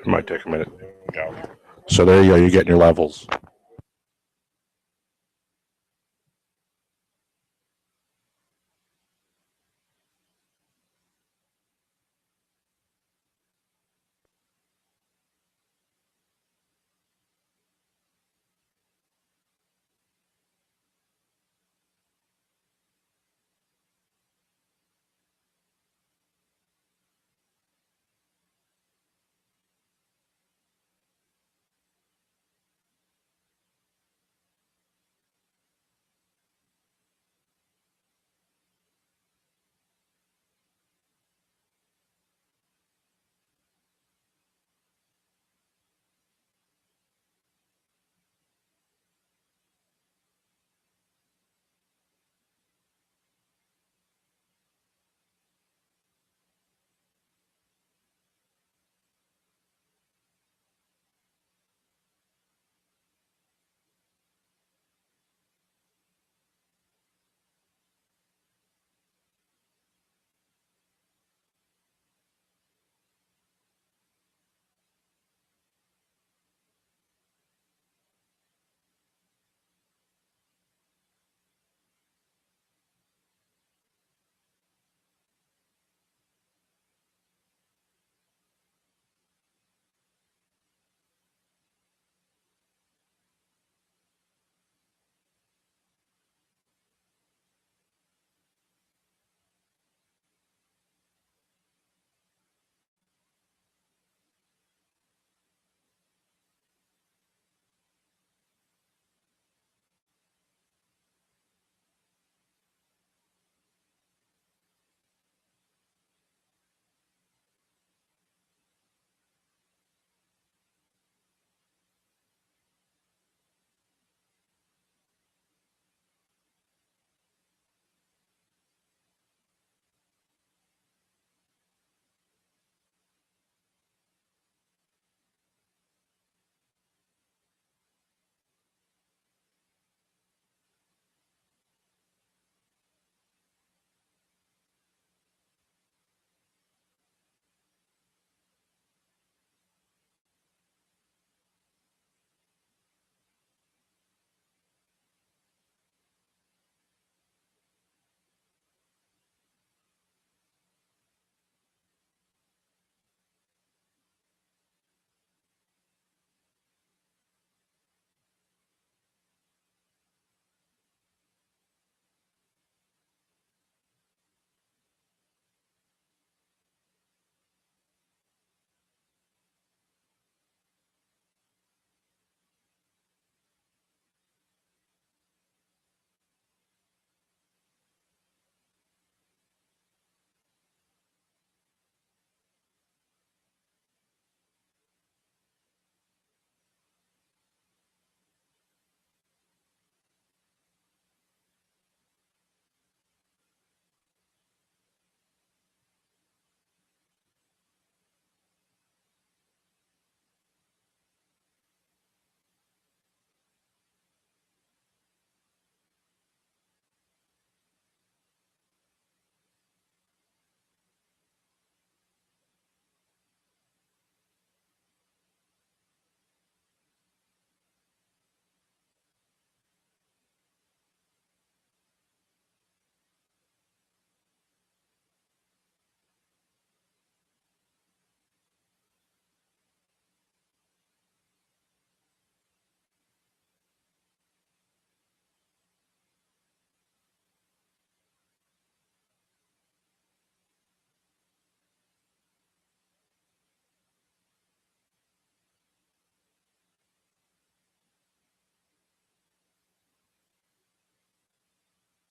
It might take a minute. Go. So there you go. You're getting your levels.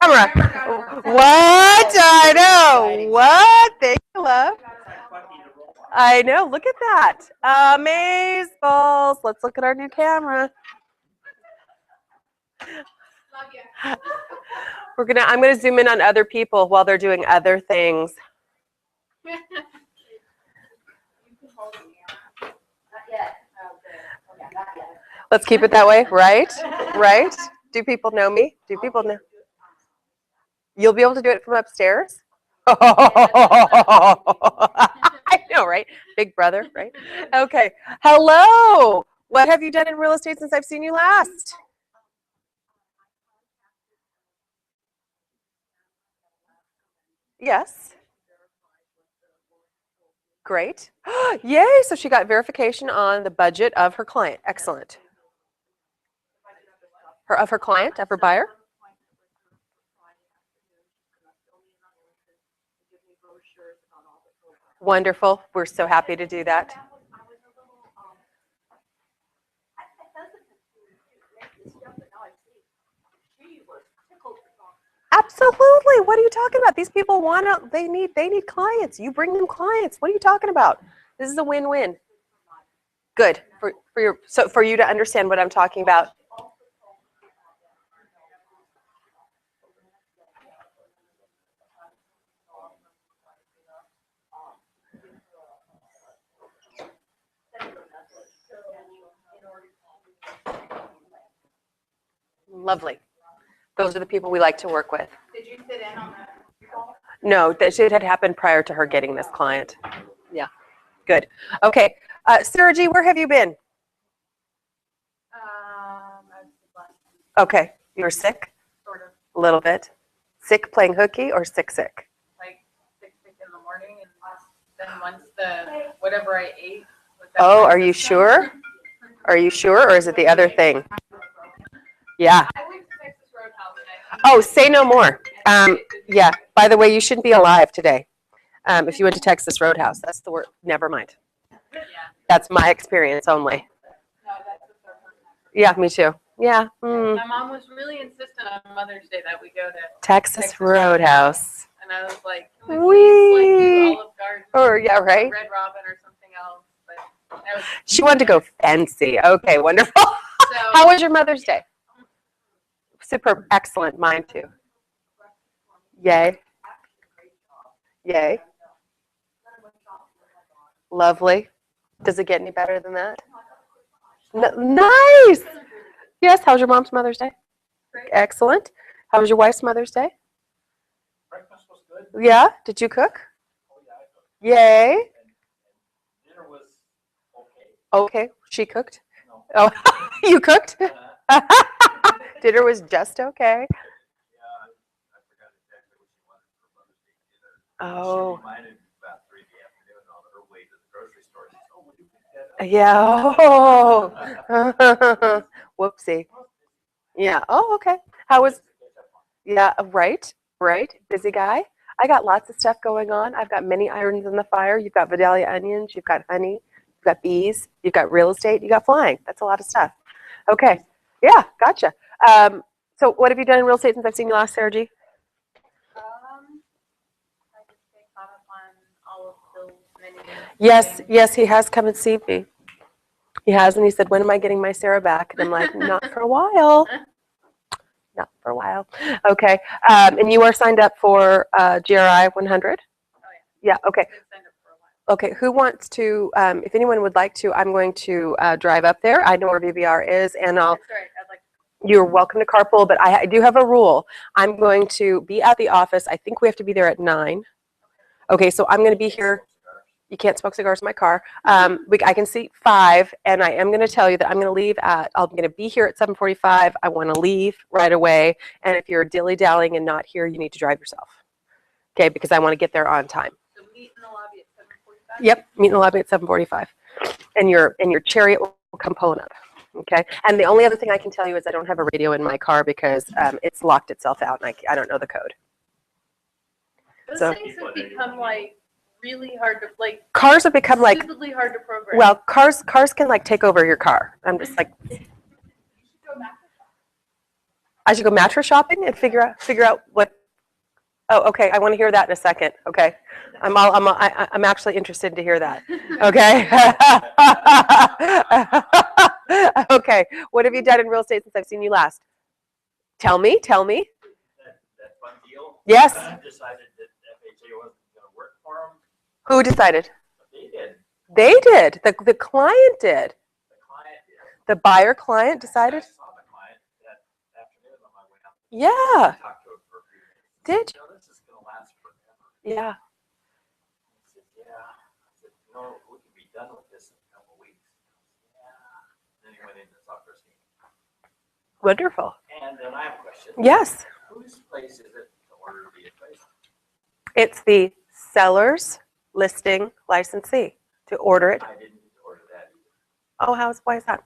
Camera. What? I know. What? Thank you, love. I know. Look at that. Amazeballs. Let's look at our new camera. I'm gonna zoom in on other people while they're doing other things. Let's keep it that way, right? Right? Do people know me? Do people know? You'll be able to do it from upstairs? I know. know, right? Big brother, right? Okay. Hello. What have you done in real estate since I've seen you last? Yes. Great. Yay. So she got verification on the budget of her client. Excellent. Of her client, of her buyer? Wonderful. We're so happy to do that. Absolutely. What are you talking about? These people they need clients. You bring them clients. What are you talking about? This is a win-win. Good. For you to understand what I'm talking about. Lovely. Those are the people we like to work with. Did you sit in on that? No, that shit had happened prior to her getting this client. Yeah. Good. Okay. Sarah G, where have you been? Okay. You were sick? Sort of. A little bit. Sick playing hooky or sick? Like sick in the morning, and then once whatever I ate. Oh, are you sure? Are you sure, or is it the other thing? Yeah. I went to Texas Roadhouse. Oh, say no more. Yeah. By the way, you shouldn't be alive today. If you went to Texas Roadhouse, that's the word. Never mind. Yeah. That's my experience only. No, that's the third person. Yeah, me too. Yeah. My mom was really insistent on Mother's Day that we go to Texas Roadhouse. and I was like, can we please like do Olive Garden or yeah, right. Red Robin or something else? But she wanted to go fancy. Okay, wonderful. So, how was your Mother's Day? Superb, excellent. Mine too. Yay. Yay. Lovely. Does it get any better than that? Nice. Yes. How was your mom's Mother's Day? Great. Excellent. How was your wife's Mother's Day? Breakfast was good. Yeah. Did you cook? Oh, yeah, I cooked. Yay. And dinner was okay. Okay. She cooked? No. Oh, you cooked? Dinner was just okay. Yeah, I forgot exactly what she wanted for Mother's Day dinner. Oh. She reminded me about 3 in the afternoon on her way to the grocery store. She said, oh, would you pick that up? Yeah. Oh. Whoopsie. Yeah. Oh, okay. How was? Yeah. Right. Right. Busy guy. I got lots of stuff going on. I've got many irons in the fire. You've got Vidalia onions. You've got honey. You've got bees. You've got real estate. You got flying. That's a lot of stuff. Okay. Yeah. Gotcha. So what have you done in real estate since I've seen you last, Sarah G? I just stay caught up on all of Bill's many. Yes. Yes. He has come and seen me. He has, and he said, when am I getting my Sarah back? And I'm like, not for a while. Not for a while. Okay. And you are signed up for GRI 100? Oh, yeah. Yeah, okay. I've been signed up for a while. Okay, who wants to, if anyone would like to, I'm going to drive up there. I know where VBR is, and That's right. I'd like you're welcome to carpool, but I do have a rule. I'm going to be at the office. I think we have to be there at 9. Okay, so I'm going to be here. You can't smoke cigars in my car. I can seat 5, and I am going to tell you that I'm going to leave I'm going to be here at 7:45. I want to leave right away, and if you're dilly-dallying and not here, you need to drive yourself. Okay, because I want to get there on time. So meet in the lobby at 7:45? Yep, meet in the lobby at 7:45, and your chariot will come pulling up. Okay, and the only other thing I can tell you is I don't have a radio in my car because it's locked itself out, and I don't know the code. Those things have become like really hard to like. Cars have become like stupidly hard to program. well, cars can like take over your car. I'm just like, I should go mattress shopping and figure out what. Oh, okay. I want to hear that in a second. Okay, I'm actually interested to hear that. Okay. Okay. What have you done in real estate since I've seen you last? Tell me. That fun deal. Yes. I decided that FHA wasn't going to work for them. Who decided? They did. They did. The client did. The client did. The buyer client decided. I saw the client that afternoon on my way out. Yeah. I talked to him for a few minutes. Did you? This is going to last forever. Yeah. I said, yeah. I said, we can be done with this in a couple of weeks. Yeah. Then he went in and saw Christine. Wonderful. And then I have a question. Yes. Whose place is it to order the appraisal? It's the seller's listing licensee to order it. I didn't need to order that either. Oh, why is that?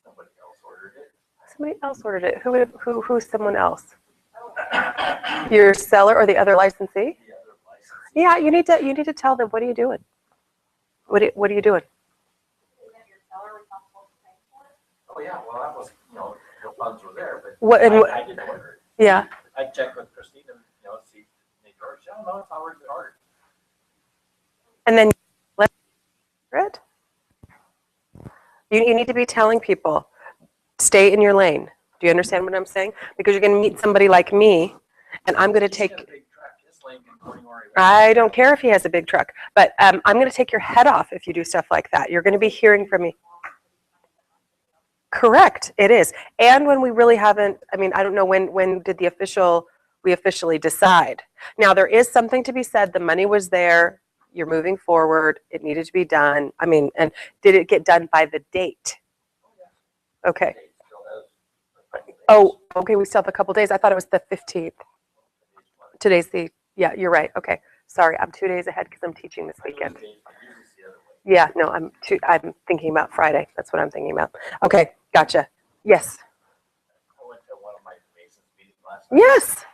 Somebody else ordered it. Somebody else ordered it. Who's someone else? Your seller or the other licensee? The other license. Yeah, you need to tell them, what are you doing? What are you doing? Oh, yeah, well, that was, the funds were there, but What and what? I didn't order it. Yeah. I checked with Christine and, see, they ordered, no, it's already been ordered. And then let it. You need to be telling people, stay in your lane. Do you understand what I'm saying? Because you're going to meet somebody like me, and I'm going to He's got a take. big truck, just like in Corning Ori. I don't care if he has a big truck, but I'm going to take your head off if you do stuff like that. You're going to be hearing from me. Correct, it is. And when we really haven't, I don't know when did we officially decide. Now, there is something to be said. The money was there. You're moving forward. It needed to be done. And did it get done by the date? Okay. Oh, okay, we still have a couple days. I thought it was the 15th. Today's yeah, you're right. Okay. Sorry, I'm 2 days ahead because I'm teaching this weekend. Yeah, no, I'm thinking about Friday. That's what I'm thinking about. Okay, gotcha. Yes. I went to one of my Masons meetings last night. Yes.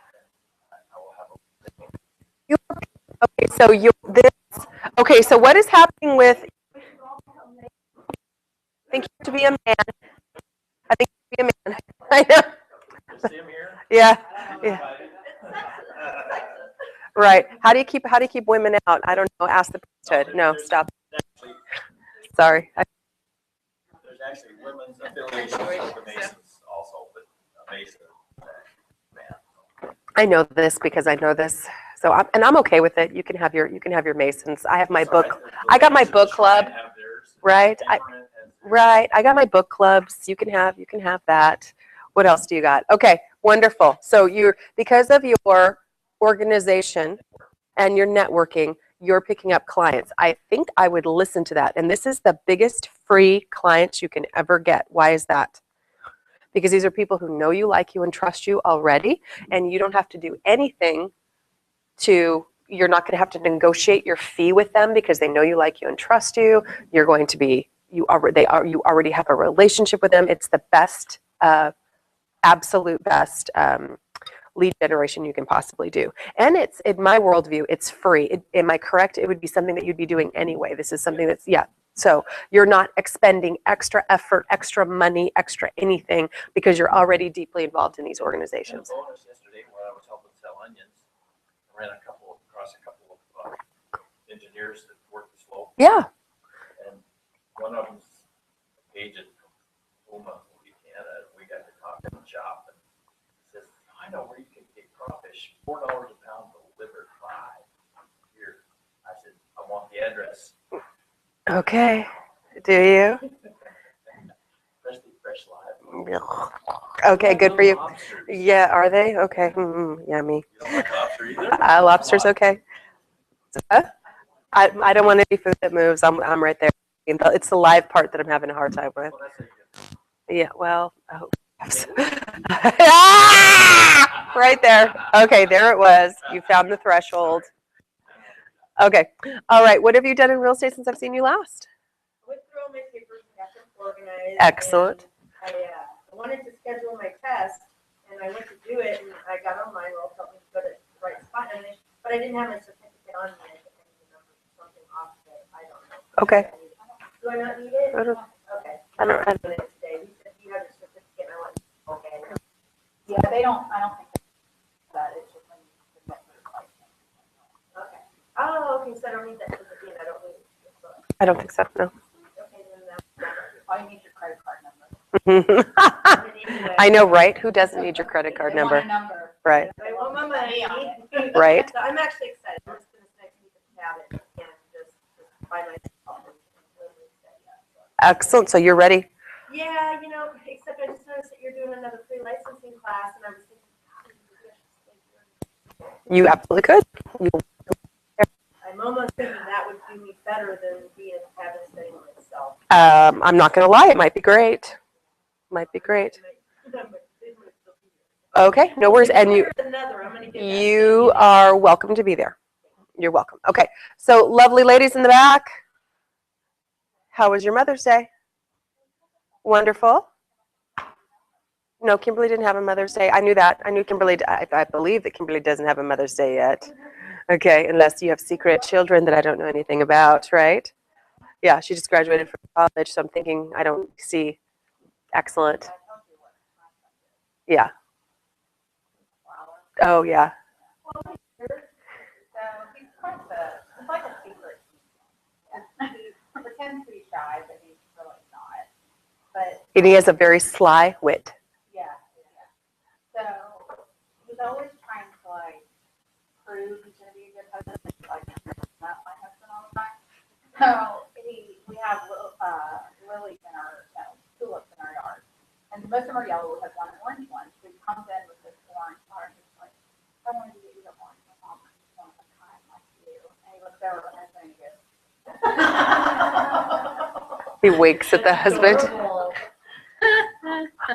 Okay, so what is happening with, I think you have to be a man. I think you have to be a man. I know. See him here? Yeah. Right. How do you keep women out? I don't know. Ask the priesthood. No, stop. Sorry. There's actually women's affiliations with the Masons also, but a Mason, man. I know this because I know this. So I'm okay with it. You can have your Masons. I have my book. I got my book club. Right. Right. I got my book clubs. You can have that. What else do you got? Okay. Wonderful. So because of your organization and your networking, you're picking up clients. I think I would listen to that. And this is the biggest free clients you can ever get. Why is that? Because these are people who know you, like you, and trust you already, and you don't have to do anything you're not going to have to negotiate your fee with them because they know you, like you, and trust you. You're going to be, you already have a relationship with them. It's the best, absolute best lead generation you can possibly do. And it's, in my worldview, it's free. Am I correct? It would be something that you'd be doing anyway. This is something that's, yeah. So you're not expending extra effort, extra money, extra anything because you're already deeply involved in these organizations. And a bonus yesterday when I was helping sell onions, I ran across a couple of engineers that work the slope. Yeah. And one of them's agent from Puma, Louisiana. We got to talk in the shop and he says, I know where you can get crawfish, $4 a pound delivered by here. I said, I want the address. Okay. Do you? Especially fresh live. Okay, good for you. Lobsters. Yeah, are they? Okay. Yummy. You don't like lobster either? Lobster's okay. I don't want any food that moves. I'm right there. It's the live part that I'm having a hard time with. Well, that's a good. Yeah, well, oh. Right there. Okay, there it was. You found the threshold. Okay. All right. What have you done in real estate since I've seen you last? I went through all my papers and got them organized. Excellent. And I wanted to schedule my test, and I went to do it, and I got online, well, help me put it in the right spot, but I didn't have my certificate on me. I think I need to number something off of it. I don't know. Okay. Do I not need it? I don't- Okay. I don't- I'm doing it today. He said, you have your certificate, and I went, okay. Yeah, I don't think that it's just when you submit your license. Okay. Oh, okay, so I don't need that certificate, I don't need it. So, I don't think so. No. okay, then that's. All you need is your credit card number. Anyway. I know, right? Who doesn't need your credit card They want number? a number. Right. I want my money. Right. So I'm actually excited. I'm just gonna say, keep it habit and just buy myself. Excellent. So you're ready? Yeah, except I just noticed that you're doing another free licensing class, and I was thinking, You absolutely could. I'm almost thinking that would do me better than having a study on itself. I'm not going to lie, it might be great. Might be great. Okay, no worries. And you are welcome to be there. You're welcome. Okay, so lovely ladies in the back. How was your Mother's Day? Wonderful. No, Kimberly didn't have a Mother's Day. I knew that. I knew Kimberly, I believe that Kimberly doesn't have a Mother's Day yet. Okay, unless you have secret children that I don't know anything about, right? Yeah, she just graduated from college, so I'm thinking I don't see. Excellent. Yeah. Oh, yeah. So he's he's like a secret. He pretends to be shy, but he's really not. But And he has a very sly wit. yeah. So he's always trying to like prove he's gonna be a good husband, like not my husband all the time. So we have lilies in our tulips in our yard, and most of them are yellow. We have one orange one. So he comes in with this orange flower, and he's like, I wanted to get you the orange. My mom wants a kind like you. And he looks over at my husband and he goes. He winks at the husband.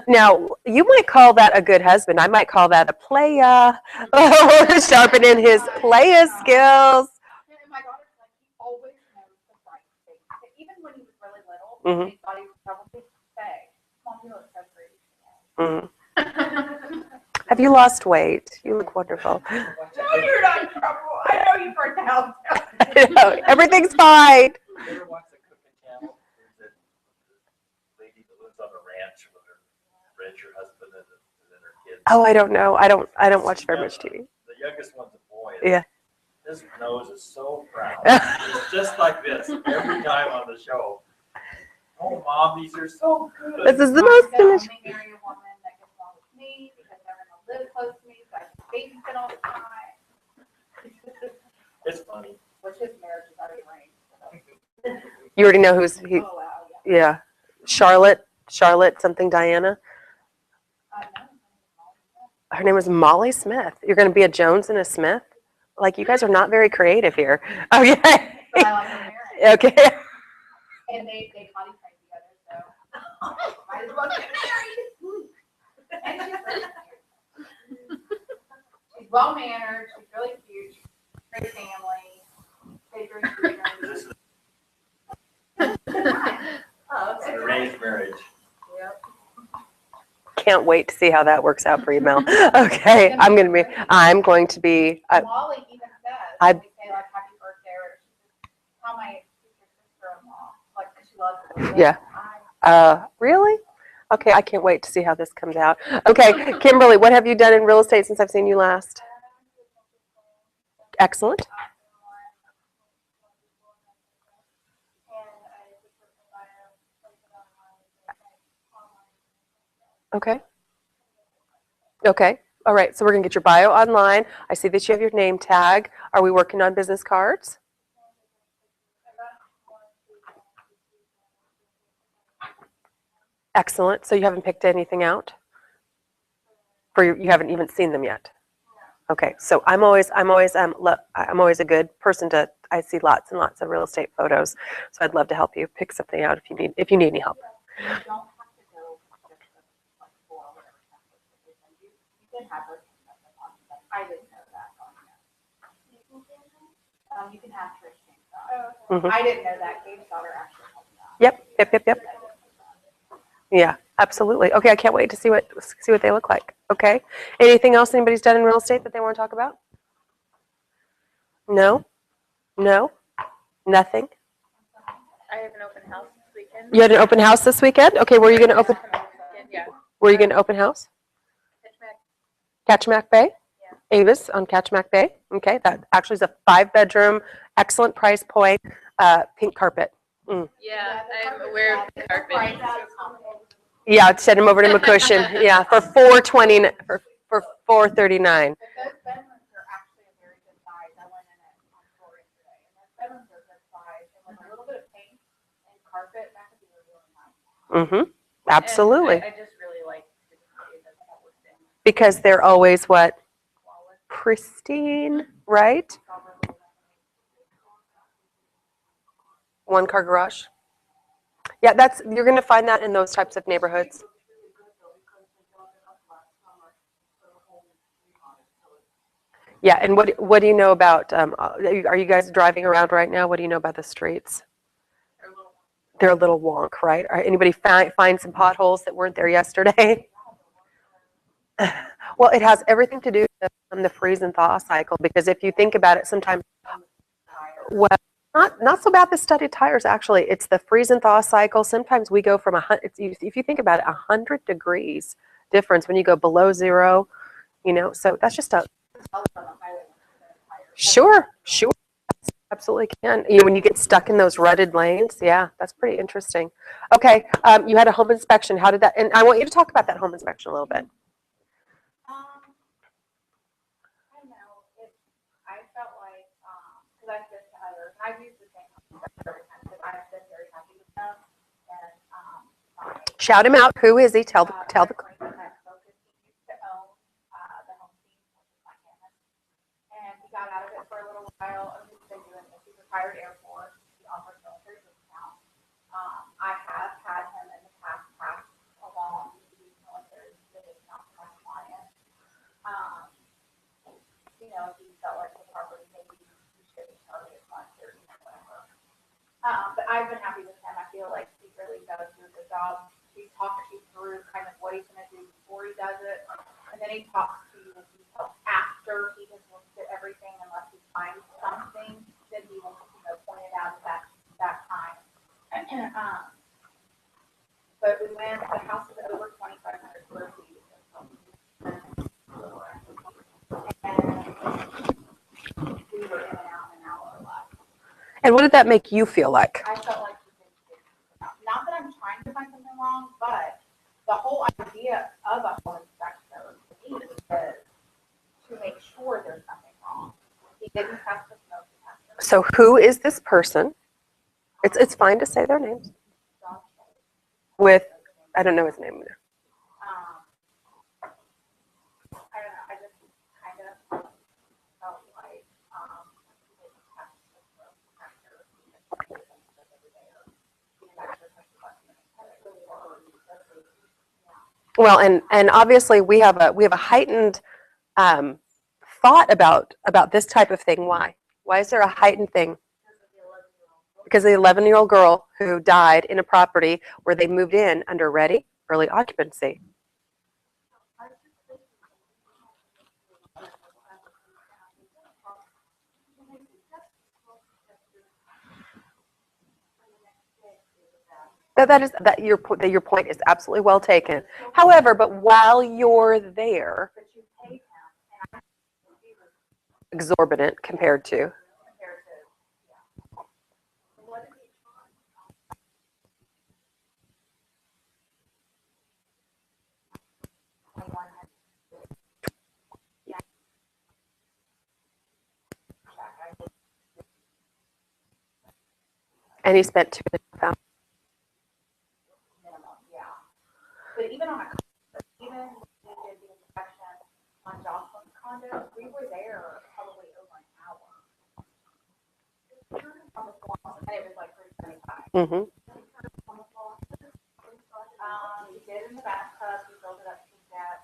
Now, you might call that a good husband. I might call that a playa. Oh, sharpening his playa skills. And my daughter's like, he always knows the right thing. Even when he was really little, Mhm. he thought he would probably say, Mom, you look so pretty Mhm. today. Have you lost weight? You look wonderful. No, you're not in trouble. I know you burnt the house down. I know, everything's fine. You ever watch the cooking channel? There's that lady that lives on a ranch with her rancher husband and then her kids. Oh, I don't know. I don't watch very much TV. The youngest one's a boy. Yeah. His nose is so proud. It's just like this every time on the show. Oh, Mom, these are so good. This is the I'm most gonna delicious. only marry a woman that gets along with me because they're gonna live close to me, so I can babysit all the time. It's funny. Which his marriage is already arranged. You already know who's he. Oh, wow, Yeah. Charlotte something Diana. No. Her name was Molly Smith. You're going to be a Jones and a Smith? Like, you guys are not very creative here. Oh, yeah. But I like her marriage. Okay. And they potty train together, so might as well get married. And she's really cute. She's well mannered. She's really cute. Great family. They drink food. This is Oh, an arranged marriage. Yep. Can't wait to see how that works out for you, Mel. Okay. I'm going to be. Molly even says, I- when we say like happy birthday, or she says, tell my future sister-in-law, like 'cause she loves it. Yeah. Really? Okay. I can't wait to see how this comes out. Okay. Kimberly, what have you done in real estate since I've seen you last? Excellent. Okay. Okay. All right. So we're going to get your bio online. I see that you have your name tag. Are we working on business cards? Excellent. So you haven't picked anything out? You haven't even seen them yet? Okay. So I'm always a good person I see lots and lots of real estate photos. So I'd love to help you pick something out if you need any help. You don't have to go just like for whatever template they send you. You can have those templates on them. I didn't know that on there. You can have Trish change that. Mhm. I didn't know that. Gabe's daughter actually told me that. Yep. Yeah, absolutely. Okay, I can't wait to see what they look like. Okay. Anything else anybody's done in real estate that they want to talk about? No? Nothing? I have an open house this weekend. You had an open house this weekend? Okay, where are you going to open? Yeah. Where are you going to open house? Catchmack Bay? Avis on Catchmack Bay. Okay, that actually is a 5-bedroom, excellent price point, pink carpet. Yeah, I'm aware of the carpet. Yeah, I'd send him over to McCushion. Yeah, for $420 for $439. But those bedrooms are actually a very good size. I went in on tour yesterday, and those bedrooms are good size. And with a little bit of paint and carpet, that could be really nice. Mm-hmm. Absolutely. I just really like to see the color thing. Because they're always what? Pristine, right? 1-car garage. Yeah, you're going to find that in those types of neighborhoods. Yeah, and what do you know about, are you guys driving around right now? What do you know about the streets? They're a little wonk, right? Anybody find some potholes that weren't there yesterday? Well, it has everything to do with the freeze and thaw cycle, because if you think about it, sometimes, well, not so bad the studded tires, actually. It's the freeze and thaw cycle. Sometimes we go from if you think about it, 100 degrees difference when you go below zero, so that's just sure, absolutely can. When you get stuck in those rutted lanes, yeah, that's pretty interesting. Okay, you had a home inspection. How did that, and I want you to talk about that home inspection a little bit. I know, I felt like, cause I've been to others, and I've used the same every time, because I've been very happy with them, and, Shout him out. Who is he? Tell the. And he got out of it for a little while, and he's been doing this. He's retired Air Force. He offers military discount. I have had him in the past pass along the military discount to my clients. If he felt like the property maybe he shouldn't charge as much or whatever. But I've been happy with him. I feel like he really does do a good job. He talks you through kind of what he's going to do before he does it, and then he talks to you in detail after he has looked at everything. Unless he finds something, then he will, point it out at that time. But we went. The house is over 2,500 square feet. And we were in and out an hour a lot. And what did that make you feel like? I felt like he did not that I'm trying to find something wrong, but the whole idea of a home inspection to me is to make sure there's nothing wrong. He didn't test the smoke detector. So who is this person? It's fine to say their names. With, I don't know his name either. I don't know. I just kind of felt like he didn't test the smoke detector. Well, and obviously we have a heightened thought about this type of thing. Why? Why is there a heightened thing? Because the 11-year-old girl who died in a property where they moved in under early occupancy. That your point is absolutely well taken. However, but while you're there, exorbitant compared to. And he spent $2,500. But even on even when we did the inspection on Jocelyn's condo, we were there probably over an hour. And it was like 3:25. Mm-hmm. We did in the bathtub, we filled it up to that.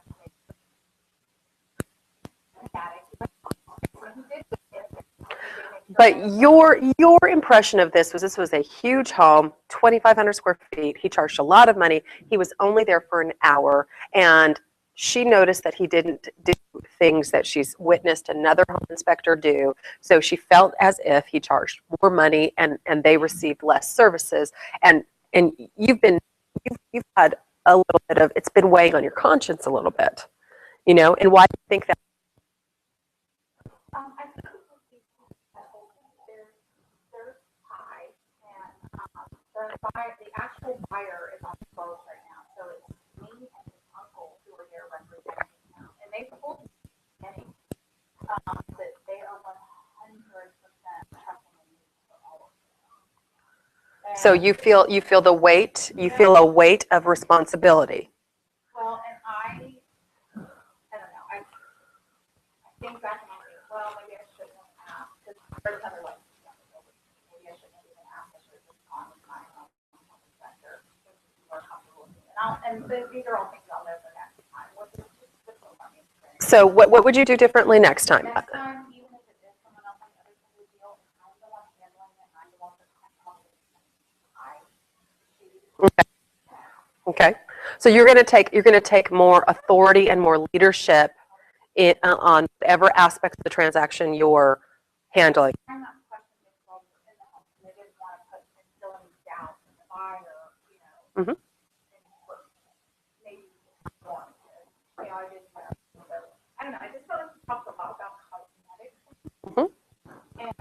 But your impression of this was a huge home, 2,500 square feet. He charged a lot of money. He was only there for an hour, and she noticed that he didn't do things that she's witnessed another home inspector do. So she felt as if he charged more money, and they received less services. And you've had a little bit of, it's been weighing on your conscience a little bit, and why do you think that? I think they're high, and the actual buyer is on the phone right now, so it's me and his uncle who are there representing him, and they told me that they are 100% trusting in me for all of them. So you feel the weight, you feel a weight of responsibility. Well, and I don't know, I think back and I think, well, maybe I shouldn't have asked, because there's another license on the building. Maybe I shouldn't have even asked. I should have just And these are all things I'll know for next time. What's on the Instagram? So what would you do differently next time? Next time, even if it is someone else on the other side of the deal, if I'm the one handling it, and I'm the one that's Okay. So you're going to take more authority and more leadership on whatever aspects of the transaction you're handling. I'm not questioning it while we're in the house, and they didn't want to put instill any doubt in the buyer, you know. Mhm. And maybe more. You know, I didn't know. So, I don't know, I just felt like we talked a lot about cosmetics. Mhm. And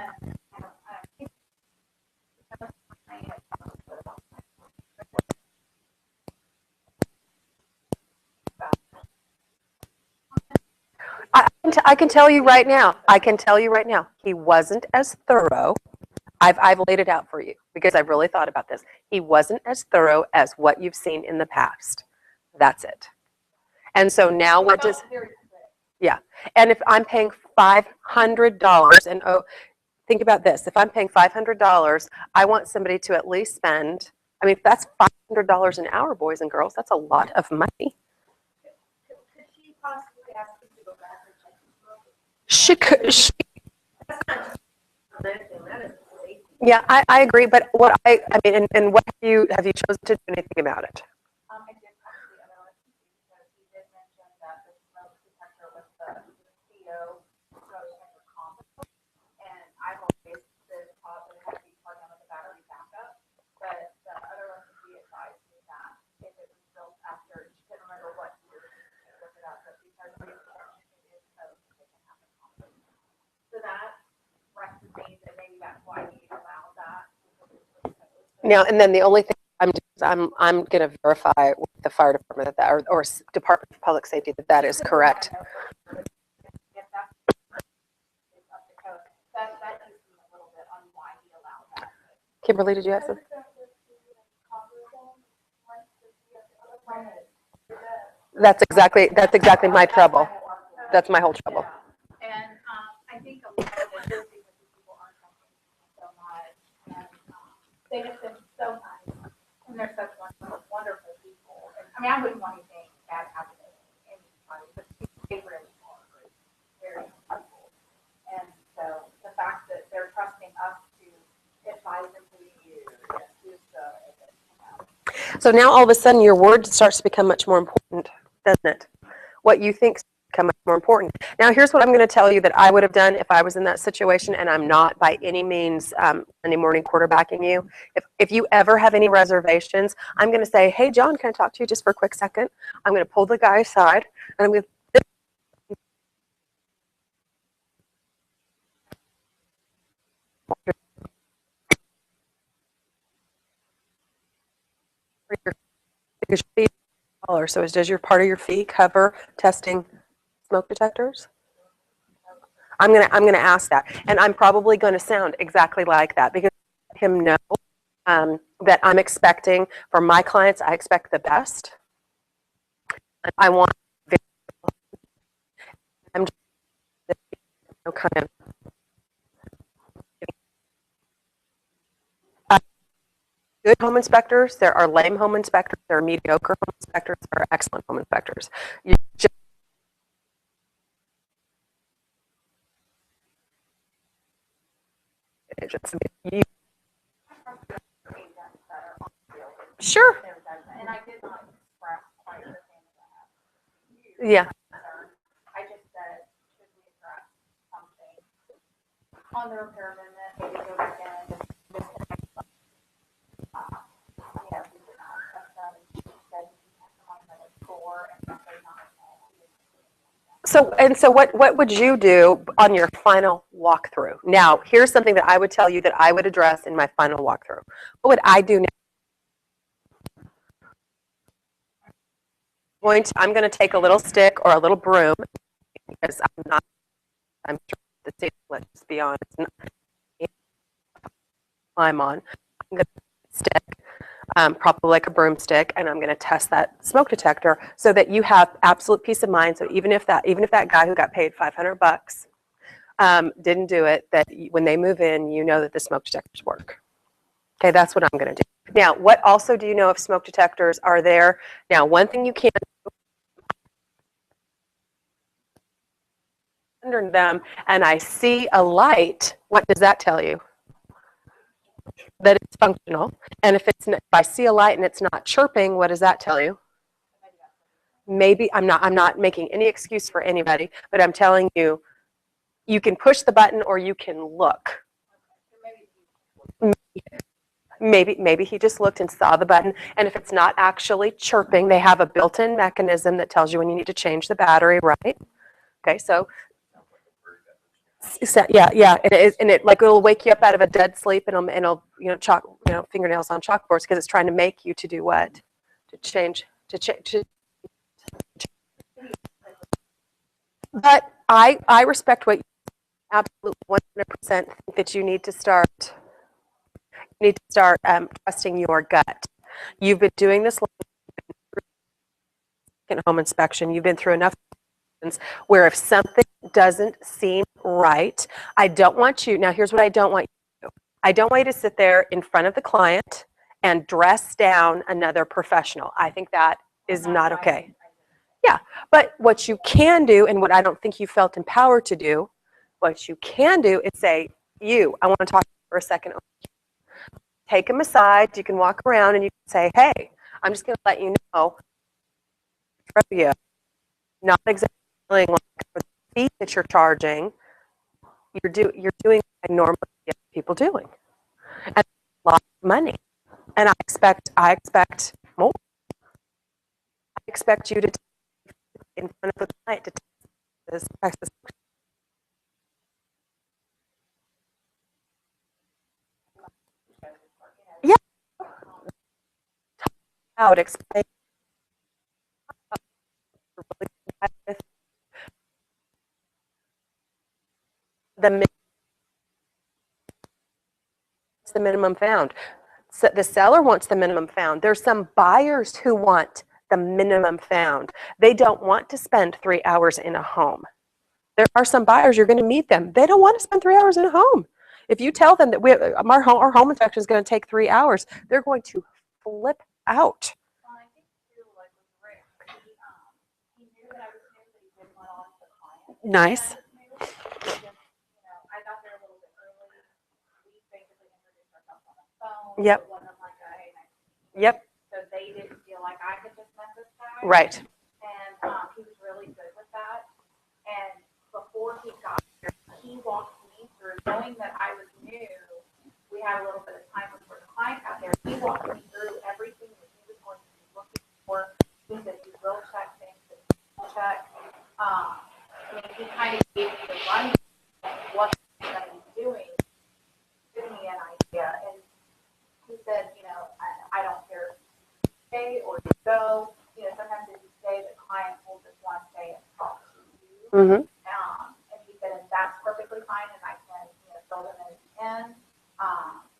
I think I can tell you right now. I can tell you right now. He wasn't as thorough. I've laid it out for you because I've really thought about this. He wasn't as thorough as what you've seen in the past. That's it. And so now what does, yeah. And if I'm paying $500 and think about this. If I'm paying $500, I want somebody to at least spend, I mean, that's $500 an hour, boys and girls. That's a lot of money. could she possibly ask him to go back and check his book? She could, That is safety. yeah, I agree. But what I mean, and what have you chosen to do anything about it? I did talk to the other one because he did mention that the smoke detector with the CO goes in your combo. And I've always been taught that it had to be plugged in with a battery backup. But the other one, he advised me that if it was built after, she couldn't remember what year she looked it up, but because the protection it is so they can have a combo. So that rested me that maybe that's why he allowed that. Now, and then the only thing I'm going to verify with the fire department or Department of Public Safety that is correct. If that's up to code, that gives me a little bit on why he allowed that. Kimberly, did you have something? That's exactly my trouble. That's my whole trouble. And I think a lot of it is because these people aren't helping so much, and they have been so nice, and they're such wonderful, wonderful people. And I mean, I wouldn't want anything bad happen to anybody, but they really are very helpful. And so the fact that they're trusting us to advise them who to use and who's good. So now all of a sudden your word starts to become much more important, doesn't it? What you think become much more important. Now here's what I'm going to tell you that I would have done if I was in that situation, and I'm not by any means Monday morning quarterbacking you. If you ever have any reservations, I'm going to say, hey John, can I talk to you just for a quick second? I'm going to pull the guy aside and I'm going to because your feet are taller. So does your part of your fee cover testing smoke detectors? I'm gonna ask that, and I'm probably going to sound exactly like that because I let him know that I'm expecting from my clients. I expect the best. I want. I'm just kind of. Good home inspectors. There are lame home inspectors. There are mediocre home inspectors. There are excellent home inspectors. You just sure. And I did not express quite the thing that I have. Yeah. I just said, should we address something on the repair amendment, maybe go back in and disconnect. You know, we did not discuss that, and she said, you have to mind that it's four, and that they're not. So what would you do on your final walkthrough? Now, here's something that I would tell you that I would address in my final walkthrough. What would I do now? I'm going to take a little stick or a little broom because I'm sure the ceiling, let's just be honest, climb on. I'm going to stick, probably like a broomstick, and I'm going to test that smoke detector so that you have absolute peace of mind. So even if that guy who got paid $500 didn't do it, that when they move in, you know that the smoke detectors work. Okay, that's what I'm going to do. Now, what also do you know if smoke detectors are there? Now, one thing you can't under them, and I see a light, what does that tell you? That it's functional. And if I see a light and it's not chirping, what does that tell you? Maybe I'm not making any excuse for anybody, but I'm telling you, you can push the button or you can look. Maybe he just looked and saw the button, and if it's not actually chirping, they have a built-in mechanism that tells you when you need to change the battery, right? Okay, so yeah, and it like it'll wake you up out of a dead sleep, and it'll fingernails on chalkboards because it's trying to make you to do what? To change. But I respect what you absolutely 100% think that you need to start. Trusting your gut. You've been doing this home inspection. You've been through enough where if something doesn't seem right, I don't want you. Now, here's what I don't want you to do. I don't want you to sit there in front of the client and dress down another professional. I think that is not okay. Yeah, but what you can do, and what I don't think you felt empowered to do, what you can do is say, I want to talk to you for a second. Take them aside. You can walk around and you can say, hey, I'm just going to let you know, not exactly like for the fee that you're charging, you're doing what I normally get people doing. And a lot of money. And I expect more. I expect you to in front of the client to this. Yeah. Out explain the minimum found. So the seller wants the minimum found. There's some buyers who want the minimum found. They don't want to spend 3 hours in a home. There are some buyers, you're going to meet them. They don't want to spend 3 hours in a home. If you tell them that our home inspection is going to take 3 hours, they're going to flip out. Well, I think too, like with Rick, he knew that I was new, but he didn't want to the client. Nice. I got there a little bit early. We basically introduced ourselves on the phone. Yep. It wasn't like a, hey, nice to meet you. Yep. So they didn't feel like I had just met this guy. Right. And he was really good with that. And before he got here, he walked me through, knowing that I was new. We had a little bit of time before the client got there. He walked me through everything that he was going to be looking for. He said he will check things that he will check. He kind of gave me the rundown of what he's going to be doing, give me an idea. And he said, I don't care if you stay or you go. Sometimes if you stay, the client will just want to stay and talk to you. Mm-hmm. And he said, and that's perfectly fine, and I can, fill them in at the end.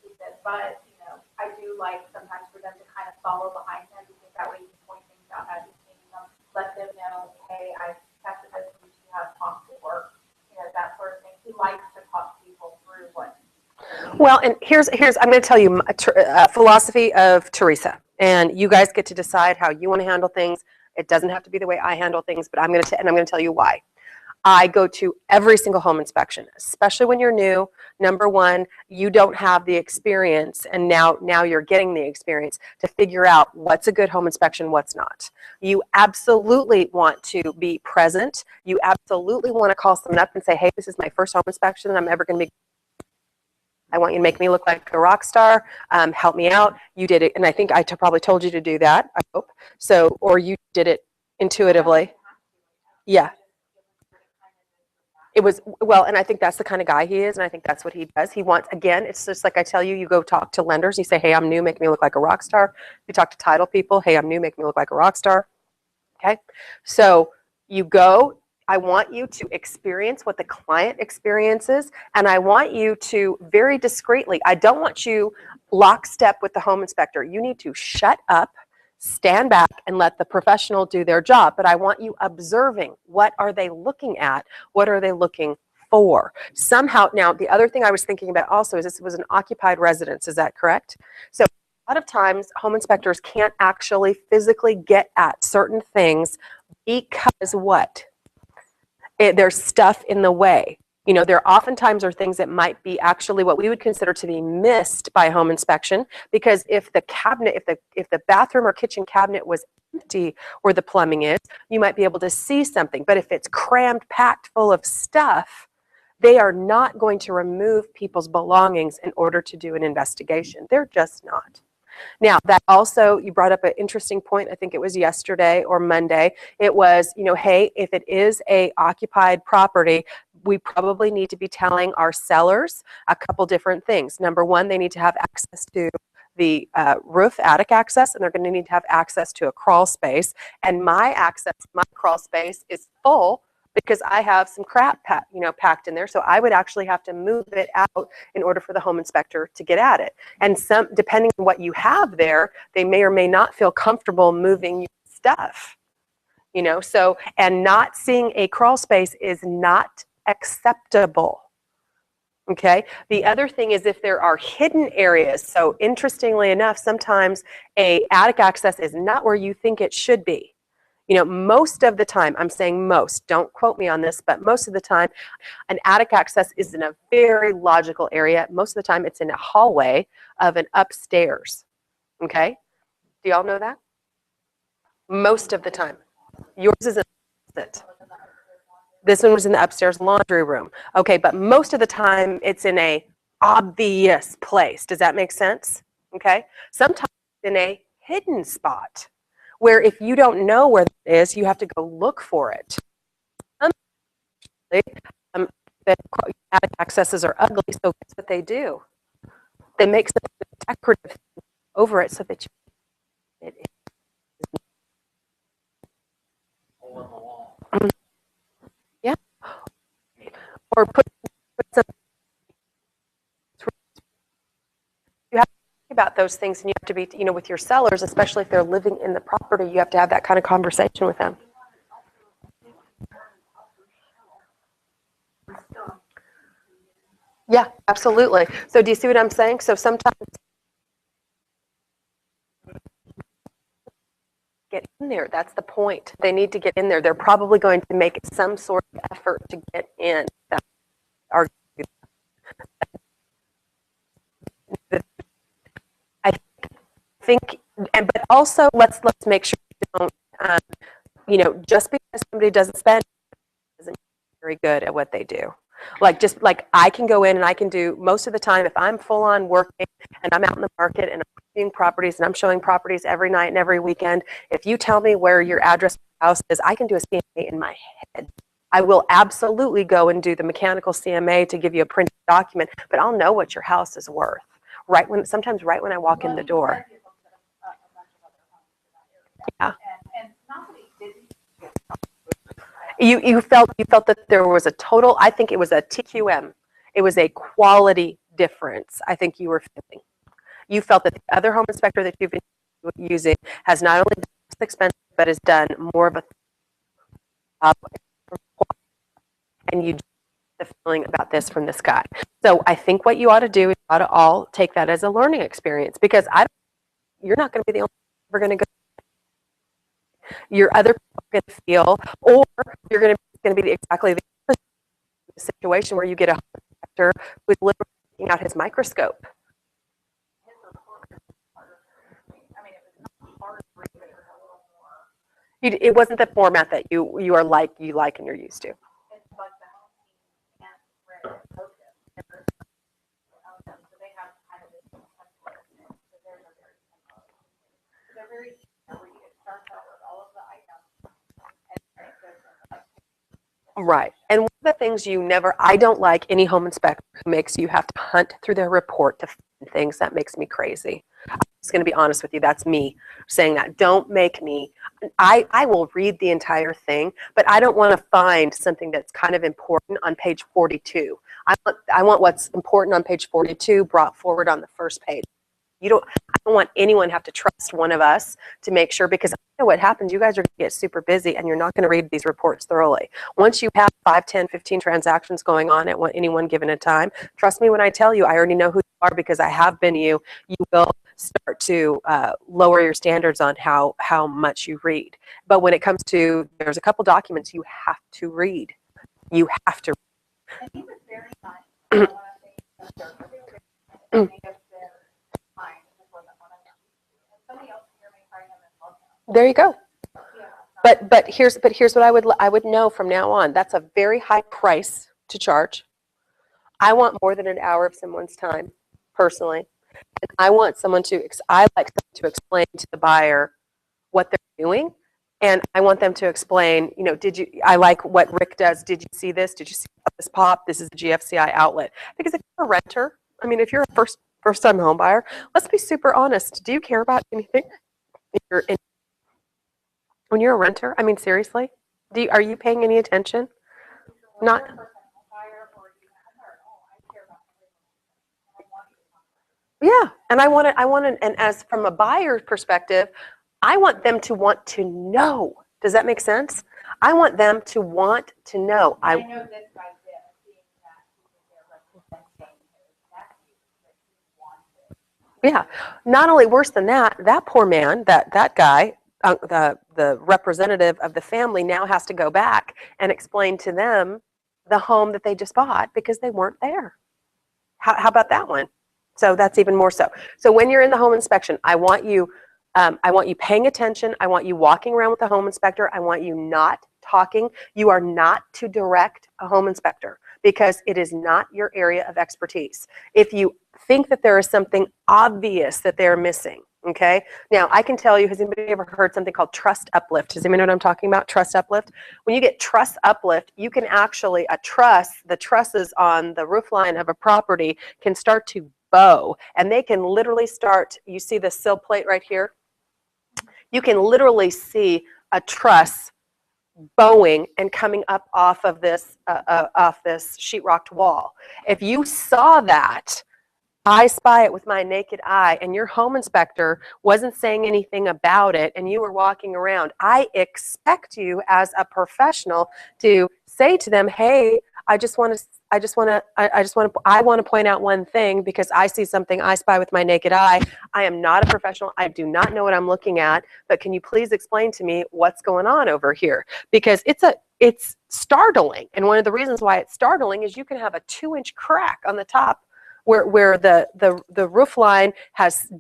He said, but, I do like sometimes for them to kind of follow behind him, because that way you can point things out as you're seeing them, let them know, hey, I tested this, we should have talked to work, that sort of thing. He likes to talk people through what. Well, and here's I'm going to tell you a philosophy of Teresa, and you guys get to decide how you want to handle things. It doesn't have to be the way I handle things, but I'm going to tell you why. I go to every single home inspection, especially when you're new. Number one, you don't have the experience, and now you're getting the experience to figure out what's a good home inspection, what's not. You absolutely want to be present. You absolutely want to call someone up and say, hey, this is my first home inspection and I'm ever going to be. I want you to make me look like a rock star. Help me out. You did it, and I think I probably told you to do that, I hope. So, or you did it intuitively. Yeah. It was, well, and I think that's the kind of guy he is, and I think that's what he does. He wants, again, it's just like I tell you, you go talk to lenders, you say, hey, I'm new, make me look like a rock star. You talk to title people, hey, I'm new, make me look like a rock star. Okay? So you go, I want you to experience what the client experiences, and I want you to very discreetly, I don't want you lockstep with the home inspector. You need to shut up, stand back, and let the professional do their job. But I want you observing, what are they looking at? What are they looking before. Somehow, now the other thing I was thinking about also is this was an occupied residence. Is that correct? So a lot of times home inspectors can't actually physically get at certain things because what? There's stuff in the way. You know, there oftentimes are things that might be actually what we would consider to be missed by home inspection, because if the cabinet, if the bathroom or kitchen cabinet was empty where the plumbing is, you might be able to see something. But if it's crammed, packed full of stuff, they are not going to remove people's belongings in order to do an investigation. They're just not. Now, that also, you brought up an interesting point, I think it was yesterday or Monday. It was, you know, hey, if it is a occupied property, we probably need to be telling our sellers a couple different things. Number one, they need to have access to the roof attic access, and they're going to need to have access to a crawl space. And my access, my crawl space is full because I have some crap packed in there. So I would actually have to move it out in order for the home inspector to get at it. And some, depending on what you have there, they may or may not feel comfortable moving your stuff. You know, so, and not seeing a crawl space is not acceptable. Okay. The other thing is if there are hidden areas. So interestingly enough, sometimes a attic access is not where you think it should be. You know, most of the time, I'm saying most, don't quote me on this, but most of the time, an attic access is in a very logical area. Most of the time, it's in a hallway of an upstairs. Okay? Do y'all know that? Most of the time. Yours is in the opposite. This one was in the upstairs laundry room. Okay, but most of the time, it's in a obvious place. Does that make sense? Okay? Sometimes in a hidden spot, where if you don't know where it is, you have to go look for it. The attic accesses are ugly, so guess what they do? They make some decorative thing over it so that it is. Hole in the wall. Yeah. Or put some. You have to think about those things, and you have to be, you know, with your sellers, especially if they're living in the property, you have to have that kind of conversation with them. Yeah, absolutely. So do you see what I'm saying? So sometimes get in there. That's the point. They need to get in there. They're probably going to make some sort of effort to get in. I think, but also let's make sure we don't, you know, just because somebody doesn't spend isn't very good at what they do. Like, just like I can go in and I can do most of the time, if I'm full on working and I'm out in the market and I'm seeing properties and I'm showing properties every night and every weekend, if you tell me where your address of your house is, I can do a CMA in my head. I will absolutely go and do the mechanical CMA to give you a printed document, but I'll know what your house is worth sometimes right when I walk in the door. Yeah. And not that he didn't. You felt that there was a total, I think it was a TQM. It was a quality difference, I think you were feeling. You felt that the other home inspector that you've been using has not only been less expensive, but has done more of a and you the feeling about this from this guy. So I think what you ought to do is you ought to all take that as a learning experience, because you're not going to be the only one who's ever going to go. Your other people are going to feel, or you're going to be exactly the opposite situation where you get a home inspector who's literally taking out his microscope. It wasn't the format that you like and you're used to. Right. And one of the things I don't like any home inspector who makes you have to hunt through their report to find things. That makes me crazy. I'm just going to be honest with you. That's me saying that. Don't make me. I will read the entire thing, but I don't want to find something that's kind of important on page 42. I want what's important on page 42 brought forward on the first page. I don't want anyone to have to trust one of us to make sure, because I know what happens. You guys are going to get super busy and you're not going to read these reports thoroughly. Once you have 5, 10, 15 transactions going on at any one given time, trust me when I tell you, I already know who you are because I have been you will start to lower your standards on how much you read. But when it comes to, there's a couple documents you have to read. You have to. And he was very nice. I want to say, they have been fine. This wasn't one of them. And somebody else here may try him and love him. There you go. Yeah. But here's what I would know from now on. That's a very high price to charge. I want more than an hour of someone's time, personally. And I like someone to explain to the buyer what they're doing. And I want them to explain, I like what Rick does. Did you see this? Did you see this pop? This is a GFCI outlet. Because if you're a renter, if you're a first-time home buyer, let's be super honest. Do you care about anything? When you're a renter, seriously, are you paying any attention? Not. Yeah, and I want to, and as from a buyer's perspective, I want them to want to know. Does that make sense? I want them to want to know. I know this guy did, being that he was there representing his nephew, that he wanted. Yeah, not only worse than that, that poor man, that guy, the representative of the family now has to go back and explain to them the home that they just bought because they weren't there. How about that one? So that's even more so. So when you're in the home inspection, I want you paying attention. I want you walking around with the home inspector. I want you not talking. You are not to direct a home inspector because it is not your area of expertise. If you think that there is something obvious that they're missing, okay? Now, I can tell you, has anybody ever heard something called truss uplift? Does anybody know what I'm talking about, truss uplift? When you get truss uplift, you can actually, the trusses on the roof line of a property can start to bow, and they can literally start, you see the sill plate right here? You can literally see a truss bowing and coming up off of this sheetrocked wall. If you saw that, I spy it with my naked eye, and your home inspector wasn't saying anything about it, and you were walking around, I expect you as a professional to say to them, hey, I want to point out one thing because I see something, I spy with my naked eye. I am not a professional. I do not know what I'm looking at, but can you please explain to me what's going on over here? Because it's startling, and one of the reasons why it's startling is you can have a 2-inch crack on the top where the roof line has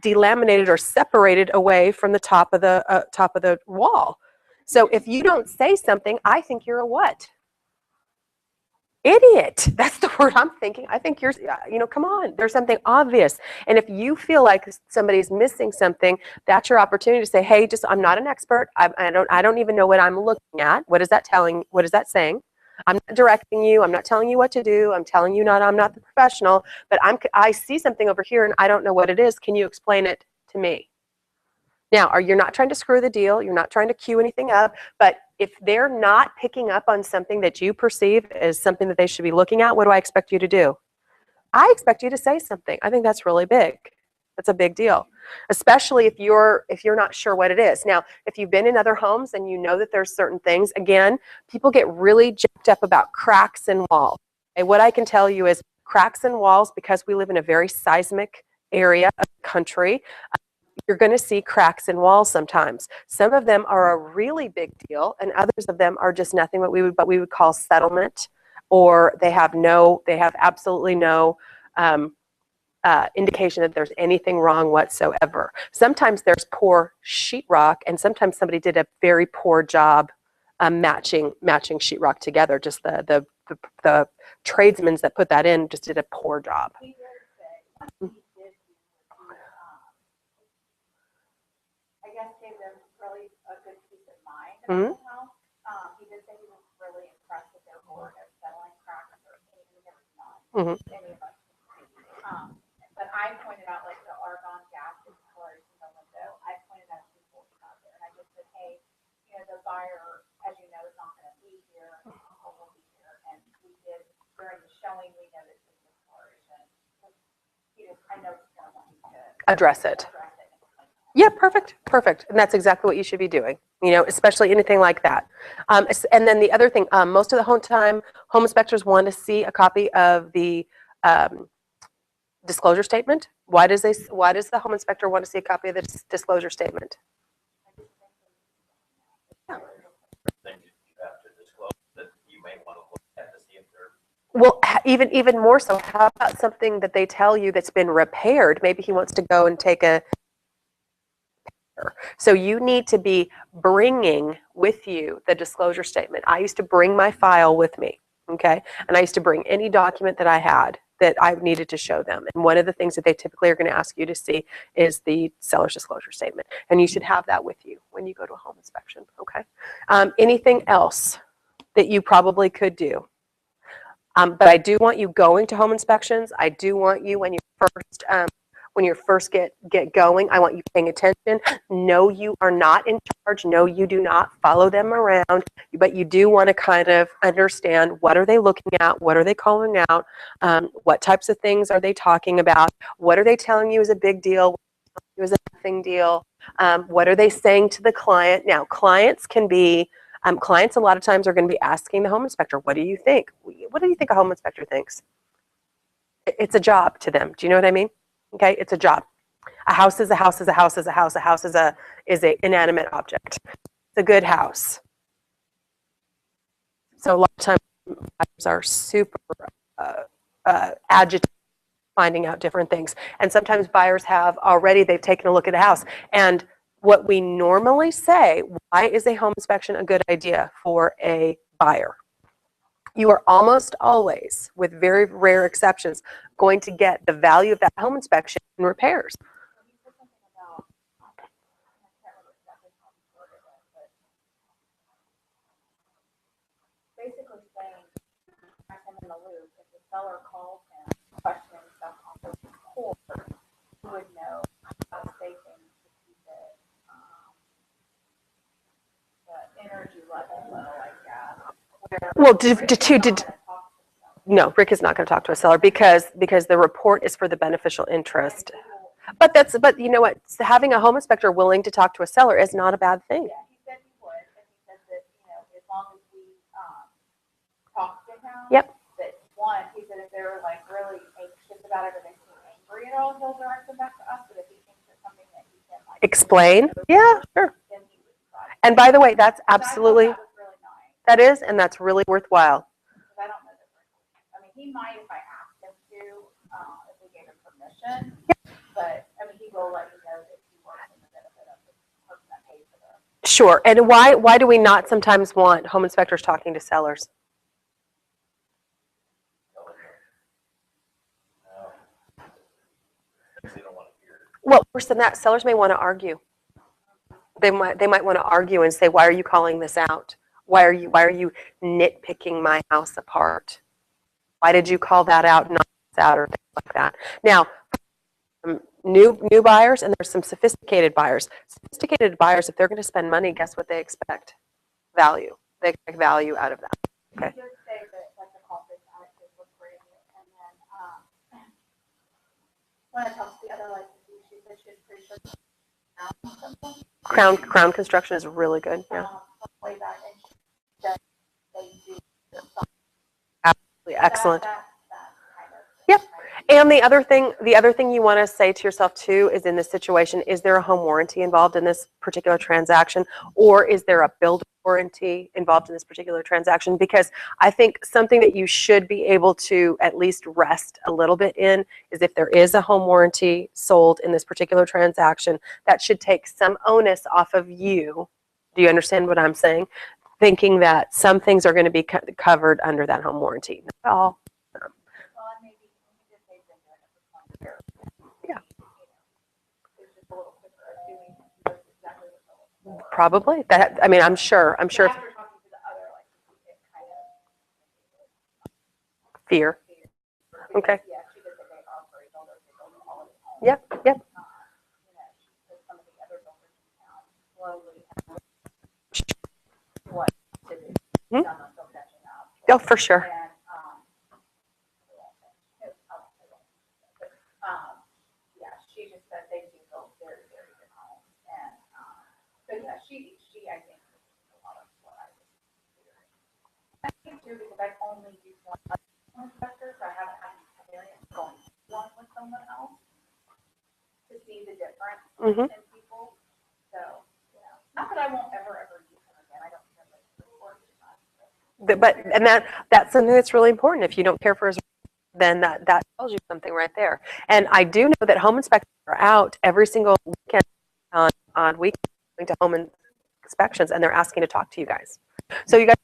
delaminated or separated away from the top of the wall. So if you don't say something, I think you're a what? Idiot. That's the word I'm thinking. I think you're, come on, there's something obvious. And if you feel like somebody's missing something, that's your opportunity to say, hey, I'm not an expert. I don't even know what I'm looking at. What is that telling? What is that saying? I'm not directing you. I'm not telling you what to do. I'm telling you I'm not the professional, but I see something over here and I don't know what it is. Can you explain it to me? Now, you're not trying to screw the deal. You're not trying to cue anything up, but if they're not picking up on something that you perceive as something that they should be looking at, what do I expect you to do? I expect you to say something. I think that's really big. That's a big deal, especially if you're not sure what it is. Now, if you've been in other homes and you know that there's certain things, again, people get really jacked up about cracks in walls. Okay, what I can tell you is cracks in walls, because we live in a very seismic area of the country, you're going to see cracks in walls sometimes. Some of them are a really big deal, and others of them are just nothing what we would call settlement, or they have absolutely no indication that there's anything wrong whatsoever. Sometimes there's poor sheetrock, and sometimes somebody did a very poor job matching sheetrock together. Just the tradesmen that put that in just did a poor job. He did say, what he did I guess gave them really a good peace of mind about the house. He did say he was really impressed with their board of settling cracks or anything that was not any of us. But I pointed out like the argon gas discoloration in the window. I pointed out to people out there, and I just said, hey, the buyer, as you know, is not going to be here, or will be here. And we did during the showing, we noticed the discoloration. I know it's going to want you to address it. Yeah, perfect, perfect. And that's exactly what you should be doing, you know, especially anything like that. And then the other thing, most of the time, home inspectors want to see a copy of the disclosure statement. Why does the home inspector want to see a copy of the disclosure statement? Things you have to disclose that you may want to look at to see if they're. Well, even more so, how about something that they tell you that's been repaired? Maybe he wants to go and take a. So you need to be bringing with you the disclosure statement. I used to bring my file with me, okay? And I used to bring any document that I had that I needed to show them. And one of the things that they typically are going to ask you to see is the seller's disclosure statement. And you should have that with you when you go to a home inspection, okay? Anything else that you probably could do? But I do want you going to home inspections. I do want you when you first get going, I want you paying attention. No, you are not in charge. No, you do not follow them around, but you do want to kind of understand what are they looking at, what are they calling out, what types of things are they talking about, what are they telling you is a big deal, what is a nothing deal, what are they saying to the client. Now, clients a lot of times are going to be asking the home inspector, what do you think? What do you think a home inspector thinks? It's a job to them. Do you know what I mean? Okay, it's a job. A house is a house is a house is a house. A house is a inanimate object. It's a good house. So a lot of times buyers are super agitated finding out different things. And sometimes buyers they've taken a look at a house. And what we normally say, why is a home inspection a good idea for a buyer? You are almost always, with very rare exceptions, going to get the value of that home inspection in repairs. Basically saying, I'm in the loop, if the seller calls him, questioning stuff on the report, he would know how to say things to keep it, the energy level low, I guess. Well, no, Rick is not going to talk to a seller because the report is for the beneficial interest. But you know what? Having a home inspector willing to talk to a seller is not a bad thing. Yeah, he said he would, and he said that, as long as we, talk to him. Yep. That one, he said if they're like really anxious about it or they seem angry at all, he'll direct them back to us, but if he thinks it's something that he can like. Explain. Yeah, sure. Then he would try. And by the way, that's So I thought absolutely, that was really nice, that is, and that's really worthwhile. because I don't know that, I mean, he might if I asked him to, if we gave him permission, but, I mean, he will let you know that he works in the benefit of the person that pays for the. Sure. And why do we not sometimes want home inspectors talking to sellers? They don't want to hear it. Well, worse than that, sellers may want to argue. They might want to argue and say, why are you calling this out? Why are you nitpicking my house apart? Why did you call that out, not this out, or things like that? Now, new buyers, and there's some sophisticated buyers. Sophisticated buyers, if they're going to spend money, guess what they expect? Value. They expect value out of that. Okay. He did say that, like, the coffee attitude was great, and then, when I talked to the other licensee, she said she was pretty sure. Crown construction is really good. Yeah. Way back, and she said they do. Absolutely excellent. That kind of. Yep. And the other thing you want to say to yourself too is, in this situation, is there a home warranty involved in this particular transaction, or is there a builder warranty involved in this particular transaction? Because I think something that you should be able to at least rest a little bit in is, if there is a home warranty sold in this particular transaction, that should take some onus off of you. Do you understand what I'm saying? Thinking that some things are going to be covered under that home warranty. Not all. Well, and maybe he just they've been doing it for 20 years. Yeah. It's just a little quicker at doing it. Knows exactly what they're looking for. Probably. That, I mean, I'm sure. After talking to the other, like, it kind of. Fear. Okay. Yeah, she did say they are very builders, they build quality homes. Yep. Yep. She said some of the other builders in town slowly have what to do. Hmm? Some are still catching up. Oh, for sure. And, yeah, she just said they she, I think, knows a lot of what I was doing. I think too, because I've only used one inspector, so I haven't had the experience going one with someone else to see the difference Mhm. in people. So, you know, not that I won't ever use them again. I don't care if it's work or not. But and that's something that's really important. If you don't care for his, then that tells you something right there. And I do know that home inspectors are out every single weekend on weekends going to home inspections, and they're asking to talk to you guys. So you guys.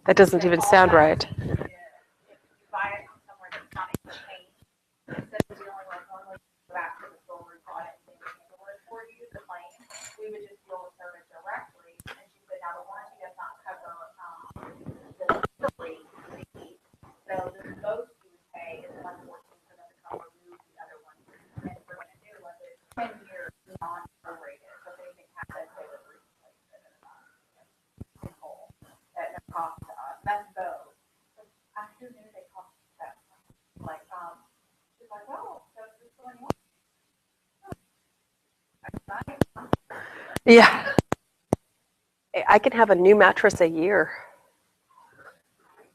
That doesn't even sound right. If you buy it from somewhere that's not in the chain, instead of dealing with normally go back to the store we bought it and they would handle it for you, the claim, we would just deal with service directly. And she said, now the warranty does not cover, the delivery fee. So the most you would pay is $114 for them to come remove the other one. And for a new one, it's 10 years non-prorated. So if anything happens, they would replace it in whole at no cost to us. That's those. I who knew they cost that much. Like, she's like, oh, so this one you want? Yeah. I can have a new mattress a year.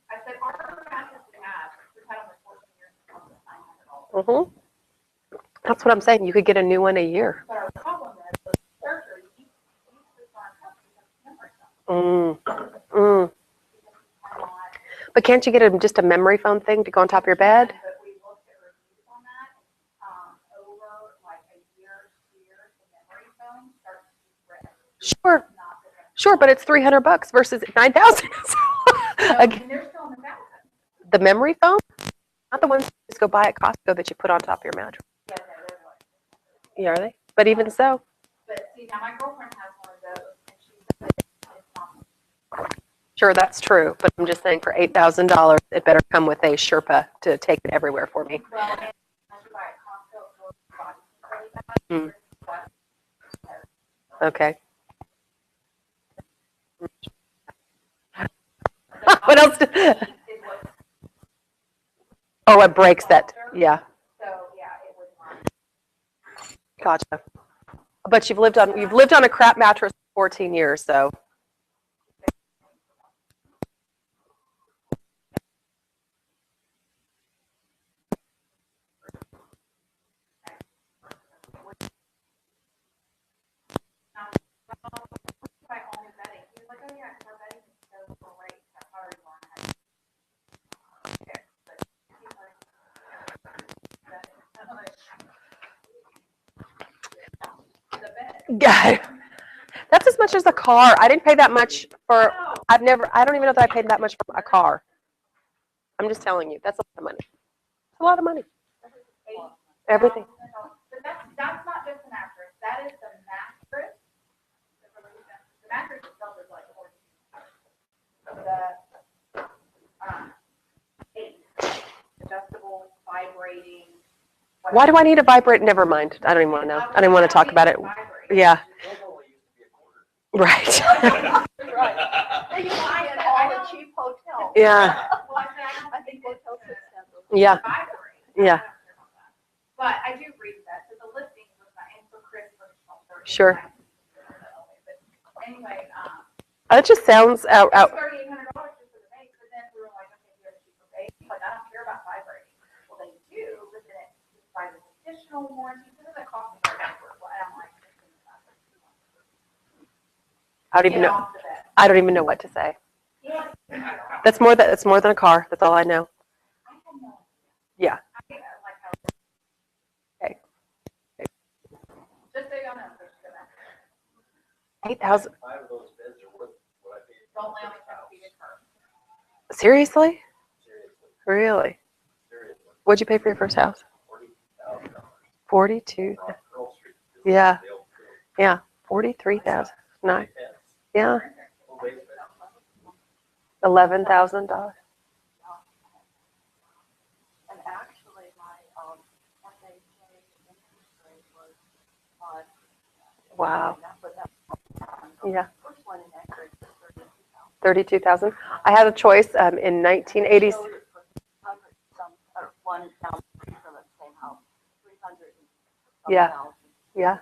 I said, our mattress we have, we've had them for 14 years, it costs us $900. That's what I'm saying. You could get a new one a year. But our problem is, the surgery, he just aren't because of memory. But can't you get just a memory foam thing to go on top of your bed? But we looked at reviews on that, over like a year, 2 years, the memory foam starts to rip. Sure. Not the memory. Sure, but it's $300 versus $9,000. So, Again, and they're still in the thousand. the memory foam, not the ones you just go buy at Costco that you put on top of your mattress. Yeah, no, they're like. Yeah, are they? But even so, But see, now my girlfriend has one of those, and she said it's not. sure, that's true. But I'm just saying for $8,000, it better come with a Sherpa to take it everywhere for me. Well, and unless you buy at Costco, or body really bad. Okay. What else? Oh, it breaks that. Yeah, So, yeah, it would not. gotcha. But you've lived on a crap mattress for 14 years, so. Buy all new bedding. He was like, oh, yeah, 'cause our bedding is so great. That's how we want it. Okay, but he's like, the bed. God, that's as much as a car. I didn't pay that much for. I don't even know that I paid that much for a car. I'm just telling you, that's a lot of money. It's a lot of money. Everything. But that's not just the mattress. That is the mattress. The mattress itself is like the adjustable, vibrating. Why do I need a vibrate? Never mind. I don't even want to know. I don't even want to talk about it. Yeah. Right. They can buy it at all the cheap hotels. Yeah. I think hotels should send them. Yeah. Yeah. But I do read that. So the listing was not, and for Chris, for Sure. But anyway, That just sounds out. $3,800 just for the base, but then we were like, okay, you have a cheaper base. Like, I don't care about vibrating. Well, they do, but then it's by this additional warranty. This is a cost of our network. Well, I'm like, I don't even get know. off the bed. I don't even know what to say. Yeah. That's more than a car. That's all I know. I have no Yeah. idea. Like how. Okay. Just so you know, there's good at. 8,000. 5 of those beds are worth what I paid. Don't lay on the couch, be a curve. Seriously? Seriously, Really? seriously. What'd you pay for your first house? $40,000. 42. On Earl Street. Yeah. They'll fill Yeah. 43,000. Nice. 3 pence. Yeah. Full basement. $11,000. And actually, my, FHA interest rate was, Wow. that Yeah. first one in that grade was 32,000. 32,000. I had a choice in 1980s. Showed it for 100 some, or one down from the same house, 300 and some Yeah. thousand. Yeah.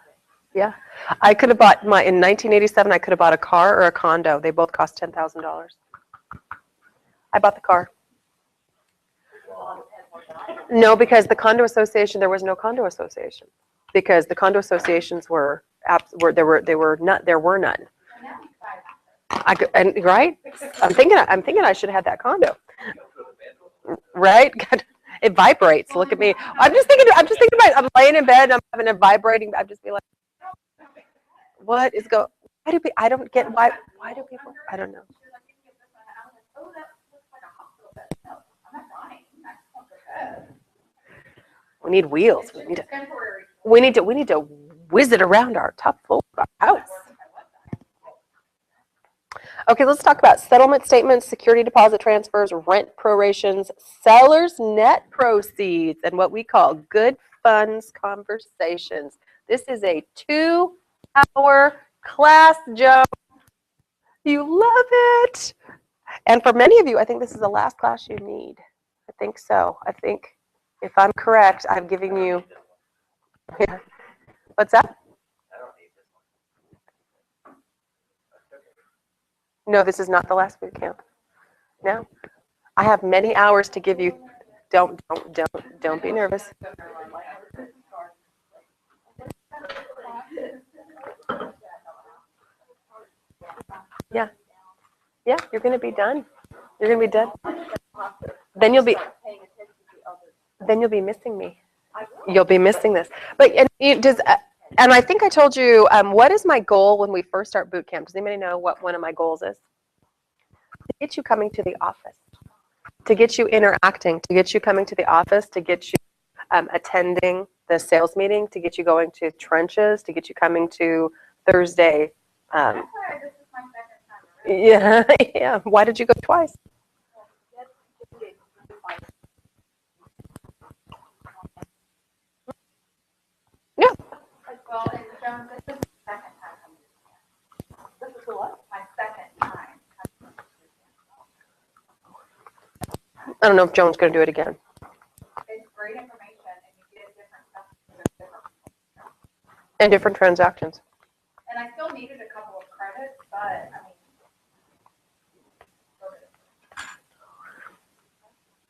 Yeah. I could have bought in 1987, I could have bought a car or a condo. They both cost $10,000. I bought the car. No, because the condo association, there was no condo association. Because the condo associations there were none. Right? I'm thinking I should have had that condo. Right? God, it vibrates. Look at me. I'm just thinking about I'm laying in bed, I'm having a vibrating, I'm just be like, what is I don't get why do people, I don't know. We need wheels. It's just a temporary. We need to whiz it around our top floor of our house. Okay, let's talk about settlement statements, security deposit transfers, rent prorations, seller's net proceeds, and what we call good funds conversations. This is a 2-hour class, Joe. You love it. And for many of you, I think this is the last class you need. I think so. I think if I'm correct, I'm giving you. Yeah. What's that? I don't need this one. Okay. No, this is not the last boot camp. No. I have many hours to give you. Don't be nervous. Yeah. Yeah, you're going to be done. You're going to be done. Then you'll be missing me. You'll be missing this. But and I think I told you, what is my goal when we first start boot camp? Does anybody know what one of my goals is? To get you coming to the office, to get you interacting, to get you coming to the office, to get you attending the sales meeting, to get you going to trenches, to get you coming to Thursday. That's why this is my second time. Yeah, yeah. Why did you go twice? Yeah. Well, and Joan, this is the second time. This is the what? My second time. I don't know if Joan's going to do it again. It's great information and you get different stuff. And different transactions. And I still needed a couple of credits, but I mean.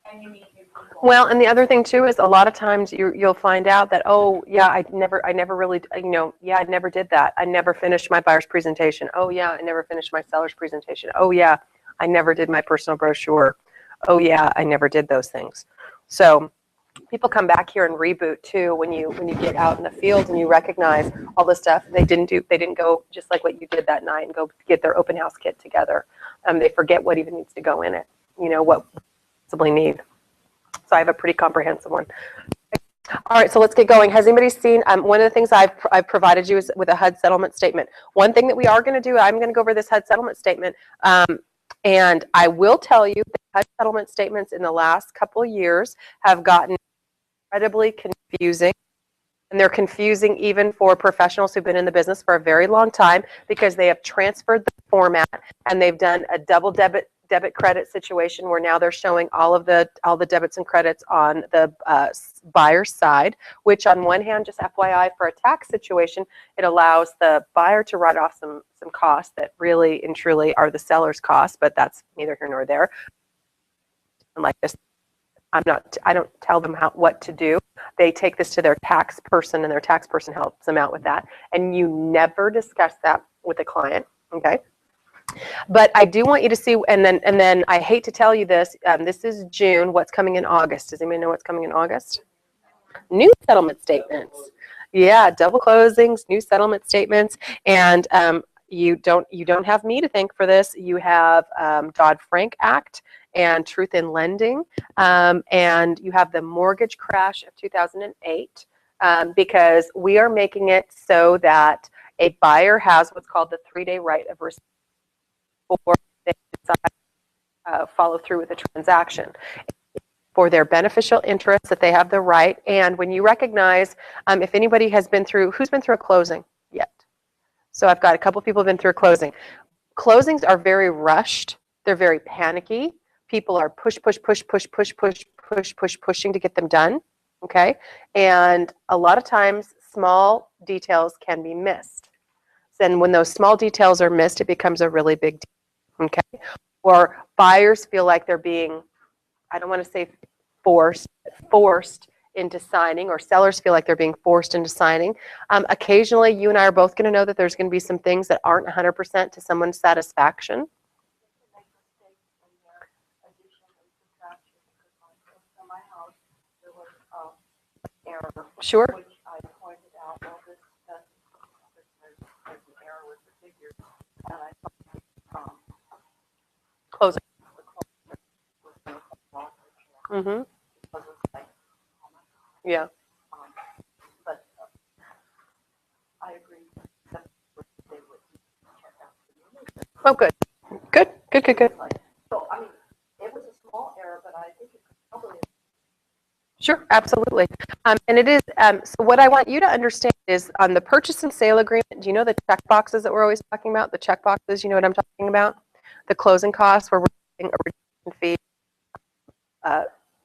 And you meet new people. Well, and the other thing too is a lot of times you'll find out that, oh yeah, I never really, yeah, I never did that. I never finished my buyer's presentation. Oh yeah, I never finished my seller's presentation. Oh yeah, I never did my personal brochure. Oh yeah, I never did those things. So people come back here and reboot too when you get out in the field and you recognize all the stuff they didn't go just like what you did that night and go get their open house kit together. They forget what even needs to go in it. What possibly need. So I have a pretty comprehensive one. All right, so let's get going. Has anybody seen, one of the things I've provided you is with a HUD settlement statement. One thing that we are going to do, I'm going to go over this HUD settlement statement, and I will tell you that HUD settlement statements in the last couple of years have gotten incredibly confusing. And they're confusing even for professionals who've been in the business for a very long time because they have transferred the format and they've done a double debit credit situation where now they're showing all the debits and credits on the buyer's side, which on one hand, just FYI, for a tax situation, it allows the buyer to write off some costs that really and truly are the seller's costs, but that's neither here nor there. And like this, I don't tell them what to do. They take this to their tax person and their tax person helps them out with that. And you never discuss that with a client, okay? But I do want you to see, and then I hate to tell you this, this is June, what's coming in August? Does anybody know what's coming in August? New settlement statements. Yeah, double closings, new settlement statements, and you don't have me to thank for this. You have Dodd-Frank Act and Truth in Lending, and you have the mortgage crash of 2008, because we are making it so that a buyer has what's called the 3-day right of rescission before they decide follow through with the transaction. For their beneficial interest, that they have the right, and when you recognize, if anybody has been through, who's been through a closing yet? So I've got a couple people been through a closing. Closings are very rushed. They're very panicky. People are pushing to get them done, okay? And a lot of times, small details can be missed. And when those small details are missed, it becomes a really big deal, okay? Or buyers feel like they're being, I don't want to say forced into signing, or sellers feel like they're being forced into signing. Occasionally, you and I are both going to know that there's going to be some things that aren't 100% to someone's satisfaction. Sure. Which I pointed out, well, this there's an error with the figures, and I thought, Closing. the closing was going to come off, Mm-hmm. because it's like agree. Except for they would check out the new. Oh, good. Good, good, good, good. So, I mean, it was a small error, but I think it could probably. Sure, absolutely. And it is, so what I want you to understand is on the purchase and sale agreement, do you know the check boxes that we're always talking about? The check boxes, you know what I'm talking about? The closing costs where we're paying a retention fee,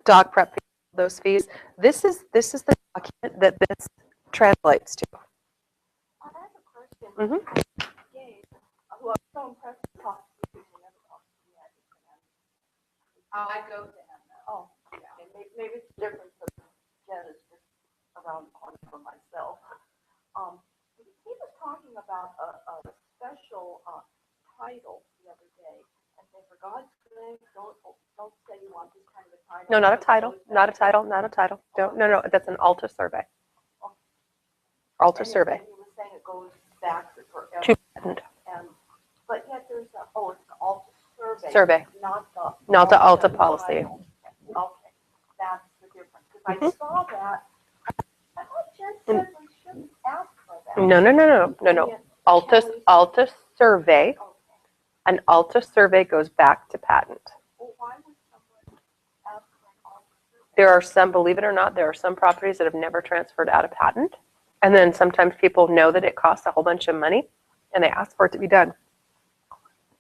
dog prep fee, those fees. This is the document that this translates to. I have a question. Mhm. Gabe, who I'm so impressed to talk to because you never talk to me. I go to him. Oh, yeah. And maybe it's different because Jen is just around the corner from myself. He was talking about a special title the other day, and say, for God's sake, don't say you want this kind of a title. No, not a because it title, goes not a back to- title, not a title. No, that's an Alta survey. Alta survey. And he was saying it goes back to forever. To patent. And, but yet there's a, it's an Alta survey. Survey. Not the Alta policy. title. Okay, that's the difference. Because Mhm. I saw that. I thought Jen said we shouldn't ask for that. No. Alta survey. Okay. An Alta survey goes back to patent. Well, why would someone ask for an Alta survey? There are some, believe it or not, there are some properties that have never transferred out of patent. And then sometimes people know that it costs a whole bunch of money and they ask for it to be done.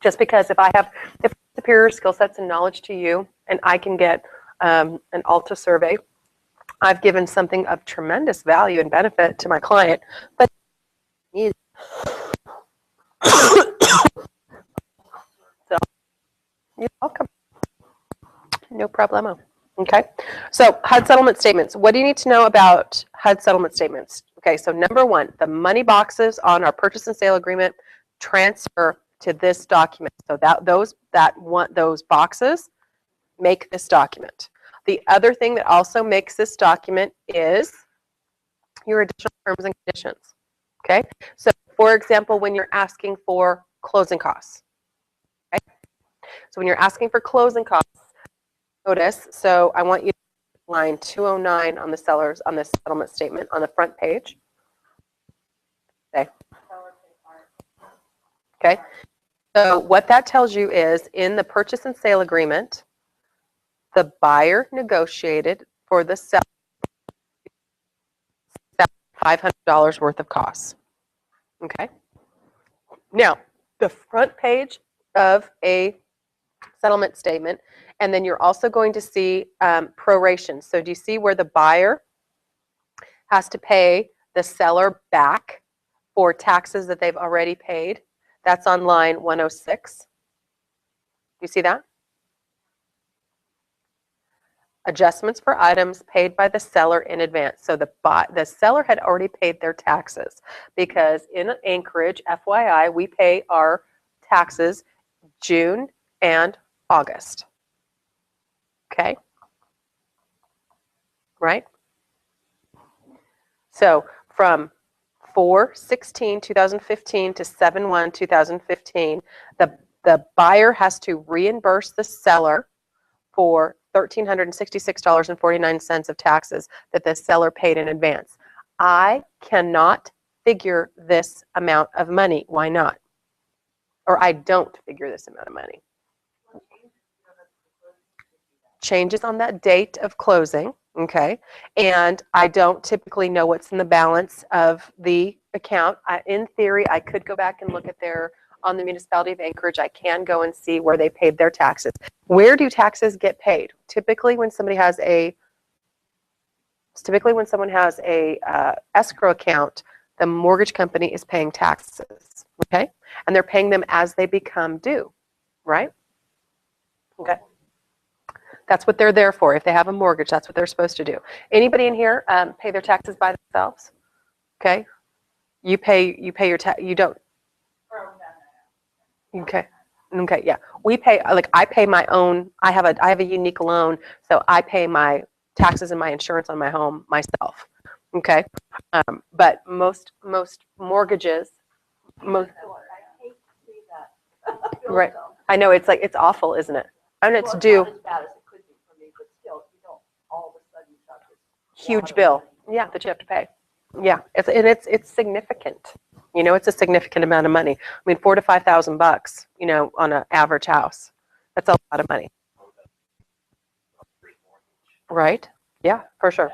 Just because if I have superior skill sets and knowledge to you and I can get an Alta survey, I've given something of tremendous value and benefit to my client, but so you're welcome. No problemo. Okay, so HUD settlement statements. What do you need to know about HUD settlement statements? Okay, so number one, the money boxes on our purchase and sale agreement transfer to this document. So those boxes make this document. The other thing that also makes this document is your additional terms and conditions. Okay, so for example, when you're asking for closing costs. Okay, so when you're asking for closing costs, notice, so I want you to line 209 on the settlement statement on the front page. Okay. So what that tells you is in the purchase and sale agreement, the buyer negotiated for the seller $500 worth of costs. Okay. Now, the front page of a settlement statement, and then you're also going to see proration. So do you see where the buyer has to pay the seller back for taxes that they've already paid? That's on line 106. Do you see that? Adjustments for items paid by the seller in advance. So the seller had already paid their taxes because in Anchorage, FYI, we pay our taxes June and August. Okay? Right? So from 4/16/2015 to 7/1/2015, the buyer has to reimburse the seller for $1,366.49 of taxes that the seller paid in advance. I cannot figure this amount of money. Why not? Or I don't figure this amount of money. Changes on that date of closing, okay? And I don't typically know what's in the balance of the account. In theory, I could go back and look at on the municipality of Anchorage, I can go and see where they paid their taxes. Where do taxes get paid? Typically when someone has a escrow account, the mortgage company is paying taxes, okay? And they're paying them as they become due, right? Okay. That's what they're there for. If they have a mortgage, that's what they're supposed to do. Anybody in here pay their taxes by themselves? Okay. You pay your tax. You don't. Okay. Okay. Yeah. We pay. Like I pay my own. I have a unique loan, so I pay my taxes and my insurance on my home myself. Okay. But most mortgages. Most. I hate to see that. Right. I know it's awful, isn't it? And it's Well, due. not as bad as it could be for me, but still, all of a sudden you've got this Huge bill. Yeah, that you have to pay. Yeah, it's significant. You know, it's a significant amount of money. I mean, $4,000 to $5,000, you know, on an average house. That's a lot of money, right? Yeah, for sure.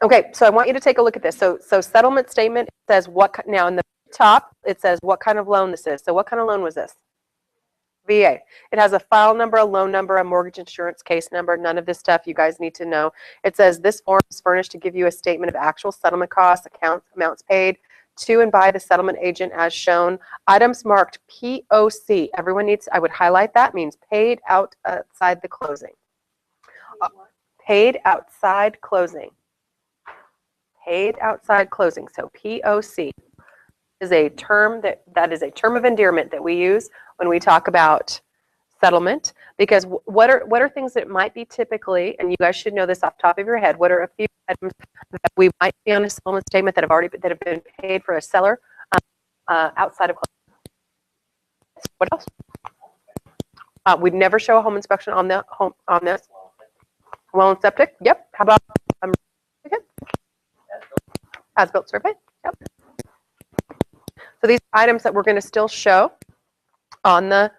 Okay, so I want you to take a look at this. So settlement statement says now in the top, it says what kind of loan this is. So what kind of loan was this? VA. It has a file number, a loan number, a mortgage insurance case number. None of this stuff you guys need to know. It says this form is furnished to give you a statement of actual settlement costs, amounts paid to and by the settlement agent as shown. Items marked POC. Everyone needs, I would highlight that, means paid outside the closing. Paid outside closing. Paid outside closing. So POC is a term that is a term of endearment that we use when we talk about settlement, because what are things that might be typically, and you guys should know this off the top of your head, what are a few items that we might see on a settlement statement that have been paid for a seller outside of closing? What else? We'd never show a home inspection on this. Well and septic. Yep. How about as-built survey? Yep. So these items that we're going to still show on the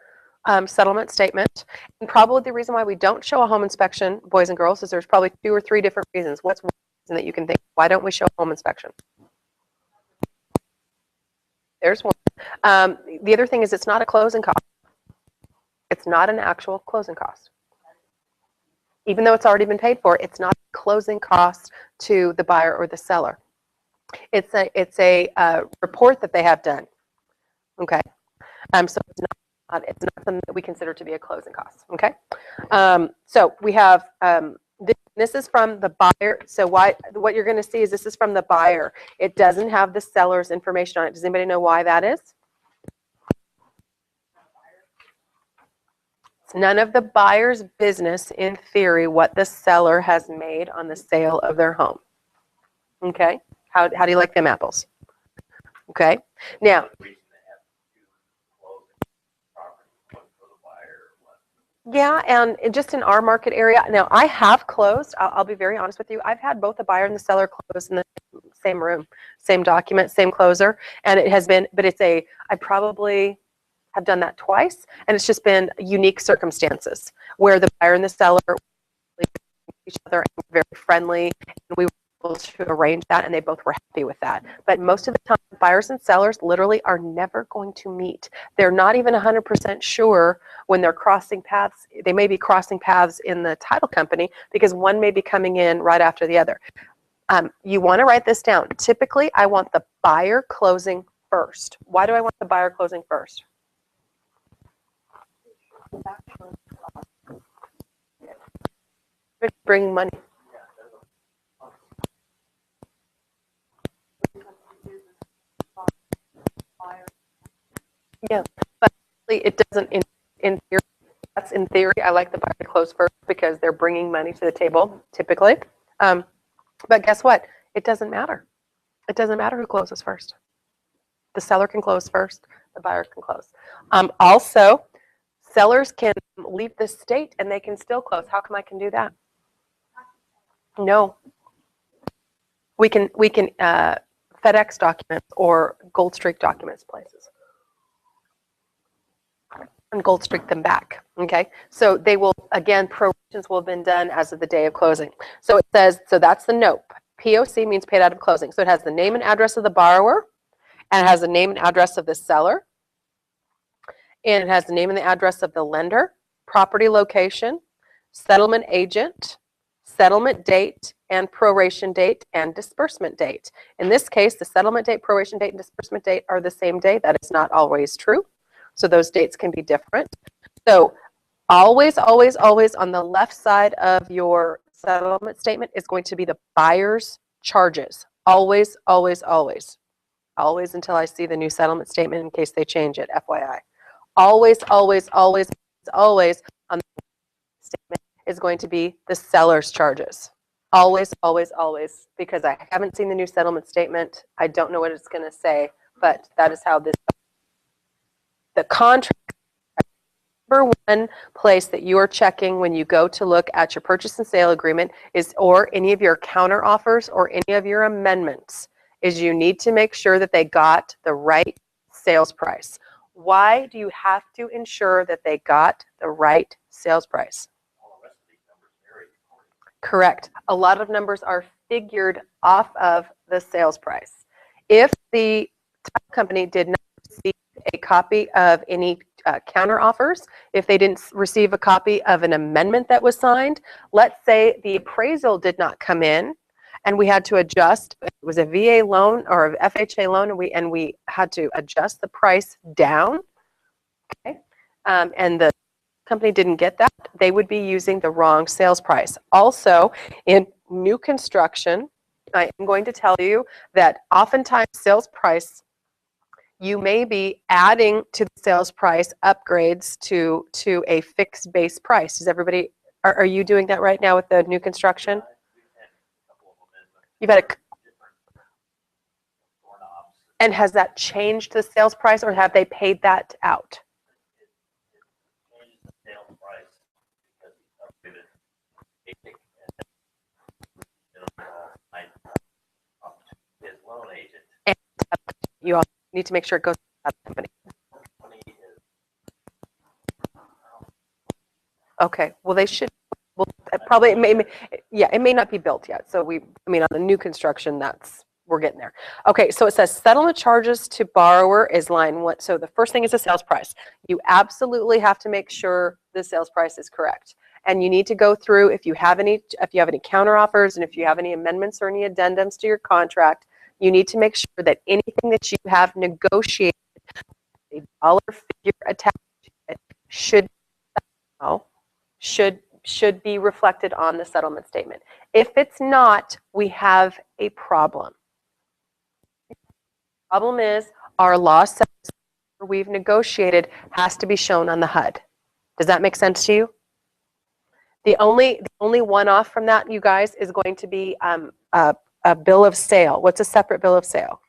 settlement statement. And probably the reason why we don't show a home inspection, boys and girls, is there's probably 2 or 3 different reasons. What's one reason that you can think? Why don't we show a home inspection? There's one. The other thing is it's not a closing cost. It's not an actual closing cost. Even though it's already been paid for, it's not a closing cost to the buyer or the seller. It's a report that they have done. Okay. So it's not something that we consider to be a closing cost. Okay. So we have this is from the buyer. So what you're going to see is this is from the buyer. It doesn't have the seller's information on it. Does anybody know why that is? It's none of the buyer's business, in theory, what the seller has made on the sale of their home. Okay. How do you like them apples? Okay. Now, yeah, and just in our market area, now I have closed, I'll be very honest with you, I've had both the buyer and the seller close in the same room, same document, same closer, and it has been, but I probably have done that twice, and it's just been unique circumstances where the buyer and the seller each other and were very friendly, and we were able to arrange that, and they both were happy with that. But most of the time, buyers and sellers literally are never going to meet. They're not even 100% sure when they're crossing paths. They may be crossing paths in the title company because one may be coming in right after the other. You want to write this down. Typically, I want the buyer closing first. Why do I want the buyer closing first? Bring money. Yeah, but it doesn't in theory. That's in theory. I like the buyer to close first because they're bringing money to the table typically. But guess what? It doesn't matter. It doesn't matter who closes first. The seller can close first. The buyer can close. Also, sellers can leave the state and they can still close. How come I can do that? No. We can FedEx documents or Gold Streak documents places. And Gold Streak them back. Okay. So they will, again, prorations will have been done as of the day of closing. So it says, so that's the note. POC means paid out of closing. So it has the name and address of the borrower, and it has the name and address of the seller, and it has the name and the address of the lender, property location, settlement agent, settlement date, and proration date and disbursement date. In this case, the settlement date, proration date, and disbursement date are the same day. That is not always true. So those dates can be different. So always, always, always on the left side of your settlement statement is going to be the buyer's charges. Always, always, always. Always until I see the new settlement statement in case they change it, FYI. Always, always, always, always on the statement is going to be the seller's charges. Always, always, always, because I haven't seen the new settlement statement. I don't know what it's going to say, but that is how this, the contract, number one place that you are checking when you go to look at your purchase and sale agreement is, or any of your counter offers or any of your amendments, is you need to make sure that they got the right sales price. Why do you have to ensure that they got the right sales price? All the rest of these numbers vary. Correct. A lot of numbers are figured off of the sales price. If the title company did not receive a copy of any counter offers, if they didn't receive a copy of an amendment that was signed, let's say the appraisal did not come in and we had to adjust, it was a VA loan or a FHA loan, and we had to adjust the price down, okay, and the company didn't get that, they would be using the wrong sales price. Also, in new construction, I am going to tell you that oftentimes sales price, you may be adding to the sales price upgrades to a fixed base price. Does everybody, are you doing that right now with the new construction? We've had a couple of amendments. You've had a, Different doorknobs. and has that changed the sales price, or have they paid that out? It changes the sales price because he upgraded basic and then I up to his loan agent. You all need to make sure it goes to that company. Company is Okay, well, they should, well, probably, it may not be built yet. So on the new construction, we're getting there. Okay, so it says settlement charges to borrower is line one. So the first thing is the sales price. You absolutely have to make sure the sales price is correct. And you need to go through, if you have any counter offers, and if you have any amendments or any addendums to your contract, you need to make sure that anything that you have negotiated, a dollar figure attached to it, should be reflected on the settlement statement. If it's not, we have a problem. The problem is our law says we've negotiated has to be shown on the HUD. Does that make sense to you? The only one-off from that, you guys, is going to be a bill of sale. What's a separate bill of sale?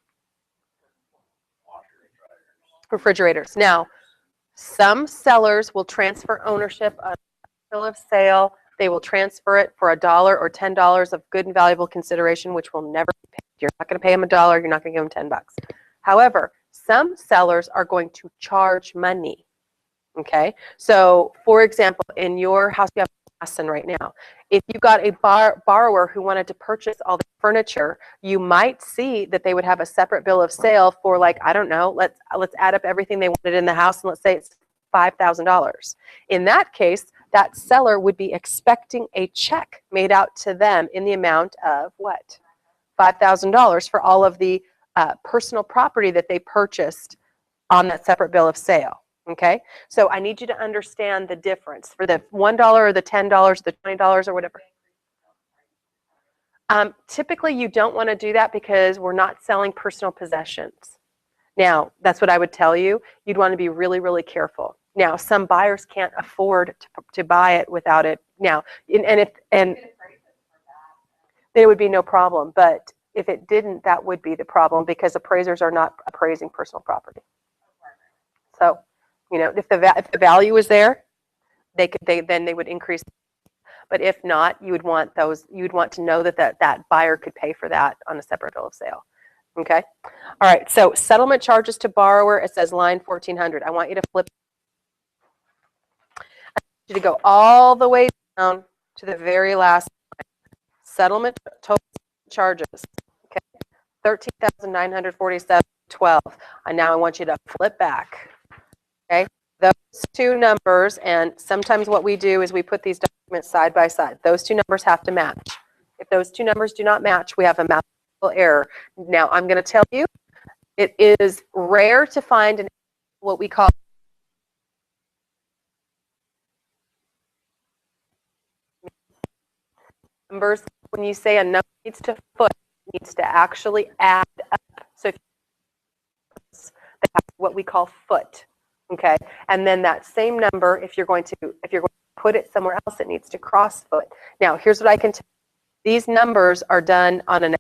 Refrigerators. Now, some sellers will transfer ownership of a bill of sale. They will transfer it for $1 or $10 of good and valuable consideration, which will never be paid. You're not going to pay them $1. You're not going to give them $10. However, some sellers are going to charge money. Okay. So, for example, in your house, you have Aston right now. If you got a borrower who wanted to purchase all the furniture, you might see that they would have a separate bill of sale for, like, I don't know, let's add up everything they wanted in the house, and let's say it's $5,000. In that case, that seller would be expecting a check made out to them in the amount of what? $5,000 for all of the personal property that they purchased on that separate bill of sale. Okay, so I need you to understand the difference for the $1 or the $10, the $20 or whatever. Typically, you don't want to do that because we're not selling personal possessions. Now, that's what I would tell you. You'd want to be really, really careful. Now, some buyers can't afford to buy it without it. Now, and then it would be no problem. But if it didn't, that would be the problem because appraisers are not appraising personal property. So, you know, if the value is there, then they would increase. But if not, you'd want to know that buyer could pay for that on a separate bill of sale. Okay. All right. So settlement charges to borrower. It says line 1400. I want you to flip. I want you to go all the way down to the very last line. Settlement total charges. Okay. 13,947.12. And now I want you to flip back. Okay, those two numbers, and sometimes what we do is we put these documents side by side. Those two numbers have to match. If those two numbers do not match, we have a mathematical error. Now, I'm going to tell you, it is rare to find what we call numbers. When you say a number needs to foot, it needs to actually add up. So if that's what we call foot. Okay, and then that same number, if you're going to put it somewhere else, it needs to cross foot. Now, here's what I can tell you. These numbers are done on an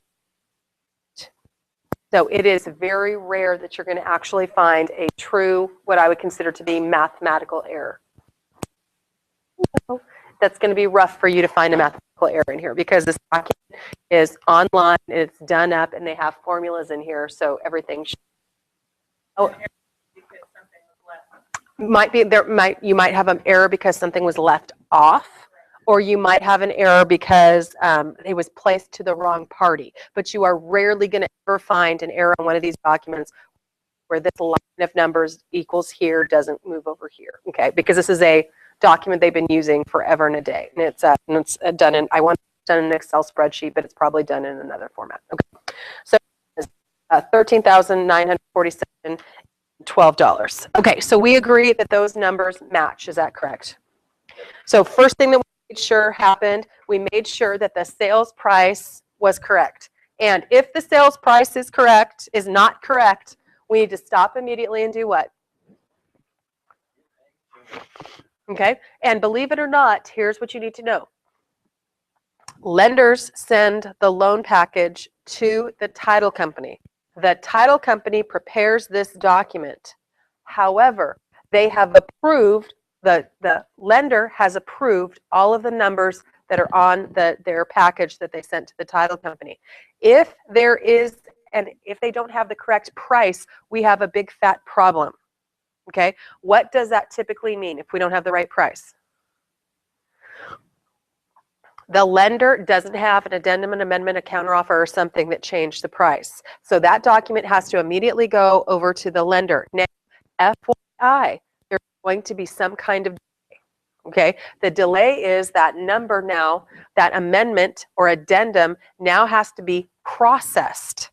so it is very rare that you're going to actually find a true, what I would consider to be mathematical error. that's going to be rough for you to find a mathematical error in here because this document is online, it's done up, and they have formulas in here, so everything should. Oh, Because something was left. you might have an error because something was left off, or you might have an error because it was placed to the wrong party. But you are rarely going to ever find an error on one of these documents where this line of numbers equals here doesn't move over here, okay? Because this is a document they've been using forever and a day, and it's done in, I want it done in an Excel spreadsheet, but it's probably done in another format. Okay, so $13,947. $12. Okay, so we agree that those numbers match. Is that correct? So first thing that we made sure happened, we made sure that the sales price was correct. And if the sales price is not correct, we need to stop immediately and do what? Okay, and believe it or not, here's what you need to know. Lenders send the loan package to the title company. The title company prepares this document. However, they have approved, the lender has approved all of the numbers that are on their package that they sent to the title company. If there is, and if they don't have the correct price, we have a big fat problem. Okay, what does that typically mean if we don't have the right price? The lender doesn't have an addendum, an amendment, a counteroffer, or something that changed the price. So that document has to immediately go over to the lender. Now, FYI, there's going to be some kind of delay. Okay, the delay is that number now, that amendment or addendum now has to be processed.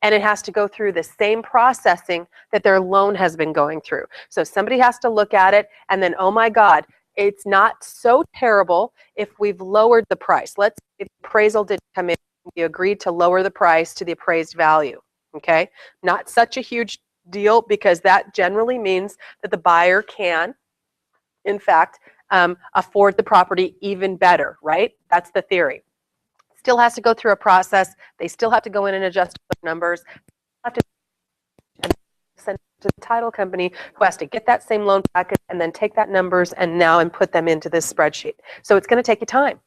And it has to go through the same processing that their loan has been going through. So somebody has to look at it and then, oh my God, it's not so terrible if we've lowered the price. Let's say the appraisal didn't come in, we agreed to lower the price to the appraised value, okay? Not such a huge deal because that generally means that the buyer can, in fact, afford the property even better, right? That's the theory. Still has to go through a process. They still have to go in and adjust their numbers. Have to send it to the title company who has to get that same loan package and then take that numbers and put them into this spreadsheet. So it's going to take you time.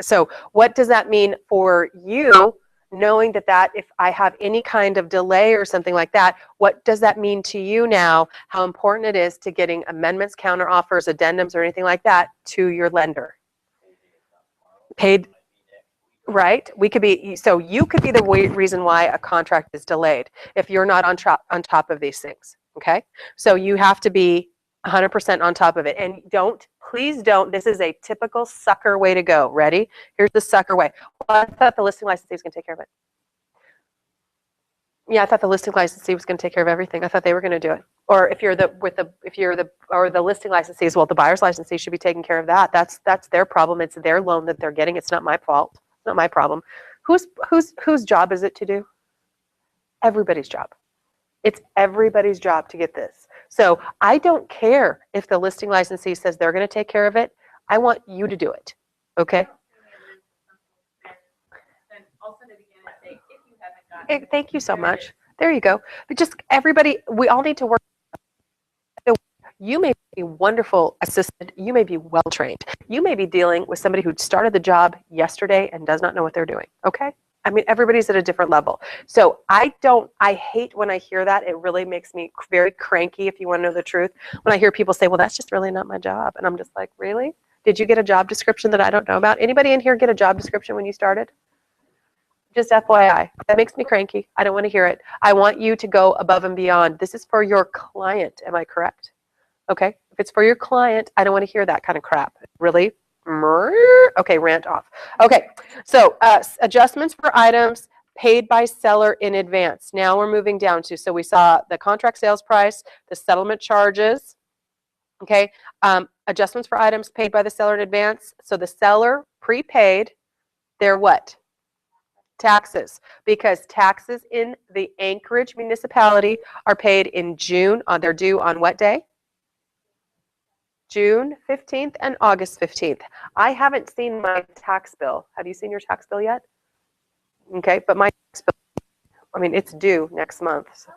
So what does that mean for you, knowing that if I have any kind of delay or something like that, what does that mean to you now? How important it is to getting amendments, counteroffers, addendums, or anything like that to your lender? Paid. Right? So you could be the reason why a contract is delayed if you're not on top of these things, okay? So you have to be 100% on top of it. And please don't, this is a typical sucker way to go. Ready? Here's the sucker way. Well, I thought the listing licensee was going to take care of it. Yeah, I thought the listing licensee was going to take care of everything. I thought they were going to do it. Or if you're the listing licensees, well, the buyer's licensee should be taking care of that. That's their problem. It's their loan that they're getting. It's not my fault. It's not my problem. Whose job is it to do? Everybody's job. It's everybody's job to get this. So I don't care if the listing licensee says they're going to take care of it. I want you to do it. Okay? Then I'll send it again and say, if you haven't gotten it. Thank you so much. There you go. But just everybody, we all need to work. You may be a wonderful assistant. You may be well trained. You may be dealing with somebody who started the job yesterday and does not know what they're doing. Okay? I mean, everybody's at a different level. So I hate when I hear that. It really makes me very cranky, if you want to know the truth, when I hear people say, well, that's just really not my job. And I'm just like, really? Did you get a job description that I don't know about? Anybody in here get a job description when you started? Just FYI. That makes me cranky. I don't want to hear it. I want you to go above and beyond. This is for your client. Am I correct? Okay, if it's for your client, I don't want to hear that kind of crap. Really? Okay, rant off. Okay, so adjustments for items paid by seller in advance. Now we're moving down to, so we saw the contract sales price, the settlement charges, okay, adjustments for items paid by the seller in advance. So the seller prepaid their what? Taxes, because taxes in the Anchorage municipality are paid in June. They're due on what day? June 15th and August 15th. I haven't seen my tax bill. Have you seen your tax bill yet? Okay, but my tax bill, I mean, it's due next month. So.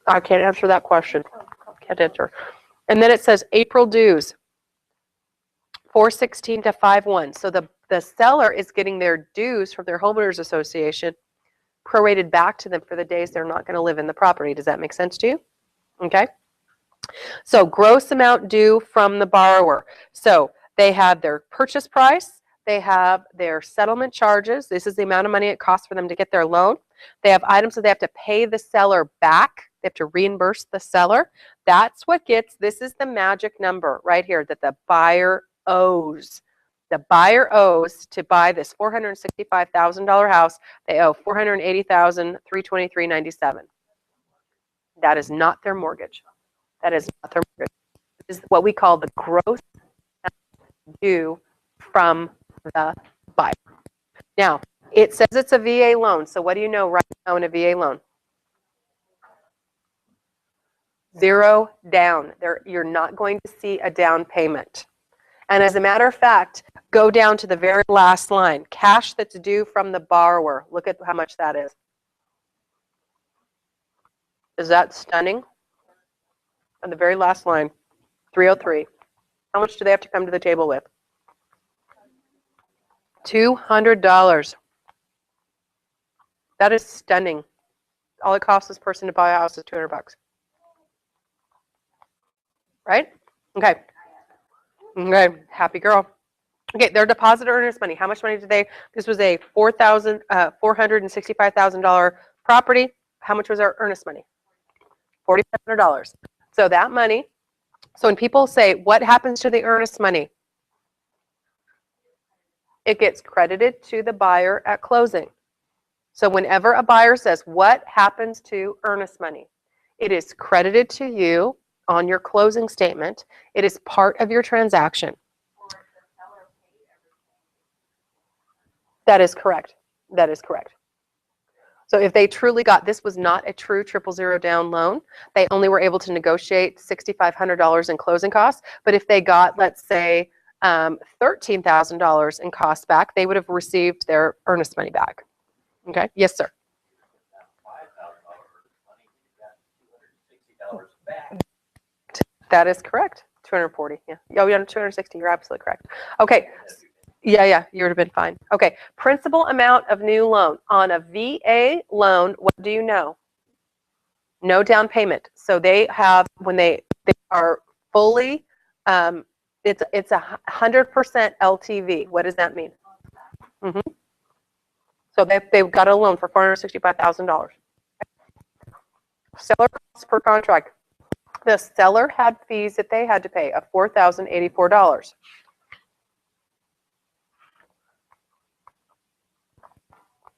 I can't answer that question. Can't answer. And then it says April dues, 4/16 to 5/1. So the seller is getting their dues from their homeowners association prorated back to them for the days they're not going to live in the property. Does that make sense to you? Okay. So gross amount due from the borrower. So they have their purchase price. They have their settlement charges. This is the amount of money it costs for them to get their loan. They have items that they have to pay the seller back. They have to reimburse the seller. That's what gets, this is the magic number right here that the buyer owes. The buyer owes to buy this $465,000 house. They owe $480,323.97. That is not their mortgage. That is not their mortgage. This is what we call the gross due from the buyer. Now, it says it's a VA loan. So what do you know right now in a VA loan? Zero down. You're not going to see a down payment. And as a matter of fact, go down to the very last line. Cash that's due from the borrower. Look at how much that is. Is that stunning? On the very last line, 303. How much do they have to come to the table with? $200. That is stunning. All it costs this person to buy a house is $200. Right? Okay. Okay. Happy girl. Okay, their deposit or earnest money. How much money did they? This was a $465,000 property. How much was our earnest money? $4,500. So that money. So when people say, what happens to the earnest money? It gets credited to the buyer at closing. So whenever a buyer says, what happens to earnest money? It is credited to you on your closing statement. It is part of your transaction. That is correct. That is correct. So if they truly got, this was not a true 000 down loan. They only were able to negotiate $6,500 in closing costs. But if they got, let's say, $13,000 in costs back, they would have received their earnest money back. Okay. Yes, sir. That is correct. 240. Yeah. Oh, yeah, 260. You're absolutely correct. Okay. Yeah, you would have been fine. Okay. Principal amount of new loan. On a VA loan, what do you know? No down payment. So they have, when they are fully, it's 100% LTV. What does that mean? So they've got a loan for $465,000. Seller costs per contract. The seller had fees that they had to pay of $4,084.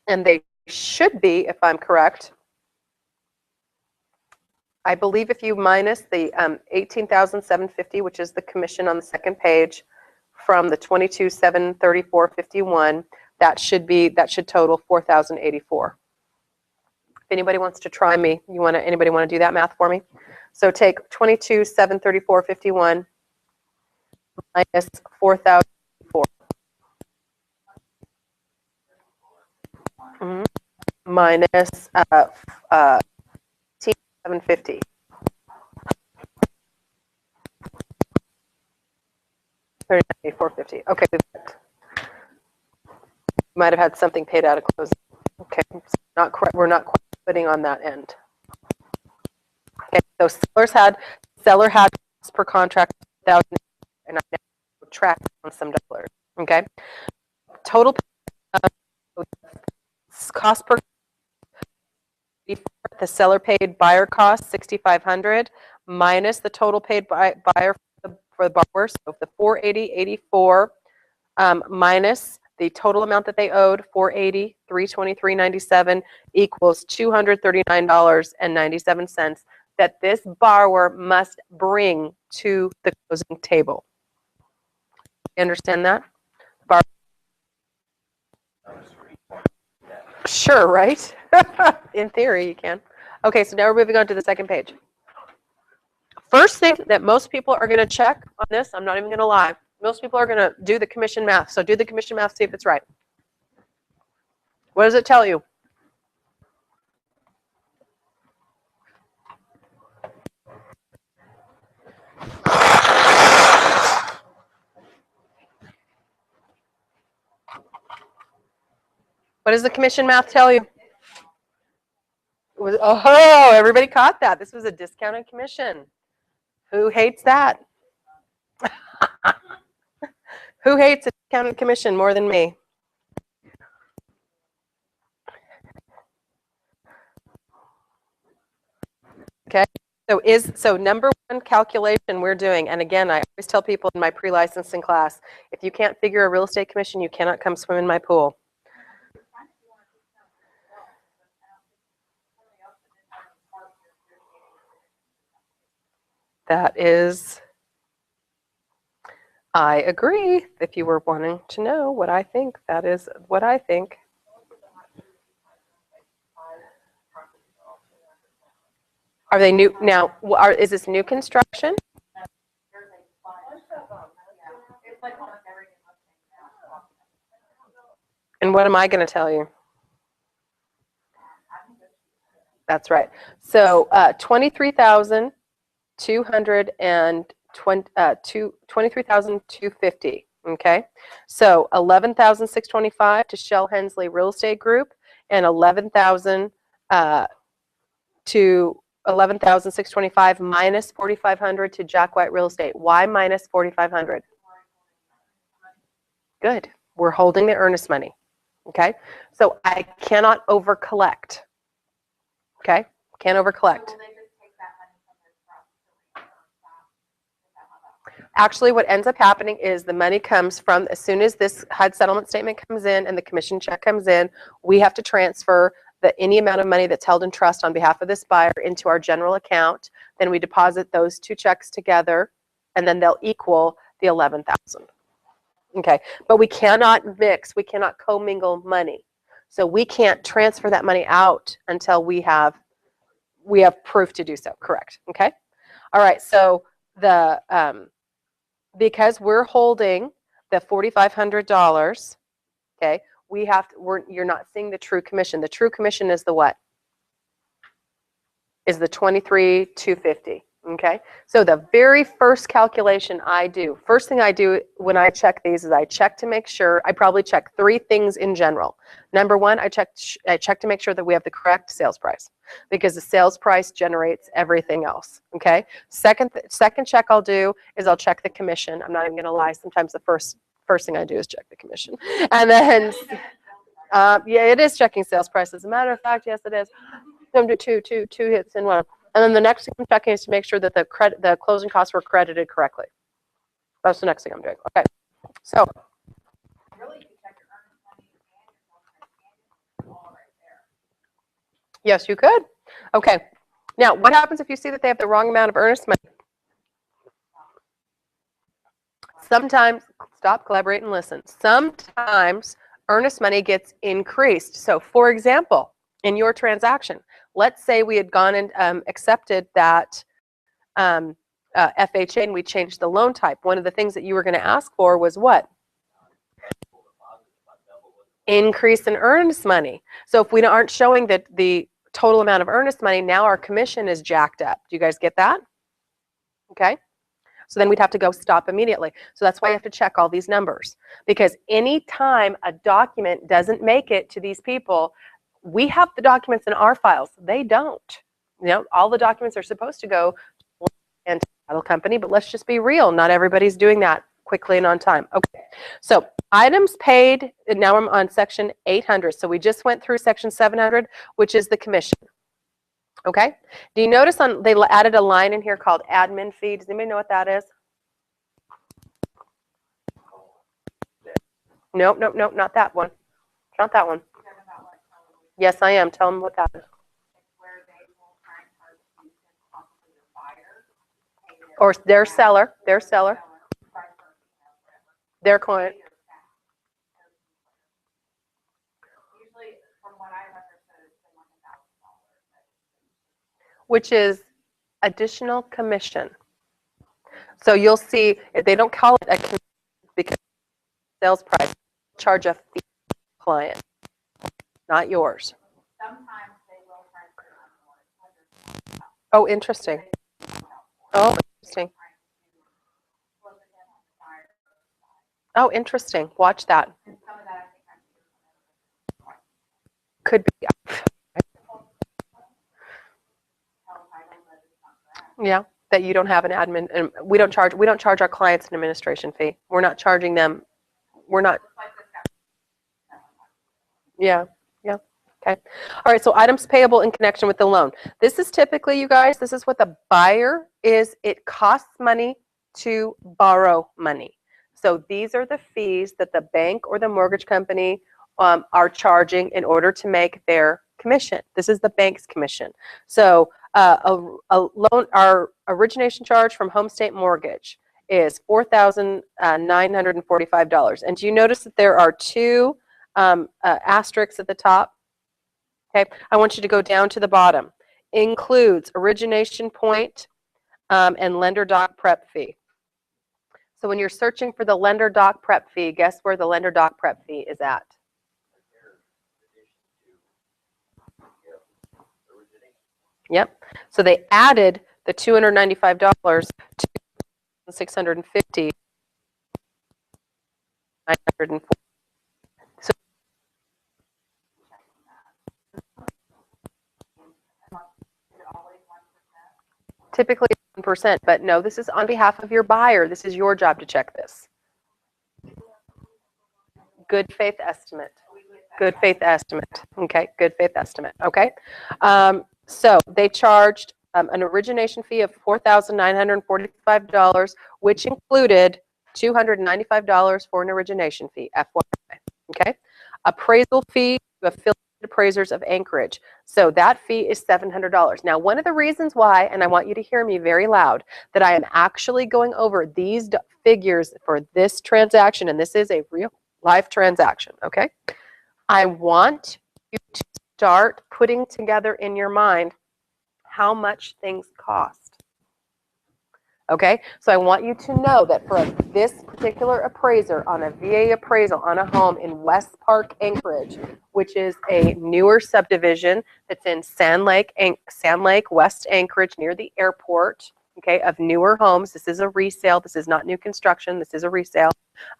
And they should be, if I'm correct, I believe if you minus the $18,750, which is the commission on the second page, from the $22,734.51, that should total $4,084. If anybody wants to try me, anybody want to do that math for me? So take $22,734.51 minus $4,084. Minus $18,750. $39,450. Okay, might have had something paid out of closing. Okay, so we're not quite putting on that end. Okay, so seller had per contract 1,000, and I now track on some dollars. Okay, total cost per, the seller paid buyer cost $6,500 minus the total paid by buyer for the borrower. So the $480.84 minus the total amount that they owed, $480,323.97, equals $239.97 that this borrower must bring to the closing table. You understand that? Sure, right? In theory, you can. Okay, so now we're moving on to the second page. First thing that most people are going to check on this, I'm not even going to lie, most people are going to do the commission math. So do the commission math, see if it's right. What does it tell you? What does the commission math tell you? Oh, everybody caught that. This was a discounted commission. Who hates that? Who hates a discounted commission more than me? Okay. So number one calculation we're doing, and again, I always tell people in my pre-licensing class, if you can't figure a real estate commission, you cannot come swim in my pool. That is, I agree. If you were wanting to know what I think, that is what I think. Are they new now? Is this new construction? And what am I going to tell you? That's right. So 23,250. Okay. So 11,625 to Shell Hensley Real Estate Group, and 11,000 to 11,625 minus 4,500 to Jack White Real Estate. Why minus 4,500? Good. We're holding the earnest money. Okay. So I cannot over collect. Okay. Can't over collect. Actually, what ends up happening is the money comes from, as soon as this HUD settlement statement comes in and the commission check comes in, we have to transfer any amount of money that's held in trust on behalf of this buyer into our general account. Then we deposit those two checks together, and then they'll equal the 11,000. Okay, but we cannot mix, we cannot commingle money. So we can't transfer that money out until we have proof to do so. Correct. Okay. All right. So the because we're holding the $4,500, okay, you're not seeing the true commission. The true commission is the what? Is the 23,250. Okay, so the very first calculation first thing I do when I check these is I check to make sure. I probably check three things in general. Number one, I check to make sure that we have the correct sales price, because the sales price generates everything else. Okay. Second check I'll do is I'll check the commission. I'm not even going to lie. Sometimes the first thing I do is check the commission, and then yeah, it is checking sales price. As a matter of fact, yes, it is. Come to two hits in one. And then the next thing I'm checking is to make sure that the closing costs were credited correctly. That's the next thing I'm doing. Okay. So. Yes, you could. Okay. Now, what happens if you see that they have the wrong amount of earnest money? Sometimes, stop, collaborate, and listen. Sometimes earnest money gets increased. So, for example, in your transaction, let's say we had gone and accepted that FHA and we changed the loan type. One of the things that you were going to ask for was what? Increase in earnest money. So if we aren't showing that the total amount of earnest money, now our commission is jacked up. Do you guys get that? Okay. So then we'd have to go stop immediately. So that's why you have to check all these numbers, because anytime a document doesn't make it to these people, we have the documents in our files. They don't. You know, all the documents are supposed to go to the title company, but let's just be real. Not everybody's doing that quickly and on time. Okay. So items paid, and now I'm on section 800. So we just went through section 700, which is the commission. Okay. Do you notice they added a line in here called admin fee? Does anybody know what that is? Nope, not that one. Not that one. Yes, I am. Tell them what that is. Or their seller, their client. Which is additional commission. So you'll see, if they don't call it a commission because sales price, charge a fee to the client, not yours. Sometimes they will try to. Oh, interesting. Oh, interesting. Oh, interesting. Watch that. Could be. Yeah, that you don't have an admin, and we don't charge our clients an administration fee. We're not charging them. We're not. Yeah, yeah. Okay. All right, so items payable in connection with the loan. This is typically, you guys, this is what the buyer is. It costs money to borrow money. So these are the fees that the bank or the mortgage company are charging in order to make their commission. This is the bank's commission. So a loan, our origination charge from Home State Mortgage is $4,945. And do you notice that there are two asterisks at the top? Okay, I want you to go down to the bottom. Includes origination point and lender doc prep fee. So when you're searching for the lender doc prep fee, guess where the lender doc prep fee is at? Yep. So they added the $295 to $650. So typically 1%, but no, this is on behalf of your buyer. This is your job to check this. Good faith estimate. Good faith estimate. Okay, good faith estimate. Okay. So they charged an origination fee of $4,945, which included $295 for an origination fee, FYI. Okay. Appraisal fee to affiliated appraisers of Anchorage. So that fee is $700. Now, one of the reasons why, and I want you to hear me very loud, that I am actually going over these figures for this transaction, and this is a real life transaction, okay? I want you to start putting together in your mind how much things cost. Okay, so I want you to know that for this particular appraiser on a VA appraisal on a home in West Park, Anchorage, which is a newer subdivision that's in Sand Lake, West Anchorage, near the airport, okay, of newer homes. This is a resale. This is not new construction. This is a resale.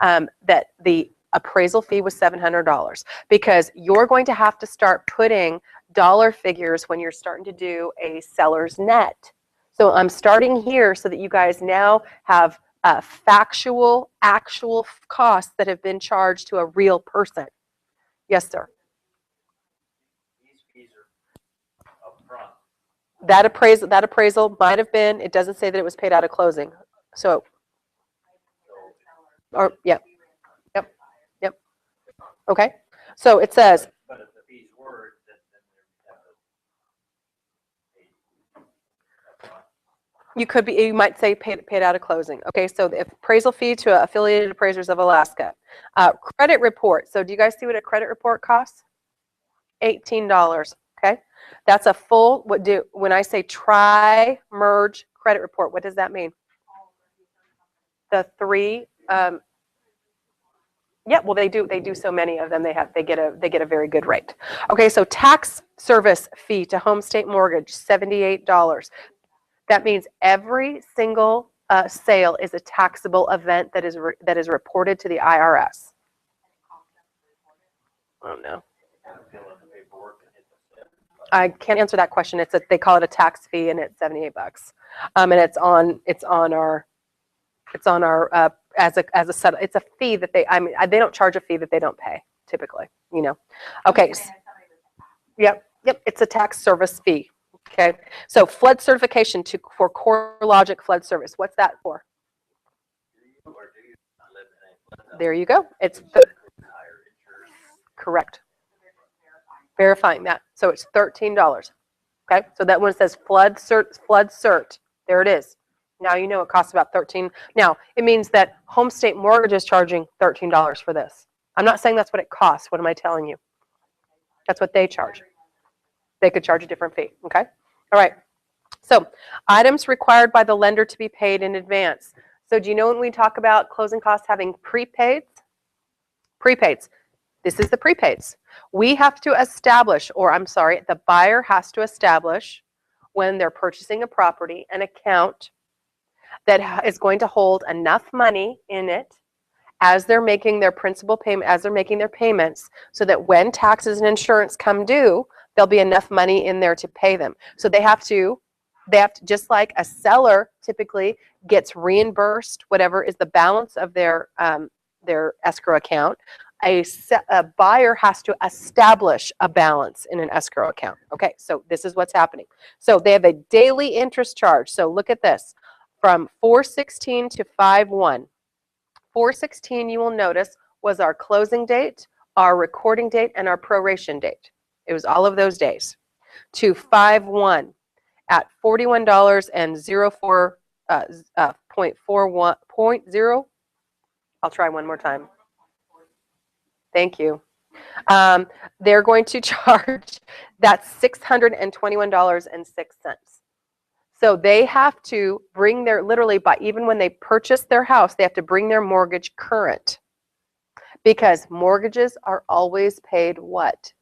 That the appraisal fee was $700 because you're going to have to start putting dollar figures when you're starting to do a seller's net. So I'm starting here so that you guys now have factual, actual costs that have been charged to a real person. Yes, sir. These fees are upfront. That appraisal might have been, it doesn't say that it was paid out of closing. So, or, yep. Okay. So it says, But if the fees were, then you might say paid out of closing. Okay, so the appraisal fee to affiliated appraisers of Alaska. Credit report. So do you guys see what a credit report costs? $18. Okay, that's a full. When I say merge credit report, what does that mean? The three. Yeah, well, they do so many of them. They get a very good rate. Okay, so tax service fee to Home State Mortgage, $78. That means every single sale is a taxable event that is reported to the IRS. Oh no. I can't answer that question. They call it a tax fee, and it's $78. And it's on our as a set. It's a fee that they don't charge a fee that they don't pay typically. You know. Okay. Yep. It's a tax service fee. Okay. So flood certification for CoreLogic flood service. What's that for? There you go. It's correct. Verifying that. So it's $13. Okay. So that one says flood cert. There it is. Now you know it costs about $13. Now it means that Home State Mortgage is charging $13 for this. I'm not saying that's what it costs. What am I telling you? That's what they charge. They could charge a different fee. Okay. All right. So items required by the lender to be paid in advance. So do you know when we talk about closing costs having prepaids? Prepaids. This is the prepaids. We have to establish, the buyer has to establish when they're purchasing a property, an account that is going to hold enough money in it as they're making their principal payment, as they're making their payments, so that when taxes and insurance come due, there'll be enough money in there to pay them. So they have to, just like a seller typically gets reimbursed whatever is the balance of their escrow account, a buyer has to establish a balance in an escrow account. Okay, so this is what's happening. So they have a daily interest charge. So look at this, from 4/16 to 5/1. 4/16, you will notice, was our closing date, our recording date, and our proration date. It was all of those days. To 5/1 at $41.04 .0. I'll try one more time. Thank you. They're going to charge, that's $621.06. So they have to bring their, literally, by even when they purchase their house, they have to bring their mortgage current, because mortgages are always paid what?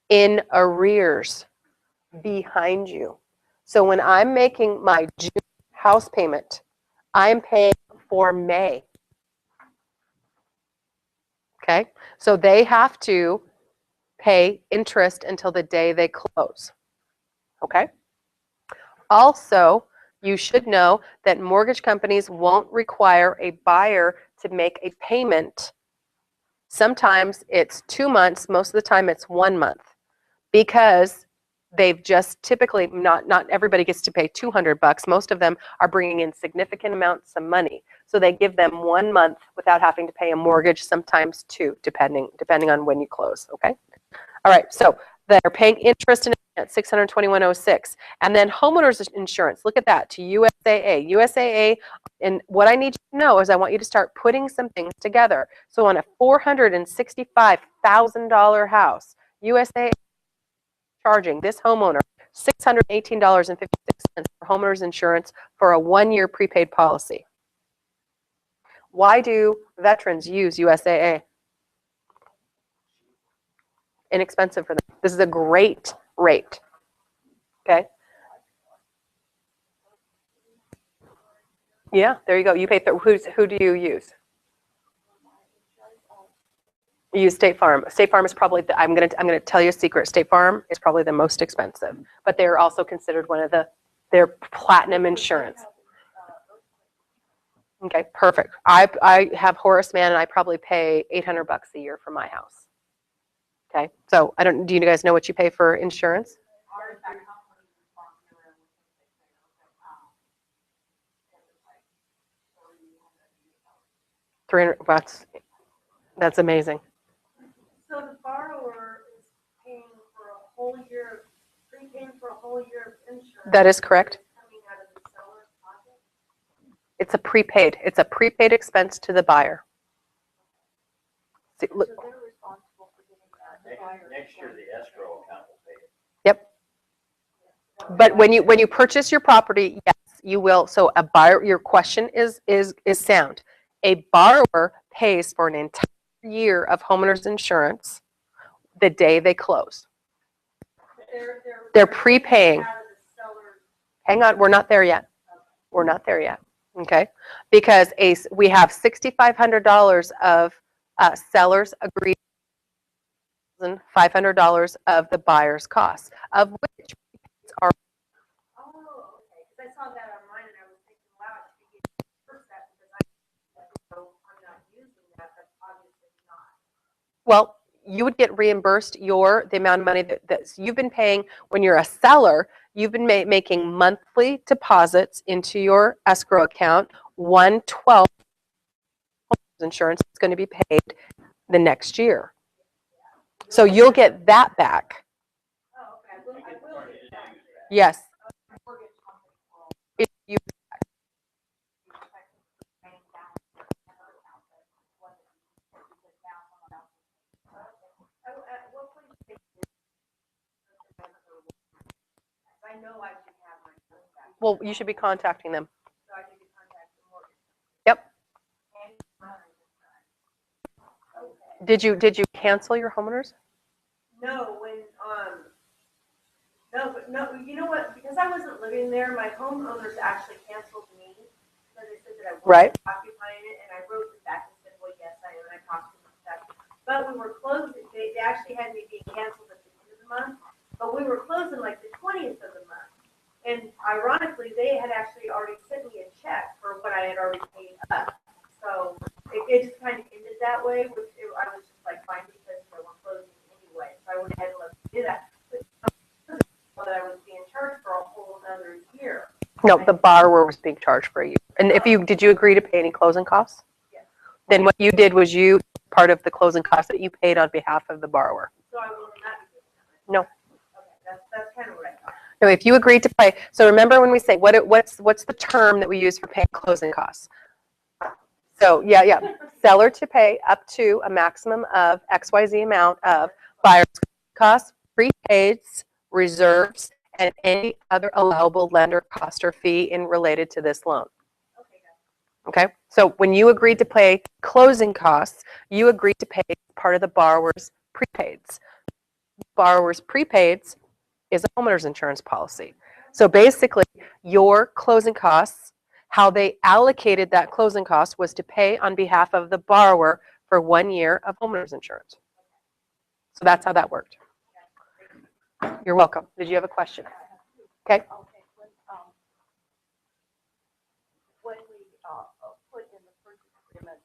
In arrears, behind you. So when I'm making my June house payment, I'm paying for May. Okay, so they have to pay interest until the day they close. Okay. Also, you should know that mortgage companies won't require a buyer to make a payment. Sometimes it's 2 months, most of the time it's 1 month, because they've just typically, not everybody gets to pay $200. Most of them are bringing in significant amounts of money. So they give them 1 month without having to pay a mortgage, sometimes 2, depending on when you close, okay? All right, so they're paying interest at $621.06. And then homeowners insurance, look at that, to USAA. USAA, and what I need you to know is I want you to start putting some things together. So on a $465,000 house, USAA charging this homeowner $618.56 for homeowners insurance for a 1-year prepaid policy. Why do veterans use USAA? Inexpensive for them. This is a great rate. Okay. Yeah, there you go. You pay. Who do you use? You use State Farm. State Farm is probably I'm gonna tell you a secret. State Farm is probably the most expensive, but they are also considered one of their platinum insurance. Okay, perfect. I have Horace Mann, and I probably pay $800 a year for my house. Okay, so do you guys know what you pay for insurance? 300 bucks. That's amazing. So the borrower is paying for a whole year, prepaying for a whole year of insurance. That is correct. Coming out of the seller's pocket? It's a prepaid expense to the buyer. See, So look, they're responsible for getting that. Next year, the escrow account will pay it. yep. But when you purchase your property, yes, you will. So a buyer, your question is sound. A borrower pays for an entire year of homeowners insurance the day they close. They're prepaying. Out of the seller's. Hang on, we're not there yet. We're not there yet. Okay, because we have $6,500 of seller's agreed, $500 of the buyer's costs, of which are. Oh, okay, because I saw that on mine and I was thinking, wow, I should get first that because I'm not using that, but obviously not. Well, you would get reimbursed the amount of money that you've been paying. When you're a seller, you've been making monthly deposits into your escrow account. 1/12 insurance is going to be paid the next year. So you'll get that back. Oh, okay, I will get that. Yes. If you At what point do you I know I should have my phone back, well, you should be contacting them. so I need to contact the mortgage. Yep. Okay. Did you cancel your homeowners? No, no, you know what, because I wasn't living there, my homeowners actually canceled me. because they said that I Right. wasn't occupying it, and I wrote them back and said, well, yes, I am, and I talked to them and stuff. But we were closing, they actually had me being canceled at the end of the month, but we were closing like the 20th of the month. And ironically, they had actually already sent me a check for what I had already paid up. So it just kind of ended that way, which I was just like, fine, because we're closing anyway. So I went ahead and let them do that. But I was being charged for a whole another year. No, the borrower was being charged for a year. And did you agree to pay any closing costs? Yes. Then what you did was part of the closing costs that you paid on behalf of the borrower. So I will not be doing that. No. Okay, that's kind of what I thought. No, if you agreed to pay, so remember when we say, what's the term that we use for paying closing costs? So, yeah, seller to pay up to a maximum of XYZ amount of buyer's costs, prepaids, reserves, and any other allowable lender cost or fee related to this loan. Okay, so when you agreed to pay closing costs, you agreed to pay part of the borrower's prepaids. Borrower's prepaids is a homeowner's insurance policy. So basically, your closing costs, how they allocated that closing cost was to pay on behalf of the borrower for 1 year of homeowner's insurance. So that's how that worked. You're welcome. Did you have a question? Okay. Okay, when we put in the purchase agreement,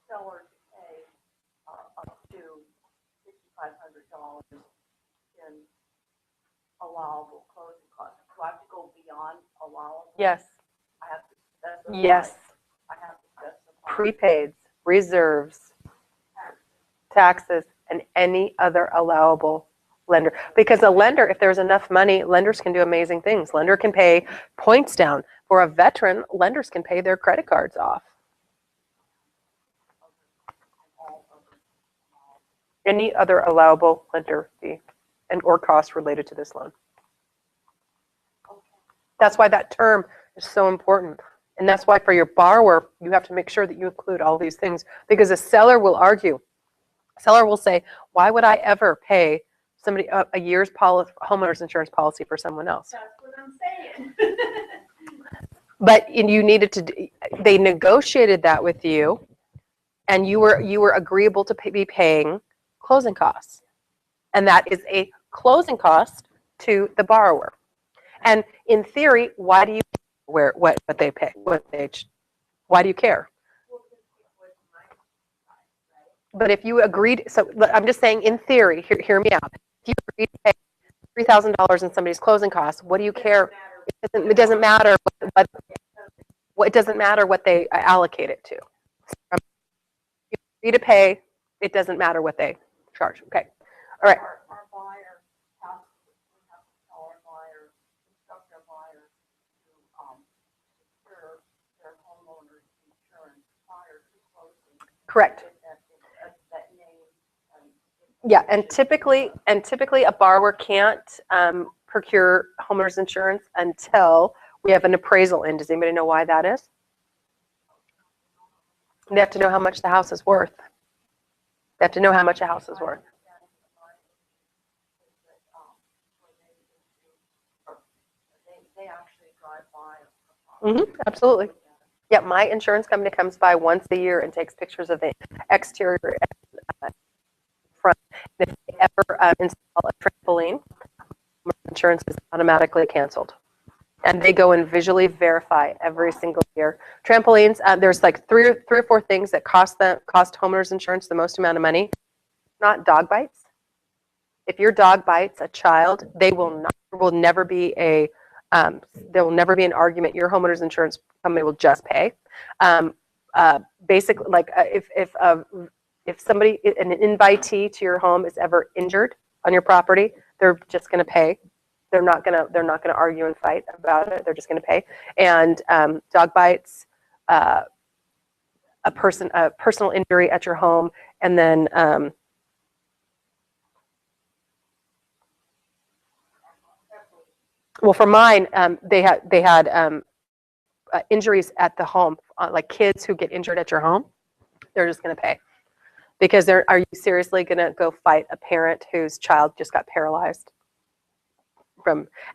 seller to pay up to $6,500 in allowable closing costs, do I have to go beyond allowable? Yes. I have to specify. Yes. I have to specify. Prepaids, reserves, taxes, and any other allowable lender. Because a lender, if there's enough money, lenders can do amazing things. Lender can pay points down. For a veteran, lenders can pay their credit cards off. Any other allowable lender fee or cost related to this loan. That's why that term is so important. And that's why for your borrower, you have to make sure that you include all these things, because a seller will argue. A seller will say, why would I ever pay somebody a year's homeowner's insurance policy for someone else? That's what I'm saying. But you needed to, they negotiated that with you, and you were agreeable to be paying closing costs. And that is a closing cost to the borrower. And in theory, why do you care what they pay? Why do you care? But if you agreed, so I'm just saying in theory, hear me out. If you agreed to pay $3,000 in somebody's closing costs, what do you care? It doesn't matter it doesn't matter what they allocate it to. If you agree to pay, it doesn't matter what they charge. Okay. All right. Our buyer has, we have to tell our buyer, instruct our buyer to secure their homeowner's insurance prior to closing. Correct. That name and Yeah, and typically a borrower can't procure homeowner's insurance until we have an appraisal in. Does anybody know why that is? They have to know how much the house is worth. They have to know how much a house is worth. they actually drive by. Absolutely. Yeah, my insurance company comes by once a year and takes pictures of the exterior and front. And if they ever install a trampoline, my insurance is automatically canceled. And they go and visually verify every single year. Trampolines, there's like three or four things that cost homeowners insurance the most amount of money. Not dog bites. If your dog bites a child, there will never be an argument. Your homeowner's insurance company will just pay. Basically, like if somebody, an invitee to your home, is ever injured on your property, they're just going to pay. They're not going to argue and fight about it. They're just going to pay. And dog bites, a personal injury at your home, and then well, for mine, they had injuries at the home, like kids who get injured at your home. They're just going to pay, because are you seriously going to go fight a parent whose child just got paralyzed?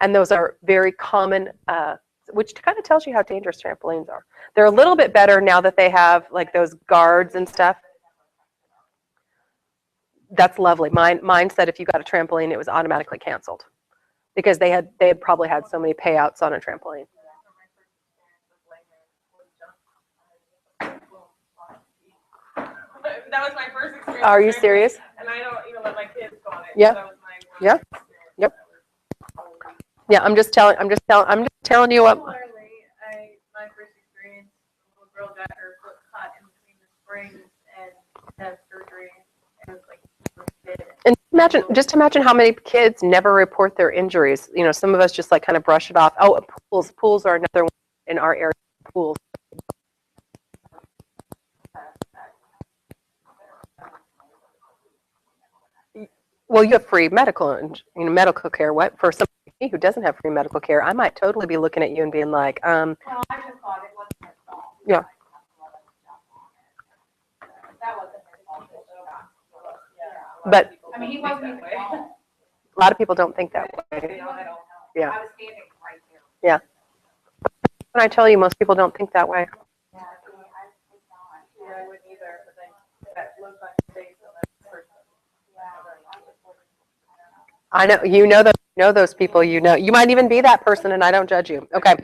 And those are very common which kind of tells you how dangerous trampolines are. They're a little bit better now that they have like those guards and stuff. That's lovely. Mine said if you got a trampoline, it was automatically canceled because they had probably had so many payouts on a trampoline. That was my first experience. Are you serious? And I don't even let my kids go on it. Yeah. That was my first Yeah. experience. Yep. Yeah, I'm just telling you what. Similarly, my first experience, a little girl got her foot caught in between the springs and had surgery. It was like, And just imagine how many kids never report their injuries. You know, some of us just like kind of brush it off. Oh, pools are another one in our area. Pools. Well, you have free medical care. What for somebody like me who doesn't have free medical care? I might totally be looking at you and being like, Well, I just thought it wasn't her fault. Yeah. That wasn't her fault. But I mean, he wasn't even wrong. a lot of people don't think that way. Yeah. I was standing right there. Yeah. When I tell you, most people don't think that way. Yeah, I wouldn't either, but then that look on your face on that person. I know you know those people. You might even be that person, and I don't judge you. Okay.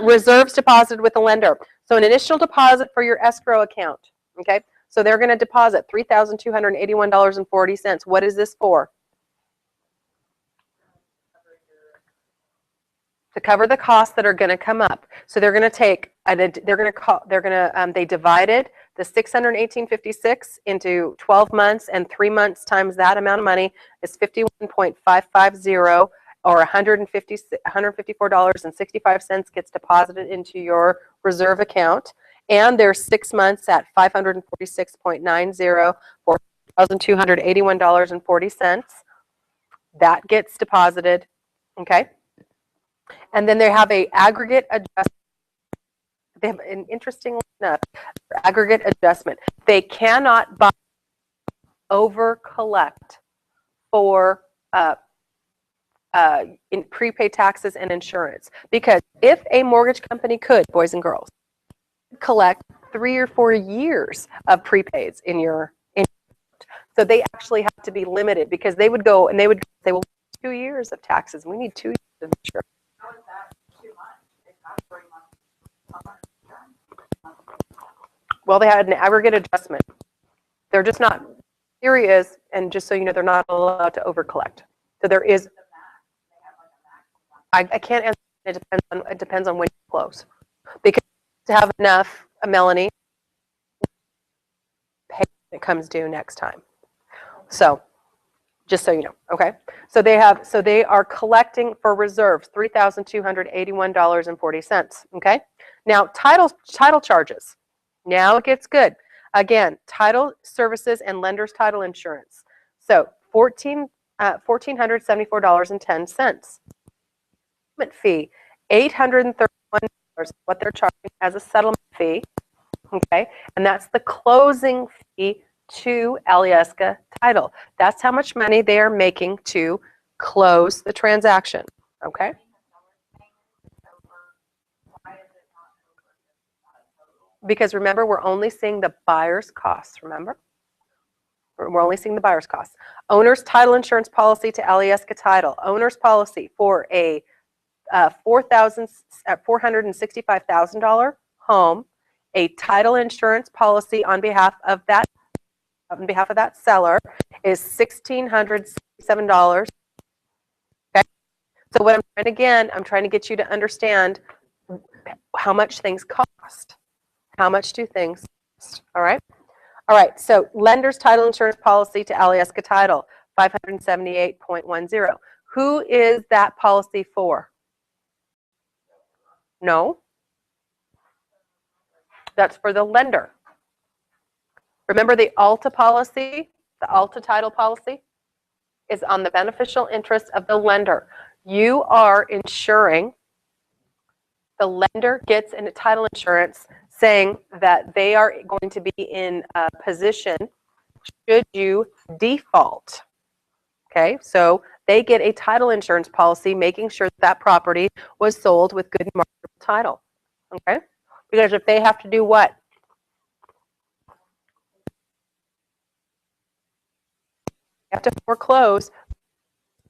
Reserves deposited with the lender. So an initial deposit for your escrow account. Okay. So they're going to deposit $3,281.40. What is this for? To cover the costs that are going to come up. So they're going to take, they divided the $618.56 into 12 months, and 3 months times that amount of money is $51.550, or $154.65 gets deposited into your reserve account. And there's 6 months at $546.90 for $1,281.40. That gets deposited, okay? And then they have a aggregate adjustment. They have an interesting enough aggregate adjustment. They cannot over collect for in prepaid taxes and insurance, because if a mortgage company could, boys and girls, collect 3 or 4 years of prepaids in your so they actually have to be limited, because they would go and they would say, well, 2 years of taxes, we need 2 years of insurance. How is that too much? It's not very much. Well, they had an aggregate adjustment. They're just not, theory is, and just so you know, they're not allowed to over collect. So there is, I can't answer, it depends on when you close. Because to have enough, Melanie, pay when it comes due next time. So just so you know, okay? So they are collecting for reserves $3,281.40, okay? Now, title charges. Now it gets good. Again, title services and lender's title insurance. So $1,474.10. Fee, $831, what they're charging as a settlement fee, okay? And that's the closing fee to Alyeska Title. That's how much money they are making to close the transaction, okay? Because remember, we're only seeing the buyer's costs, remember? We're only seeing the buyer's costs. Owner's title insurance policy to Alyeska Title. Owner's policy for a $465,000 home. A title insurance policy on behalf of that seller is $1,667. Okay. So what I'm trying to get you to understand how much things cost. How much do things cost? All right. All right. So lender's title insurance policy to Alyeska Title, $578.10. Who is that policy for? No. That's for the lender. Remember the Alta policy, the Alta title policy is on the beneficial interest of the lender. You are insuring, the lender gets a title insurance saying that they are going to be in a position should you default. Okay, so they get a title insurance policy making sure that property was sold with good and marketable title. Okay? Because if they have to do what? They have to foreclose,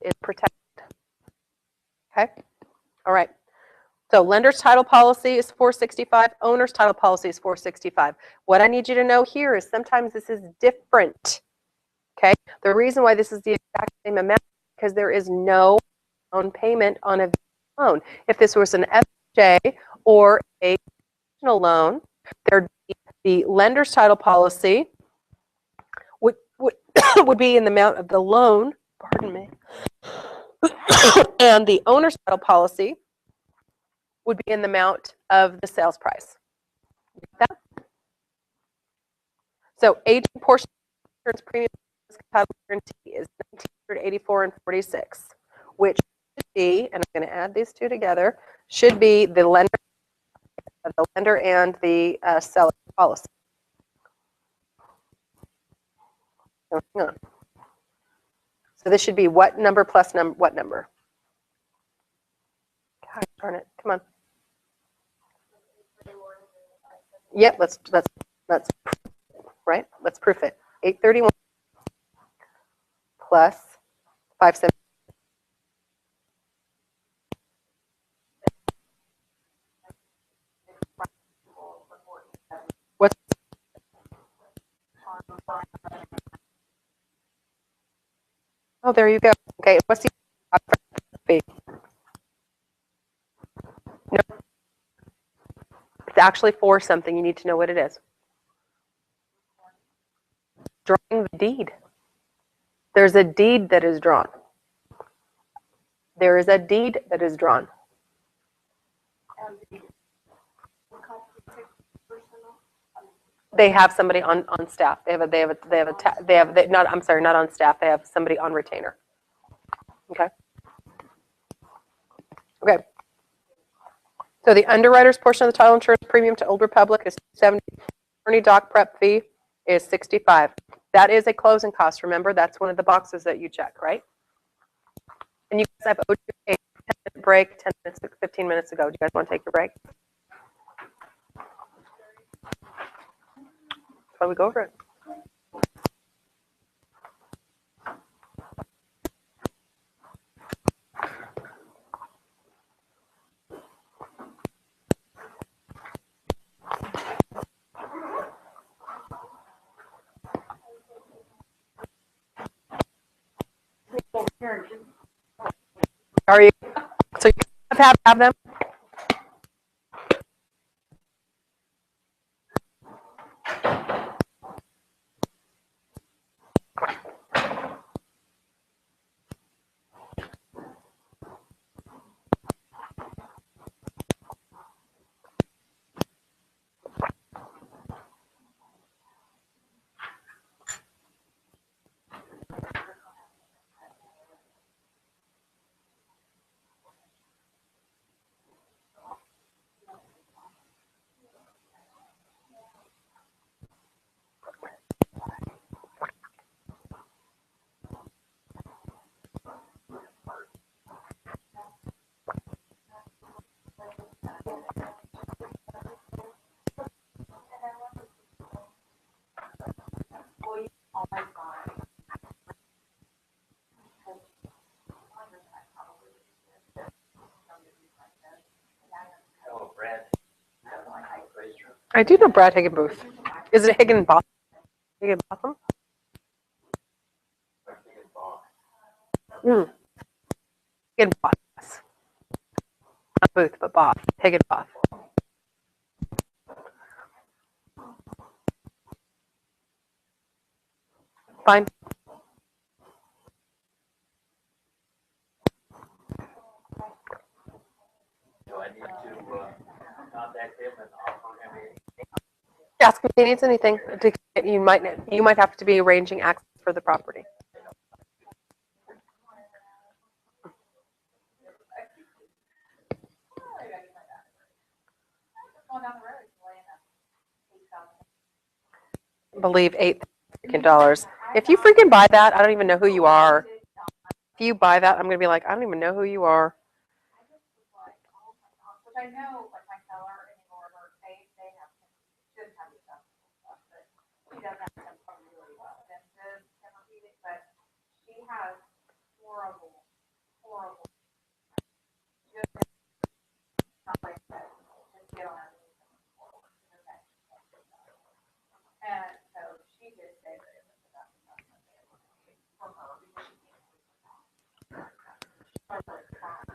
is protected. Okay? All right. So lender's title policy is $465. Owner's title policy is $465. What I need you to know here is sometimes this is different. Okay? The reason why this is the exact same amount is because there is no loan payment on a loan. If this was an FHA or a personal loan, there'd be the lender's title policy would would be in the amount of the loan, pardon me, and the owner's title policy would be in the amount of the sales price. That? So agent portion insurance premium title guarantee is $1,984.46, which should be, and I'm going to add these two together, should be the lender and the seller policy. So hang on. So this should be what number plus what number? Gosh darn it! Come on. Yep. Let's right. Let's proof it. 831 plus 570. What's oh, there you go. Okay, what's the fee? No, it's actually for something. You need to know what it is. Drawing the deed. There's a deed that is drawn. There is a deed that is drawn. They have somebody on staff. Not on staff. They have somebody on retainer. Okay. Okay. So the underwriter's portion of the title insurance premium to Old Republic is $70. Attorney doc prep fee is $65. That is a closing cost. Remember, that's one of the boxes that you check, right? And you guys have owed you a 10-minute break, 10 minutes, 15 minutes ago. Do you guys want to take your break? That's why we go over it. Are you? So you have them? Oh, Brad. I do know Brad Higginbooth. Is it Higginbotham? Higginbotham? Higginbotham. Yes. Not Booth, but Both. Higginbotham. Fine. Do I need to contact him and offer him anything? Ask him if he needs anything. You might have to be arranging access for the property. I believe $8,000. If you freaking buy that, I don't even know who you are. If you buy that, I'm gonna be like, I don't even know who you are. I just was like, oh my gosh, which I know, like my seller anymore, they have, should have the stuff, but she does have some really well expensive Tempur-Pedic, but she has horrible, horrible, just not like that, just get on her knees and forward, and so she did say that it was the best investment they ever made for her because she can't sleep without.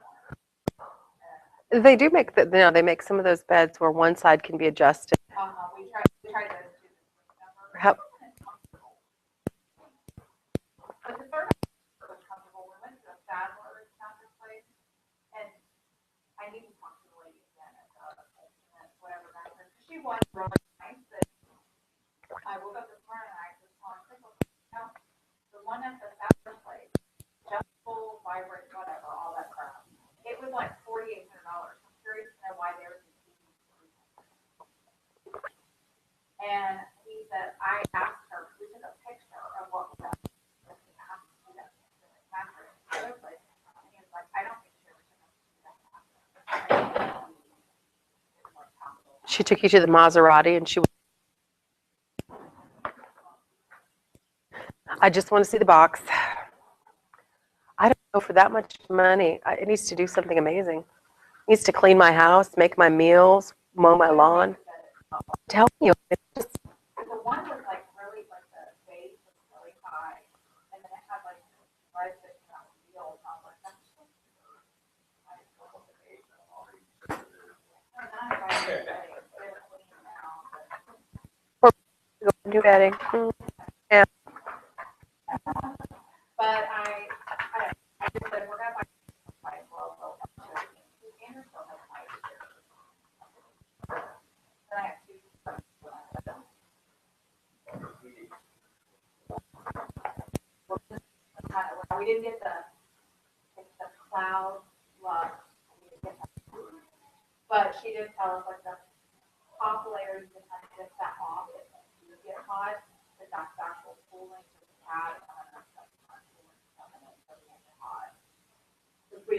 They do make that. They make some of those beds where one side can be adjusted. We tried those two this week. How, But the third was comfortable. We went to a Sadler's mattress place, and I need to talk to the lady again at whatever mattress. She was really nice, but I woke up this morning and I was telling Crystal, the one at the Sadler's place, adjustable, vibrant, whatever, all that crap. It was like $4,800. I'm curious to know why they were competing. And he said, I asked her, we took a picture of what was that. And he asked me that mattress. The other place, and he was like, I don't think she ever took that mattress. she took you to the Maserati, and she. I just want to see the box. I don't know, for that much money, it needs to do something amazing. It needs to clean my house, make my meals, mow my lawn. I'm telling you, it's just, The one was like really, like the base was really high, and then it had like red that got wheels on like that's just. new bedding. Yeah. But I just said, we're gonna buy well, Andrew still has my share. Then I have two. We didn't get the cloud love. We didn't get that. But she did tell us like the top layer, you can kind of get that off if you get hot, but that's the actual cooling to the pad.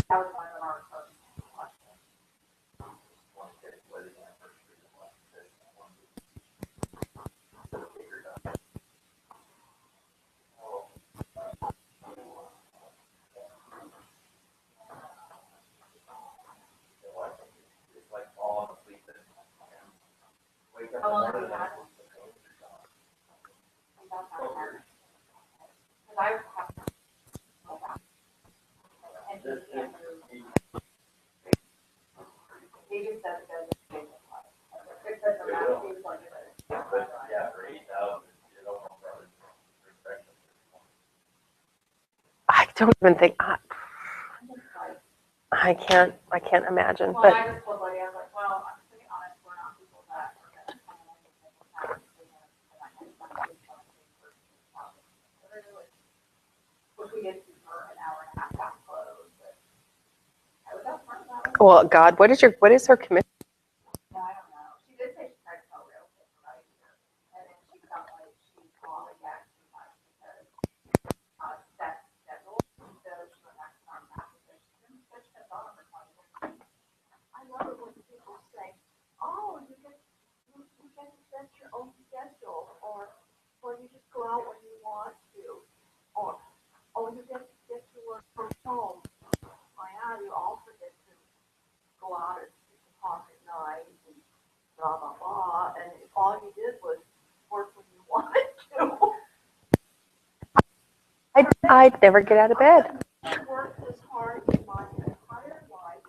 That was one of our first questions. It's like falling asleep and wake up. How long have you had it? Because I have. And he just said it doesn't. It says the last he was like, But yeah, for 8,000, you don't want to perspective. I don't even think I can't imagine. well, But I just told Lydia, I was like, well, I'm to be honest, we're not people that are going to come in and make a pass. Which we did for an hour and a half got closed, but I was up front about it. well, God, what is her commission? No, I don't know. She did say she tried to sell real estate for about a year, and then she felt like she clawed back too much because that schedule goes for next time acquisition. So she kept on for 20 years. I love it when people say, oh, you get to set your own schedule, or you just go out when you want to, or, oh, you get to work from home. Oh, yeah, you also get to go out and talk at night and blah, blah, blah, and all you did was work when you wanted to. I'd never get out of bed. I worked this hard in my entire life.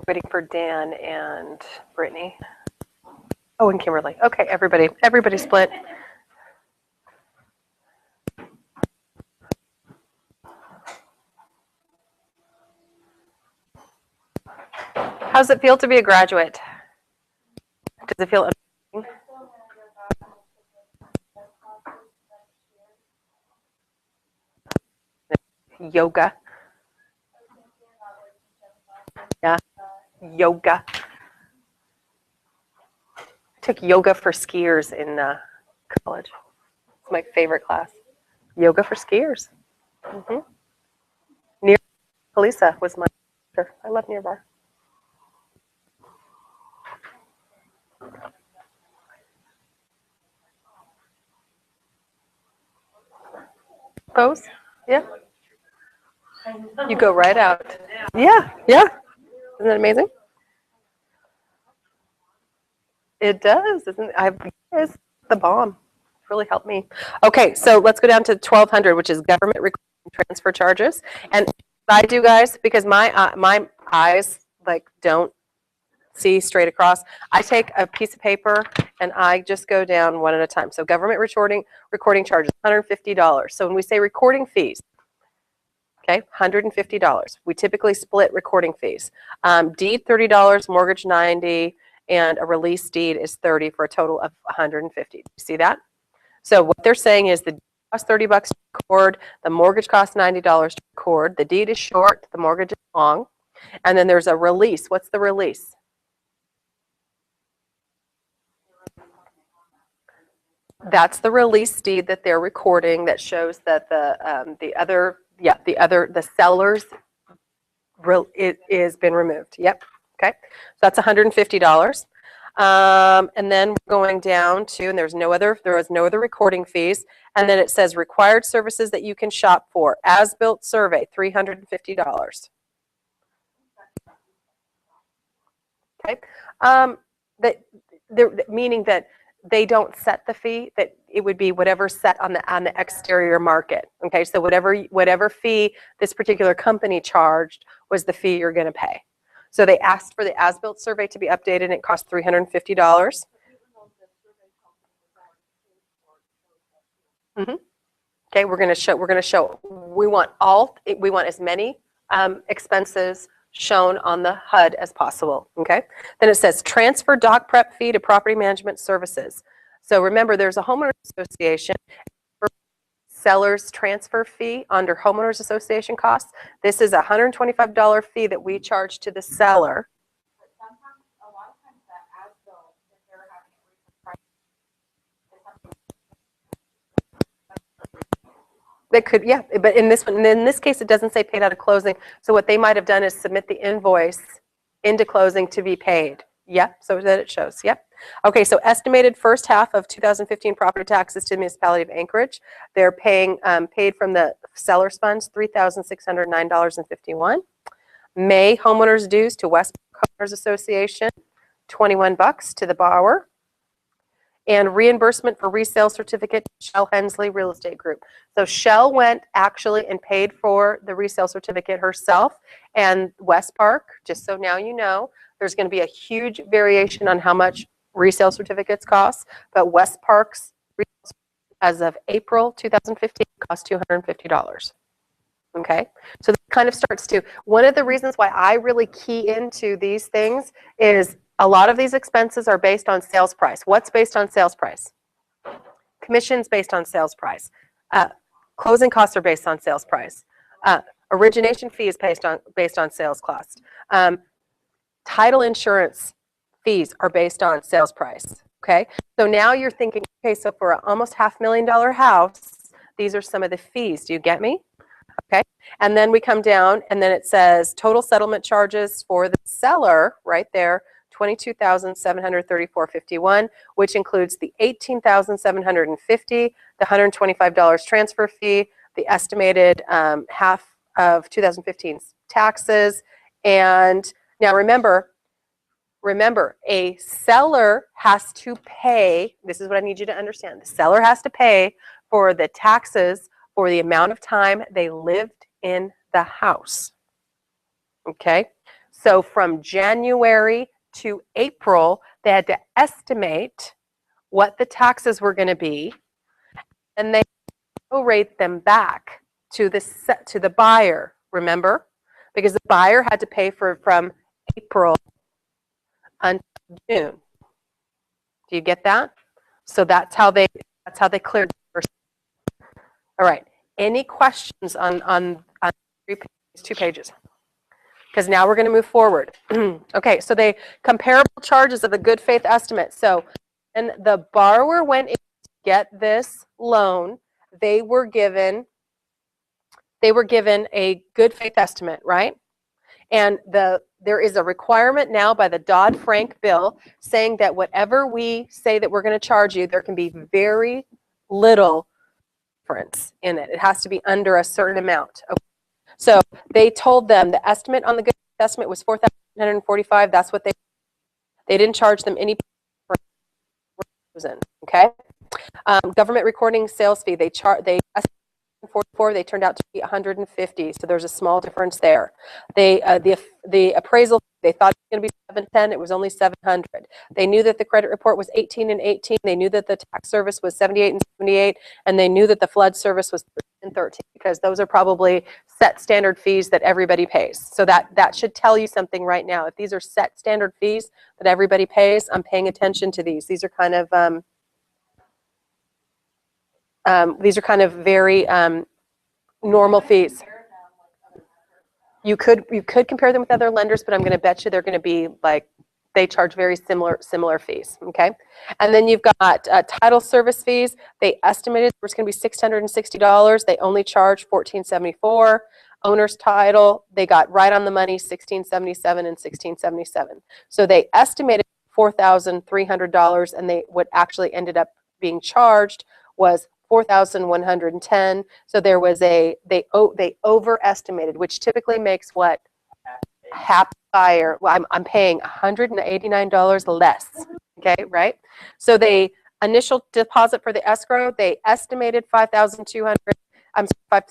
Waiting for Dan and Brittany. Oh, and Kimberly. Okay, everybody split. How does it feel to be a graduate? Does it feel amazing? Yoga. Yeah, yoga. I took yoga for skiers in college. It's my favorite class. Yoga for skiers. Mm-hmm. Near Teresa was my teacher. I love Near Bar. Pose? Yeah. You go right out. Yeah, yeah. Isn't that amazing? It does, isn't it? It's the bomb. It's really helped me. Okay, so let's go down to 1,200, which is government transfer charges. And what I do, guys, because my eyes like don't see straight across, I take a piece of paper and I just go down one at a time. So government recording charges, $150. So when we say recording fees, okay, $150. We typically split recording fees. Deed, $30, mortgage, $90, and a release deed is $30 for a total of $150. You see that? So what they're saying is the deed costs $30 to record, the mortgage costs $90 to record, the deed is short, the mortgage is long, and then there's a release. What's the release? That's the release deed that they're recording that shows that the seller's it is been removed. Yep. Okay. So that's $150. And then we're going down to, and there is no other recording fees. And then it says required services that you can shop for. As-built survey, $350. Okay. Meaning that they don't set the fee, that it would be whatever set on the exterior market. Okay, so whatever fee this particular company charged was the fee you're going to pay. So they asked for the as-built survey to be updated, and it cost $350. Mm-hmm. Okay, we're going to show. We want as many expenses shown on the HUD as possible. Okay, then it says transfer doc prep fee to property management services. So remember, there's a homeowners association for seller's transfer fee under homeowners association costs. This is a $125 fee that we charge to the seller. But sometimes, a lot of times that as-built, if they're having it repriced, That could, yeah, but in this case, it doesn't say paid out of closing. So what they might have done is submit the invoice into closing to be paid. Yep, so that it shows. Yep. Okay, so estimated first half of 2015 property taxes to the municipality of Anchorage. They're paying paid from the seller's funds, $3,609.51. May homeowners dues to West Homeowners Association, $21 to the borrower. And reimbursement for resale certificate, Shell Hensley Real Estate Group. So Shell went actually and paid for the resale certificate herself, and West Park, just so now you know, there's going to be a huge variation on how much resale certificates cost, but West Park's as of April 2015 cost $250. Okay, so that kind of starts to, one of the reasons why I really key into these things is a lot of these expenses are based on sales price. What's based on sales price? Commissions based on sales price. Closing costs are based on sales price. Origination fee is based on sales cost. Title insurance fees are based on sales price. Okay, so now you're thinking, okay, so for an almost $500,000 house, these are some of the fees. Do you get me? Okay, and then we come down, and then it says total settlement charges for the seller right there, $22,734.51, which includes the $18,750, the $125 transfer fee, the estimated half of 2015's taxes. And now remember, a seller has to pay, this is what I need you to understand, the seller has to pay for the taxes for the amount of time they lived in the house. Okay, So from January to April, they had to estimate what the taxes were going to be, and they prorate them back to the buyer, remember? Because the buyer had to pay for from April until June. Do you get that? So that's how they cleared the first. All right. Any questions on 2 pages? Because now we're going to move forward. Okay, so they comparable charges of the good faith estimate. So when the borrower went in to get this loan, they were given a good faith estimate, right? And there is a requirement now by the Dodd-Frank bill saying that whatever we say that we're going to charge you, there can be very little difference in it. It has to be under a certain amount. Okay. So they told them the estimate on the good estimate was $4,145. That's what they didn't charge them any. Okay. Government recording sales fee. They estimated 44, they turned out to be 150, so there's a small difference there. The appraisal, they thought it was going to be 710, it was only 700. They knew that the credit report was 18 and 18, they knew that the tax service was 78 and 78, and they knew that the flood service was 13 and 13, because those are probably set standard fees that everybody pays. So that should tell you something right now. If these are set standard fees that everybody pays, I'm paying attention to these. These are kind of very normal fees. You could compare them with other lenders, but I'm going to bet you they're going to be like, they charge very similar fees. Okay, and then you've got title service fees. They estimated it was going to be $660. They only charged $1,474. Owner's title, they got right on the money, $1,677 and $1,677. So they estimated $4,300, and what actually ended up being charged was $4,110. So there was they overestimated, which typically makes what half buyer. Well, I'm paying $189 less. Okay, right? So they initial deposit for the escrow, they estimated $5,200. I'm sorry,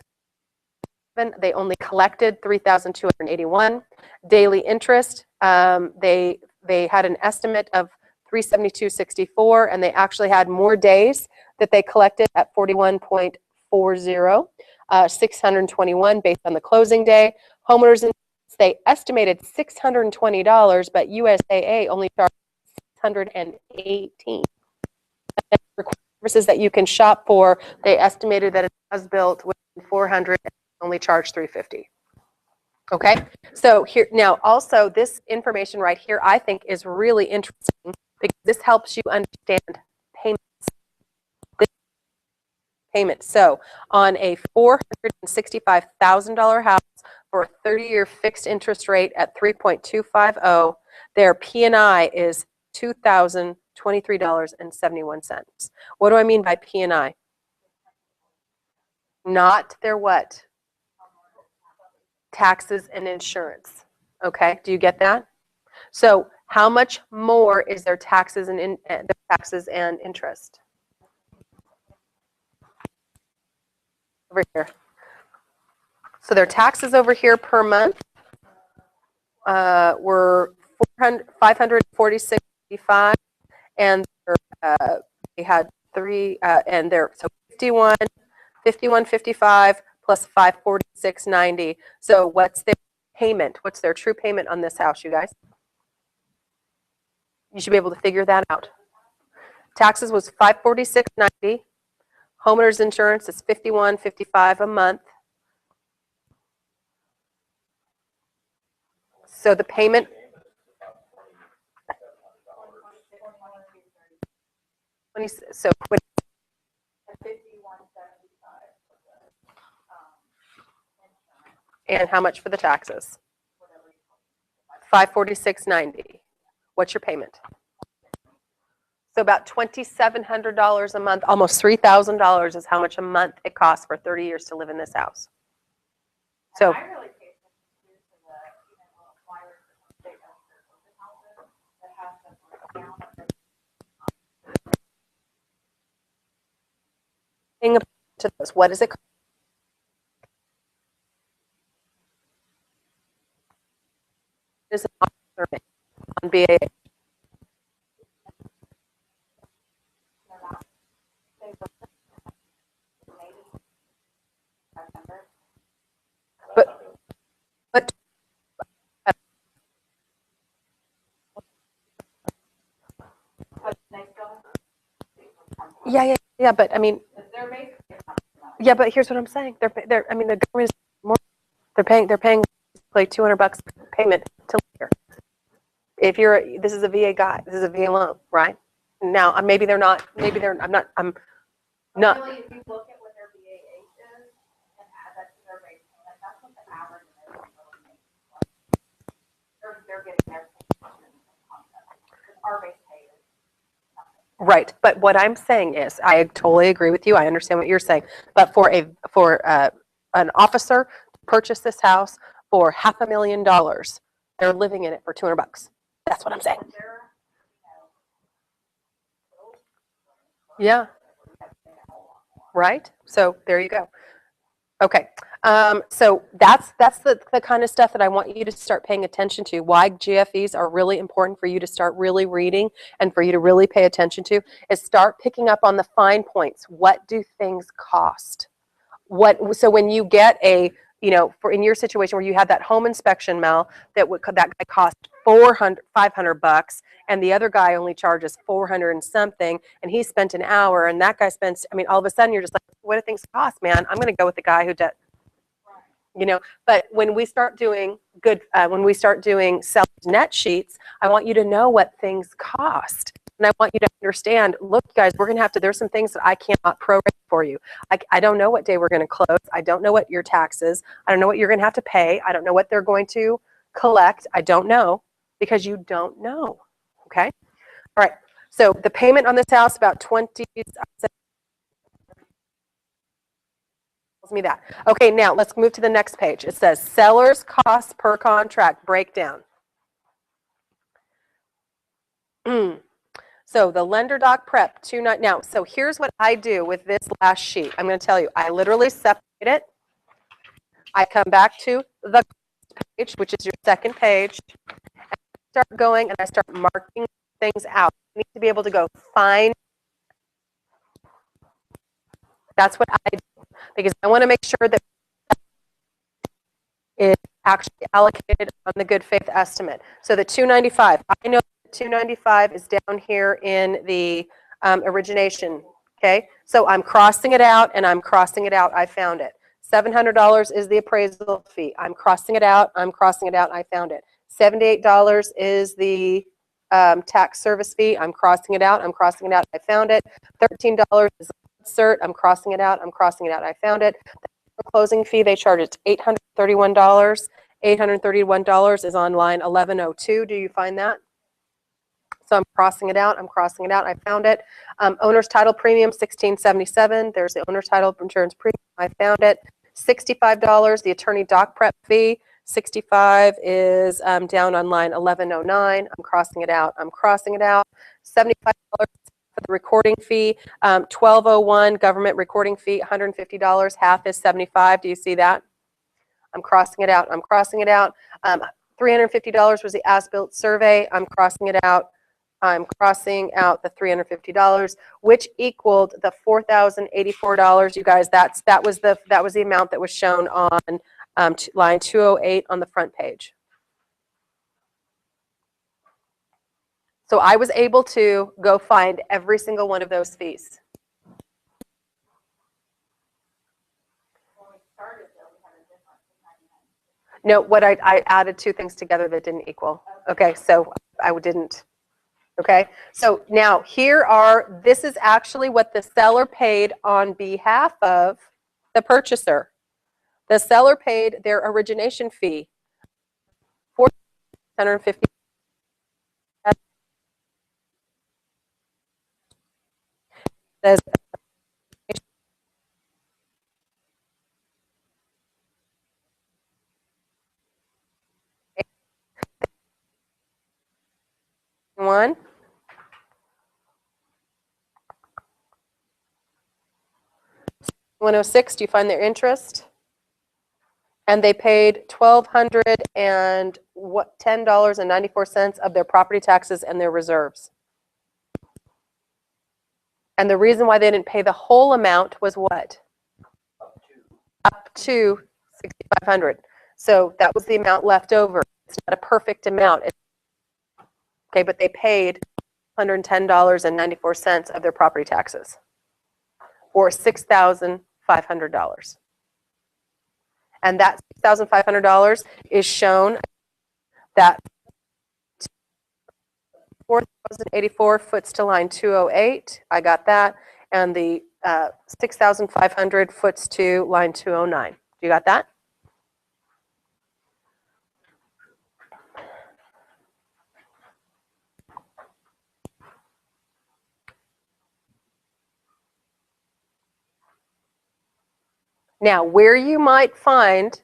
$5,700. They only collected $3,281. Daily interest, they had an estimate of $372.64, and they actually had more days that they collected at 41.40, 621 based on the closing day. Homeowners insurance, they estimated $620, but USAA only charged $618. Services that you can shop for, they estimated that it was built with $400 and only charged $350. Okay, so here now also this information right here I think is really interesting because this helps you understand payment. So on a $465,000 house for a 30-year fixed interest rate at 3.250, their P&I is $2,023.71. What do I mean by P&I? Not their what? Taxes and insurance. Okay, do you get that? So how much more is their taxes and interest? Over here. So their taxes over here per month were $546.85, and they had three, and they're so 51.55 plus 546.90. So what's their payment? What's their true payment on this house, you guys? You should be able to figure that out. Taxes was $546.90. Homeowners insurance is $51.55 a month. So the payment. So and how much for the taxes? $546.90. What's your payment? So about $2,700 a month, almost $3,000 is how much a month it costs for 30 years to live in this house. So I really pay attention to the even little flyers that they have for open houses that have the breakdown of to those, what is it? does an officer make on BAH? But but yeah. But I mean, yeah. But here's what I'm saying. They're. I mean, the government is more. They're paying like $200 payment to live here. If you're, this is a VA guy. This is a VA loan, right? Now, maybe they're not. Maybe they're. I'm not. I'm not. Really, if you look at what their BAH is and add that to their rate payment, that's what the average American really makes. They're getting their concept. Because our base pay is nothing. Right, but what I'm saying is, I totally agree with you. I understand what you're saying. But for an officer to purchase this house for $500,000, they're living in it for $200. That's what I'm saying. They're, Yeah. Right. So there you go. Okay. So that's the kind of stuff that I want you to start paying attention to. Why GFEs are really important for you to start really reading and for you to really pay attention to is start picking up on the fine points. What do things cost? So when you get for in your situation where you have that home inspection, Mel, that guy cost $500, and the other guy only charges 400 and something, and he spent an hour, and that guy spends. I mean, all of a sudden you're just like, what do things cost, man? I'm going to go with the guy who does. But when we start doing when we start doing seller's net sheets, I want you to know what things cost. And I want you to understand, look, guys, we're going to have to, there's some things that I cannot prorate for you. I don't know what day we're going to close. I don't know what your taxes. I don't know what you're going to have to pay. I don't know what they're going to collect. I don't know because you don't know. Okay? All right. So the payment on this house, about 20, tells me that. Okay, now let's move to the next page. It says seller's costs per contract breakdown. So the lender doc prep, now, so here's what I do with this last sheet. I'm going to tell you, I literally separate it. I come back to the page, which is your second page, and I start going and I start marking things out. You need to be able to go find. That's what I do, because I want to make sure that is actually allocated on the good faith estimate. So the 295, I know 295 is down here in the origination, okay? So I'm crossing it out and I'm crossing it out. I found it. $700 is the appraisal fee. I'm crossing it out. I'm crossing it out. I found it. $78 is the tax service fee. I'm crossing it out. I'm crossing it out. I found it. $13 is cert. I'm crossing it out. I'm crossing it out. I found it. The closing fee they charge it's $831. $831 is on line 1102. Do you find that? So I'm crossing it out. I'm crossing it out. I found it. Owner's title premium, $16.77. There's the owner's title insurance premium. I found it. $65. The attorney doc prep fee. 65 is down on line 1109. I'm crossing it out. I'm crossing it out. $75 for the recording fee. 1201 government recording fee. $150. Half is 75. Do you see that? I'm crossing it out. I'm crossing it out. $350 was the as-built survey. I'm crossing it out. I'm crossing out the $350, which equaled the $4,084. You guys, that was the amount that was shown on line 208 on the front page. So I was able to go find every single one of those fees. No, what I added two things together that didn't equal. Okay, so I didn't. Okay, so now this is actually what the seller paid on behalf of the purchaser. The seller paid their origination fee, $450. Says one. 106, do you find their interest? And they paid $1,201 what $10.94 of their property taxes and their reserves. And the reason why they didn't pay the whole amount was what? Up to $6,500. So that was the amount left over. It's not a perfect amount. Okay, but they paid $110.94 of their property taxes, or $6,500. And that $6,500 is shown that 4,084 foots to line 208. I got that. And the 6,500 foots to line 209. You got that? Now, where you might find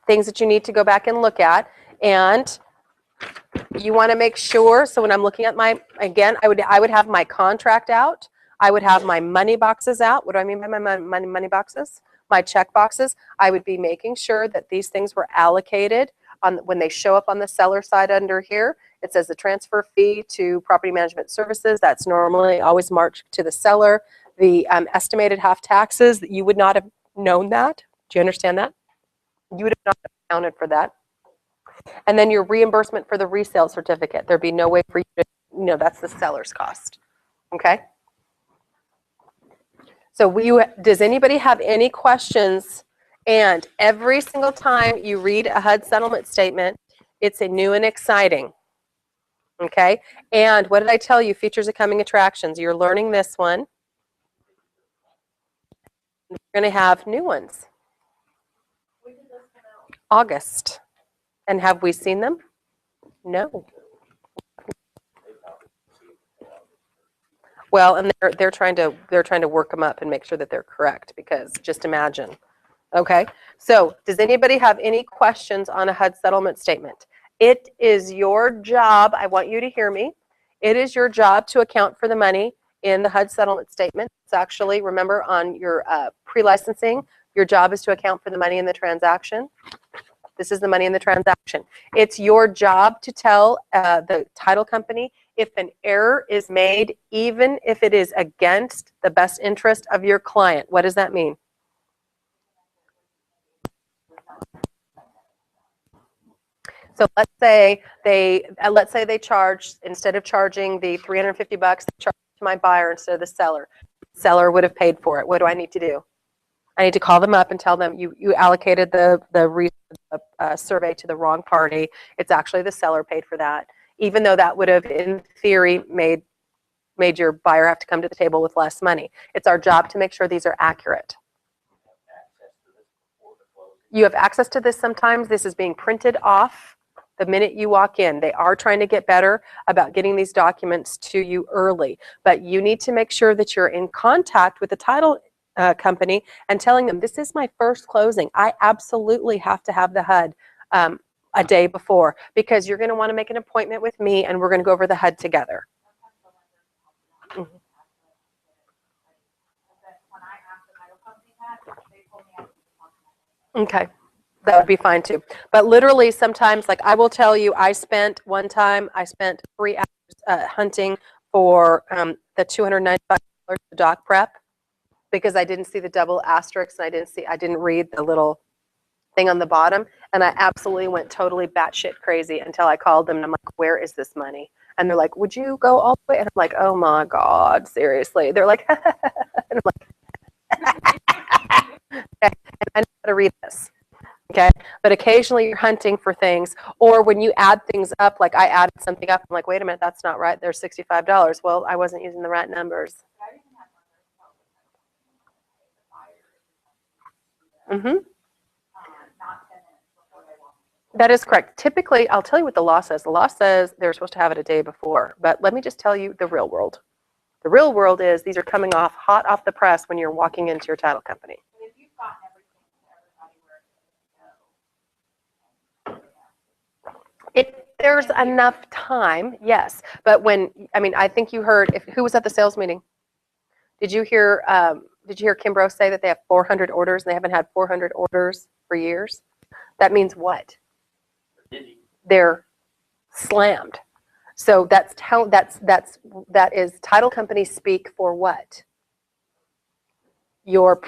things that you need to go back and look at, and you want to make sure, so when I'm looking at my, again, I would have my contract out. I would have my money boxes out. What do I mean by my money boxes? My check boxes. I would be making sure that these things were allocated on when they show up on the seller side under here. It says the transfer fee to property management services. That's normally always marked to the seller. The estimated half taxes, you would not have known that. Do you understand that? You would have not accounted for that. And then your reimbursement for the resale certificate. There'd be no way for you to, that's the seller's cost. Okay? So does anybody have any questions? And every single time you read a HUD settlement statement, it's a new and exciting. Okay? And what did I tell you? Features of coming attractions. You're learning this one. You're going to have new ones. August. And have we seen them? No. Well, and they're trying to work them up and make sure that they're correct, because just imagine. Okay? So, does anybody have any questions on a HUD settlement statement? It is your job, I want you to hear me. It is your job to account for the money in the HUD settlement statement. It's actually, remember, on your pre-licensing, your job is to account for the money in the transaction. This is the money in the transaction. It's your job to tell the title company if an error is made, even if it is against the best interest of your client. What does that mean? So let's say they charge, instead of charging the $350, they charge to my buyer instead of the seller. The seller would have paid for it. What do I need to do? I need to call them up and tell them you allocated the survey to the wrong party. It's actually the seller paid for that, even though that would have, in theory, made your buyer have to come to the table with less money. It's our job to make sure these are accurate. You have access to this sometimes. This is being printed off the minute you walk in. They are trying to get better about getting these documents to you early, but you need to make sure that you're in contact with the title company and telling them, this is my first closing. I absolutely have to have the HUD a day before, because you're going to want to make an appointment with me and we're going to go over the HUD together. Mm-hmm. Okay, that would be fine too. But literally sometimes, like I will tell you, one time I spent 3 hours hunting for the $295 doc prep, because I didn't see the double asterisks and I didn't read the little thing on the bottom, and I absolutely went totally batshit crazy until I called them and I'm like, where is this money? And they're like, would you go all the way? And I'm like, oh my God, seriously. They're like, and I'm like, and I know how to read this. Okay, but occasionally you're hunting for things, or when you add things up, like I added something up, I'm like, wait a minute, that's not right. There's $65. Well, I wasn't using the right numbers. Mm-hmm. That is correct. Typically, I'll tell you what the law says. The law says they're supposed to have it a day before, but let me just tell you the real world. The real world is these are coming off hot off the press when you're walking into your title company. If there's enough time, yes. But I think you heard, who was at the sales meeting? Did you hear Kimbrough say that they have 400 orders and they haven't had 400 orders for years? That means what? they're slammed. So that is title company speak for what? Your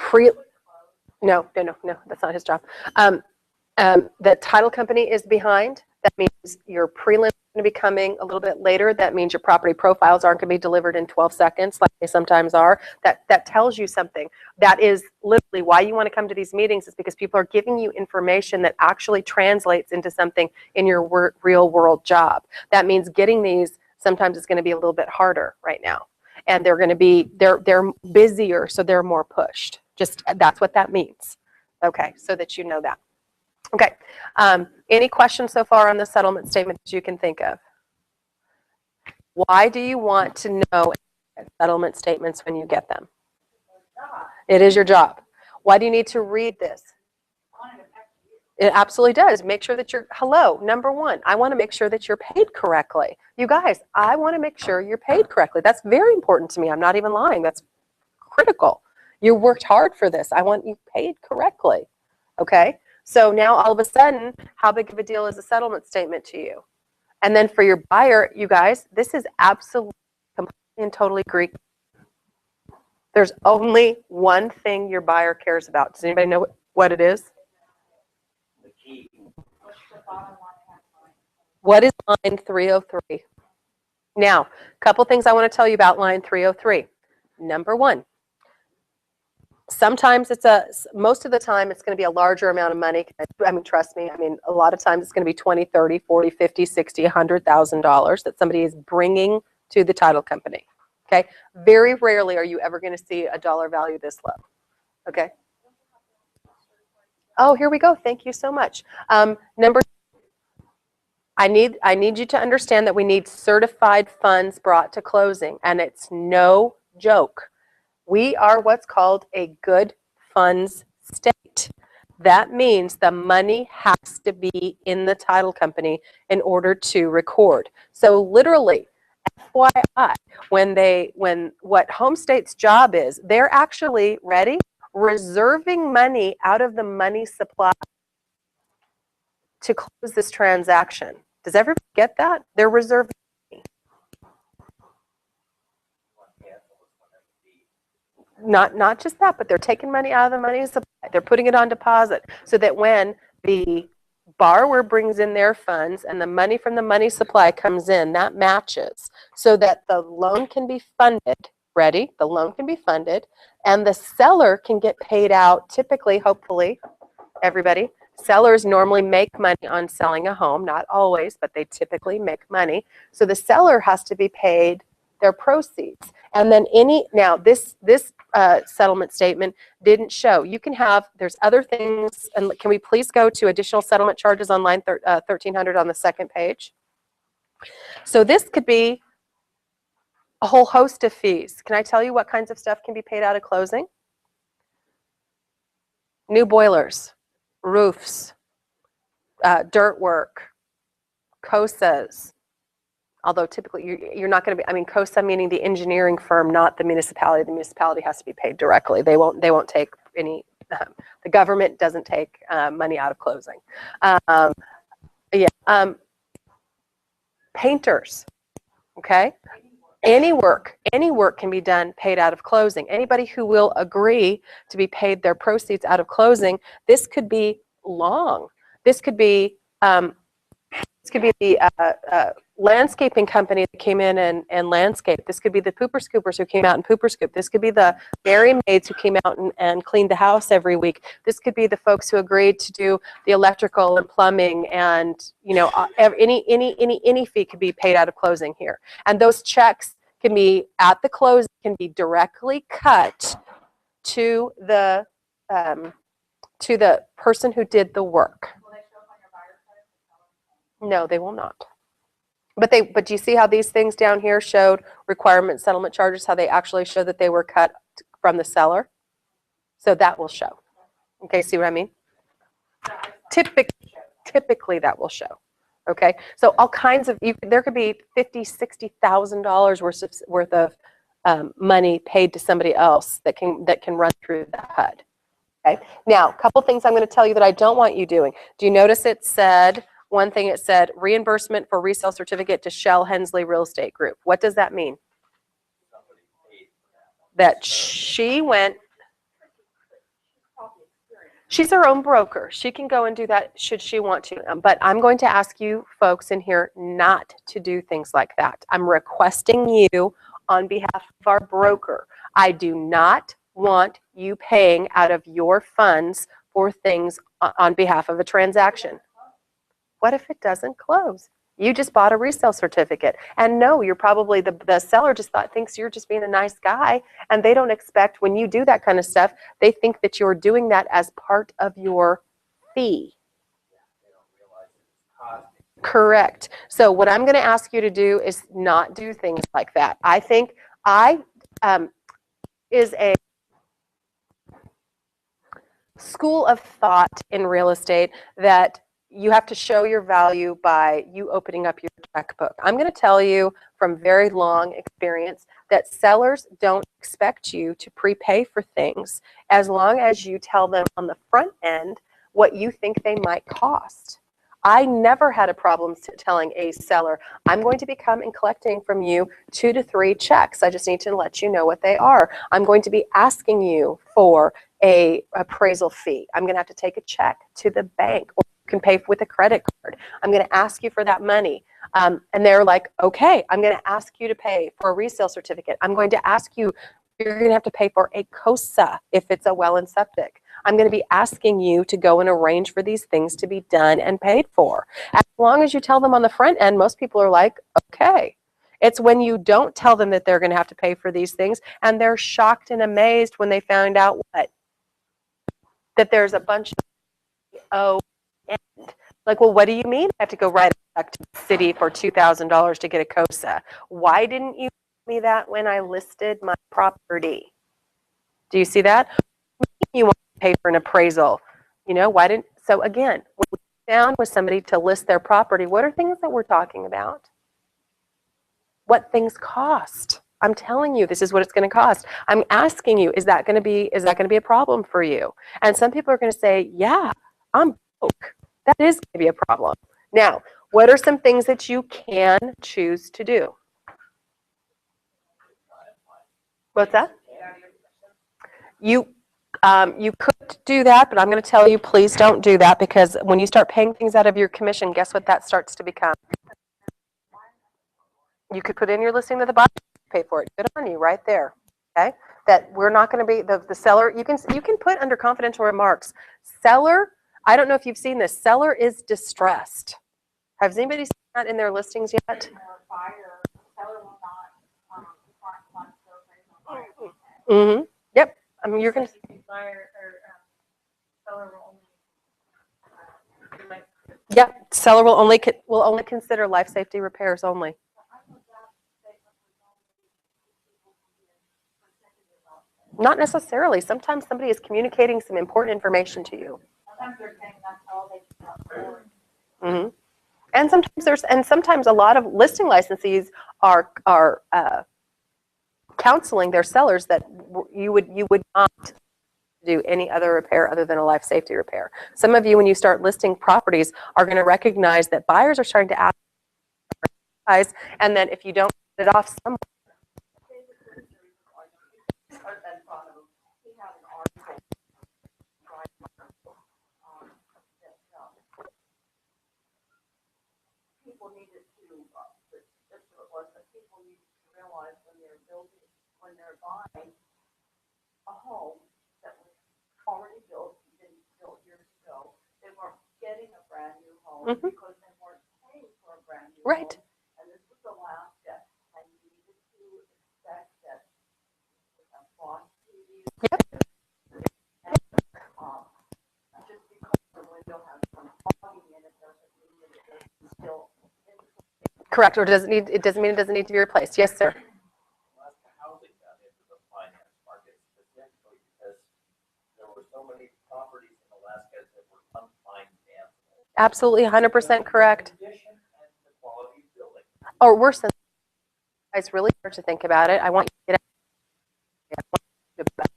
no, that's not his job. The title company is behind. That means your prelim is going to be coming a little bit later. That means your property profiles aren't going to be delivered in 12 seconds like they sometimes are. That tells you something. That is literally why you want to come to these meetings, is because people are giving you information that actually translates into something in your real world job. That means getting these sometimes is going to be a little bit harder right now. And they're going to be, they're busier, so they're more pushed. Just, that's what that means. Okay, so that you know that. Okay, any questions so far on the settlement statement that you can think of? Why do you want to know settlement statements when you get them? It is your job. Why do you need to read this? It absolutely does. Make sure that you're, hello, number one, I want to make sure that you're paid correctly. You guys, I want to make sure you're paid correctly. That's very important to me. I'm not even lying. That's critical. You worked hard for this. I want you paid correctly. Okay? So now all of a sudden, how big of a deal is a settlement statement to you? And then for your buyer, you guys, this is absolutely, completely and totally Greek. There's only one thing your buyer cares about. Does anybody know what it is? The key. What is line 303? Now, a couple things I want to tell you about line 303. Number one, sometimes most of the time it's going to be a larger amount of money. I mean, trust me, a lot of times it's going to be 20, 30, 40, 50, 60, $100,000 that somebody is bringing to the title company. Okay? Very rarely are you ever going to see a dollar value this low. Okay? Oh, here we go. Thank you so much. Number two, I need you to understand that we need certified funds brought to closing, and it's no joke. We are what's called a good funds state. That means the money has to be in the title company in order to record. So literally, FYI, when what home state's job is, they're actually ready, reserving money out of the money supply to close this transaction. Does everybody get that? They're reserving money. Not just that, but they're taking money out of the money supply. They're putting it on deposit so that when the borrower brings in their funds and the money from the money supply comes in, that matches so that the loan can be funded. Ready? The loan can be funded and the seller can get paid out. Typically, hopefully, everybody, sellers normally make money on selling a home. Not always, but they typically make money. So the seller has to be paid their proceeds. And then this settlement statement didn't show. You can have, there's other things, and can we please go to additional settlement charges on line 1300 on the second page? So this could be a whole host of fees. Can I tell you what kinds of stuff can be paid out of closing? New boilers, roofs, dirt work, COSAs. Although typically you're not going to be, COSA meaning the engineering firm, not the municipality. The municipality has to be paid directly. They won't take any, the government doesn't take money out of closing. Painters, okay? Any work can be done paid out of closing. Anybody who will agree to be paid their proceeds out of closing, this could be long. This could be the landscaping company that came in and landscaped. This could be the pooper scoopers who came out and pooper scoop. This could be the dairy maids who came out and cleaned the house every week. This could be the folks who agreed to do the electrical and plumbing, and any fee could be paid out of closing here. And those checks can be at the close, can be directly cut to the person who did the work. No, they will not. But do you see how these things down here showed requirement settlement charges, how they actually show that they were cut from the seller? So that will show. Okay, see what I mean? Typically that will show. Okay, so all kinds of, there could be $50,000, $60,000 worth of money paid to somebody else that can run through the HUD. Okay, now a couple things I'm going to tell you that I don't want you doing. Do you notice it said one thing it said, reimbursement for resale certificate to Shell Hensley Real Estate Group. What does that mean? Somebody paid for that one. That she went, she's her own broker. She can go and do that should she want to. But I'm going to ask you folks in here not to do things like that. I'm requesting you on behalf of our broker. I do not want you paying out of your funds for things on behalf of a transaction. What if it doesn't close? You just bought a resale certificate. And no, you're probably, the seller just thinks you're just being a nice guy. And they don't expect, when you do that kind of stuff, they think that you're doing that as part of your fee. They don't realize it's costing. Correct. So what I'm going to ask you to do is not do things like that. I think is a school of thought in real estate that you have to show your value by you opening up your checkbook. I'm going to tell you from very long experience that sellers don't expect you to prepay for things as long as you tell them on the front end what you think they might cost. I never had a problem telling a seller, I'm going to be coming and collecting from you 2 to 3 checks. I just need to let you know what they are. I'm going to be asking you for a appraisal fee. I'm going to have to take a check to the bank, or you can pay with a credit card. I'm going to ask you for that money. And they're like, okay, I'm going to ask you to pay for a resale certificate. I'm going to ask you, you're going to have to pay for a COSA if it's a well and septic. I'm going to be asking you to go and arrange for these things to be done and paid for. As long as you tell them on the front end, most people are like, okay. It's when you don't tell them that they're going to have to pay for these things, and they're shocked and amazed when they found out what? That there's a bunch of end. Like, well, what do you mean I have to go write a check to the city for $2,000 to get a COSA? Why didn't you tell me that when I listed my property? Do you see that? You want to pay for an appraisal. You know, why didn't, so again, when we sit down with somebody to list their property, what are things that we're talking about? What things cost? I'm telling you, this is what it's going to cost. I'm asking you, is that going to be a problem for you? And some people are going to say, yeah, I'm broke. That is going to be a problem. Now, what are some things that you can choose to do? What's that? You could do that, but I'm going to tell you, please don't do that, because when you start paying things out of your commission, guess what that starts to become? You could put in your listing to the buyer, pay for it. Good on you, right there. Okay, that we're not going to be the seller. You can put under confidential remarks, seller. I don't know if you've seen this. Seller is distressed. Has anybody seen that in their listings yet? Mm-hmm. Yep. I mean, you're going to. Buyer or seller will only. Yep. Seller will only consider life safety repairs only. Not necessarily. Sometimes somebody is communicating some important information to you. Sometimes they're saying that's all they can afford. Mm-hmm. And sometimes a lot of listing licensees are counseling their sellers that you would not do any other repair other than a life safety repair. Some of you, when you start listing properties, are going to recognize that buyers are starting to ask, and then if you don't get it off somewhere. People needed to, that's what it was, that people needed to realize when they're buying a home that was already built, built years ago, they weren't getting a brand new home because they weren't paying for a brand new home. And this was the last step, and you needed to expect that a boss TV. Yep. And, just because the window has some fogging in it doesn't mean that it doesn't still. Correct, or it doesn't mean it doesn't need to be replaced. Yes, sir. Alaska housing got into the finance market specifically because there were so many properties in Alaska that were unfinancable. Absolutely, 100% correct. Condition and the quality of building. Or worse than that, guys really start to think about it. I want you to get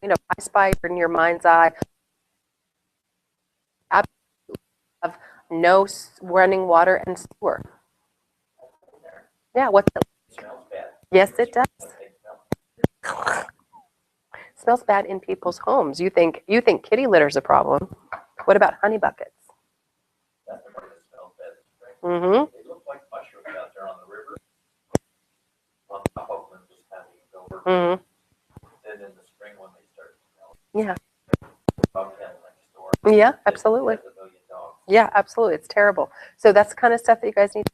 out, I spy in your mind's eye. Absolutely. No running water and sewer. Yeah, what's it? It smells bad. Yes, it does. They smell. Smells bad in people's homes. You think kitty litter's a problem. What about honey buckets? That's the part that smells bad. Mm-hmm. They look like mushrooms out there on the river. On top of them, just kind of over. Mm-hmm. Then in the spring when they start to smell. Yeah. Bobcat next door. Yeah, absolutely. Has a million dogs. Yeah, absolutely. It's terrible. So that's the kind of stuff that you guys need.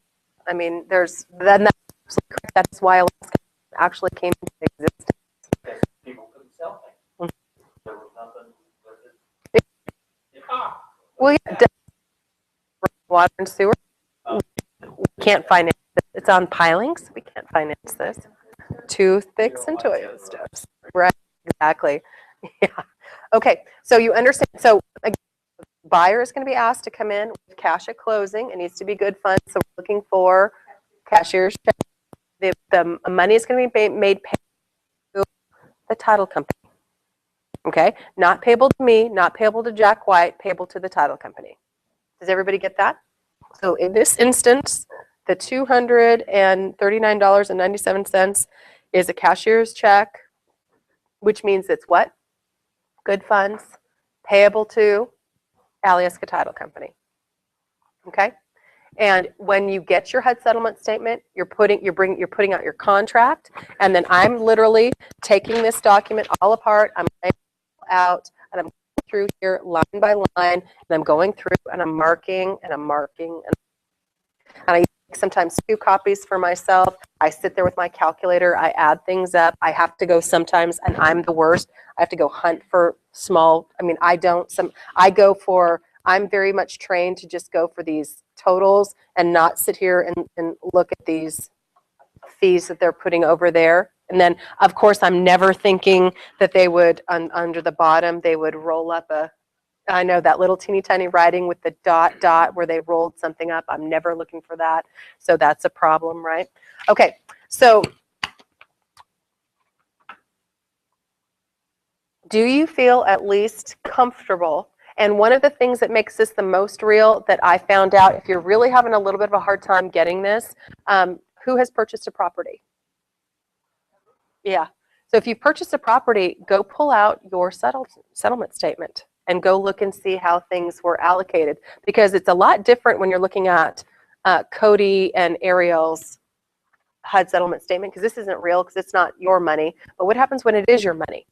I mean, there's then that's absolutely correct. That's why Alaska actually came into existence. Because people couldn't sell things. Mhm. There was nothing with it. Well, yeah, water and sewer. We can't finance it. It's on pilings. We can't finance this. Toothpicks and toilet steps. Right. Exactly. Yeah. Okay. So you understand. So again, buyer is going to be asked to come in with cash at closing. It needs to be good funds. So we're looking for cashier's check. The money is going to be made payable to the title company. Okay? Not payable to me, not payable to Jack White, payable to the title company. Does everybody get that? So in this instance, the $239.97 is a cashier's check, which means it's what? Good funds, payable to Alyeska Title Company. Okay? And when you get your HUD settlement statement, you're putting out your contract, and then I'm literally taking this document all apart, I'm laying it out, and I'm going through here line by line, and I'm going through and I'm marking and I'm marking, and I make sometimes 2 copies for myself. I sit there with my calculator, I add things up. I have to go sometimes, and I'm the worst. I have to go hunt for small. I mean, I'm very much trained to just go for these totals and not sit here and look at these fees that they're putting over there. And then, of course, I'm never thinking that they would, under the bottom, they would roll up I know that little teeny tiny writing with the dot where they rolled something up. I'm never looking for that. So that's a problem, right? Okay, so do you feel at least comfortable? And one of the things that makes this the most real that I found out, if you're really having a little bit of a hard time getting this, who has purchased a property? Yeah. So if you purchased a property, go pull out your settlement statement and go look and see how things were allocated, because it's a lot different when you're looking at Cody and Ariel's HUD settlement statement, because this isn't real, because it's not your money. But what happens when it is your money?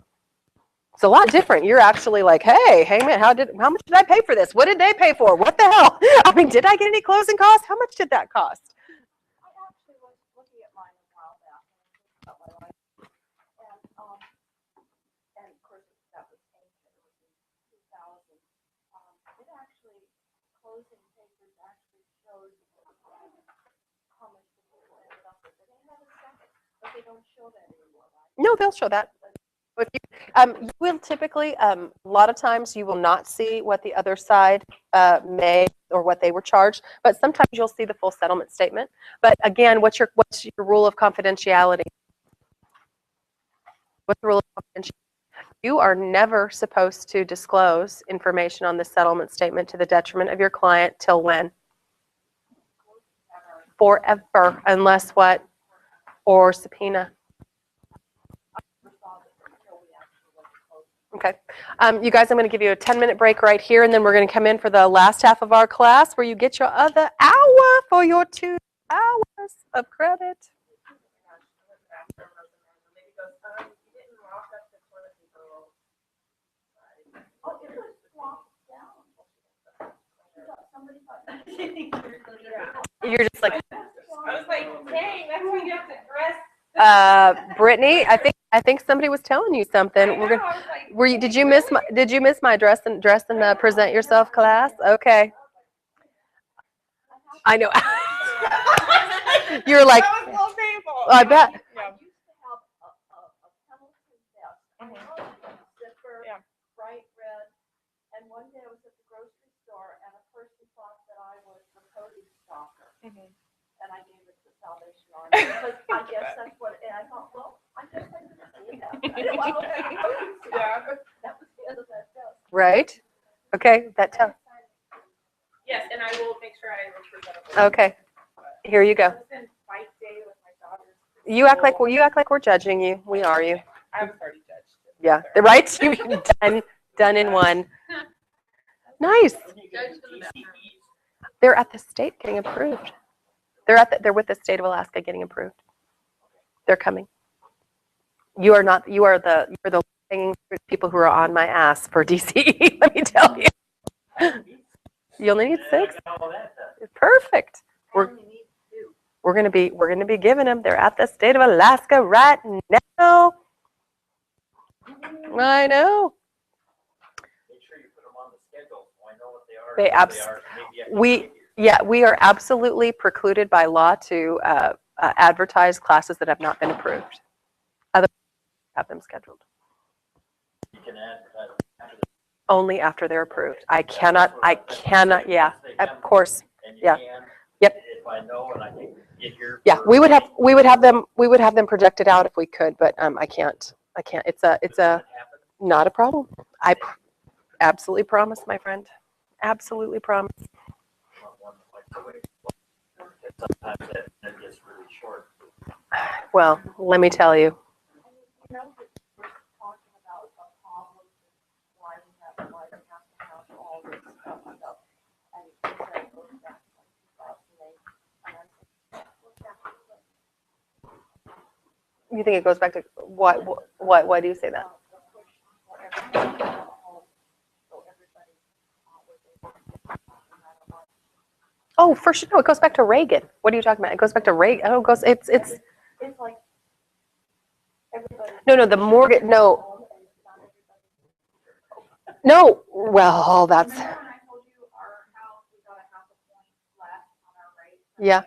It's a lot different. You're actually like, hey man, how much did I pay for this? What did they pay for? What the hell? I mean, did I get any closing costs? How much did that cost? I actually was looking at mine a while back, and my life, and of course that was ancient. It was in 2000. It actually closing papers actually showed how much the people ended up with. They had a second, but they don't show that anymore, right? No, they'll show that. If you will typically, a lot of times you will not see what the other side made or what they were charged, but sometimes you'll see the full settlement statement. But again, what's your rule of confidentiality? What's the rule of confidentiality? You are never supposed to disclose information on the settlement statement to the detriment of your client till when? Forever, unless what? Or subpoena. Okay. You guys, I'm going to give you a 10-minute break right here, and then we're going to come in for the last half of our class where you get your other hour for your 2 hours of credit. Oh, it was flopped down. You're just like, I was like, dang, that's when you have to dress. Brittany, I think somebody was telling you something. Did you miss my dress and present yourself class? Okay. I know. You're like, That was a little painful. I bet. I used to have a Pendleton vest. I had a zipper, Yeah. bright red, and one day I was at the grocery store and a person thought that I was the Cody stalker. And I gave it to Salvation Army because I guess that's what, and I thought, well, I guess I didn't see that. I didn't want to look like a Cody stalker. That was the end of that vest. Right? Okay, that tells. Yes, and I will make sure I was presentable. Okay, here you go. It's been fight day with my daughters. You act like we're judging you. We are you. I was already judged. Yeah, right. You done in one. Nice. Judged in the bathroom. They're at the state getting approved. They're with the state of Alaska getting approved. They're coming. You are not. You're the thing for people who are on my ass for DC. Let me tell you. You only need 6. Perfect. We're gonna be giving them. They're at the state of Alaska right now. I know. Make sure you put them on the schedule, so I know what they are. They we are absolutely precluded by law to advertise classes that have not been approved. Otherwise, have them scheduled. You can advertise Only after they're approved. I cannot. Yeah, of course. and you Yeah. can. Yep. If I know and I can get here. Yeah, for- we would have them projected out if we could, but I can't. It's Does a that happen? not a problem. I absolutely promise, my friend. Absolutely promise. One like the way- Sometimes that gets really short. Well, let me tell you. You know, we're talking about a problem, why we have to have all this stuff up. And he said, it goes back to 2008. And I said, what's that? You think it goes back to what? Why do you say that? Oh, for sure. No, it goes back to Reagan. What are you talking about? It goes back to Reagan. Oh, it goes. It's. It's like everybody. No. The mortgage. No. No. Well, that's. Remember when I told you our house, we got a half a point less on our rate? Yeah.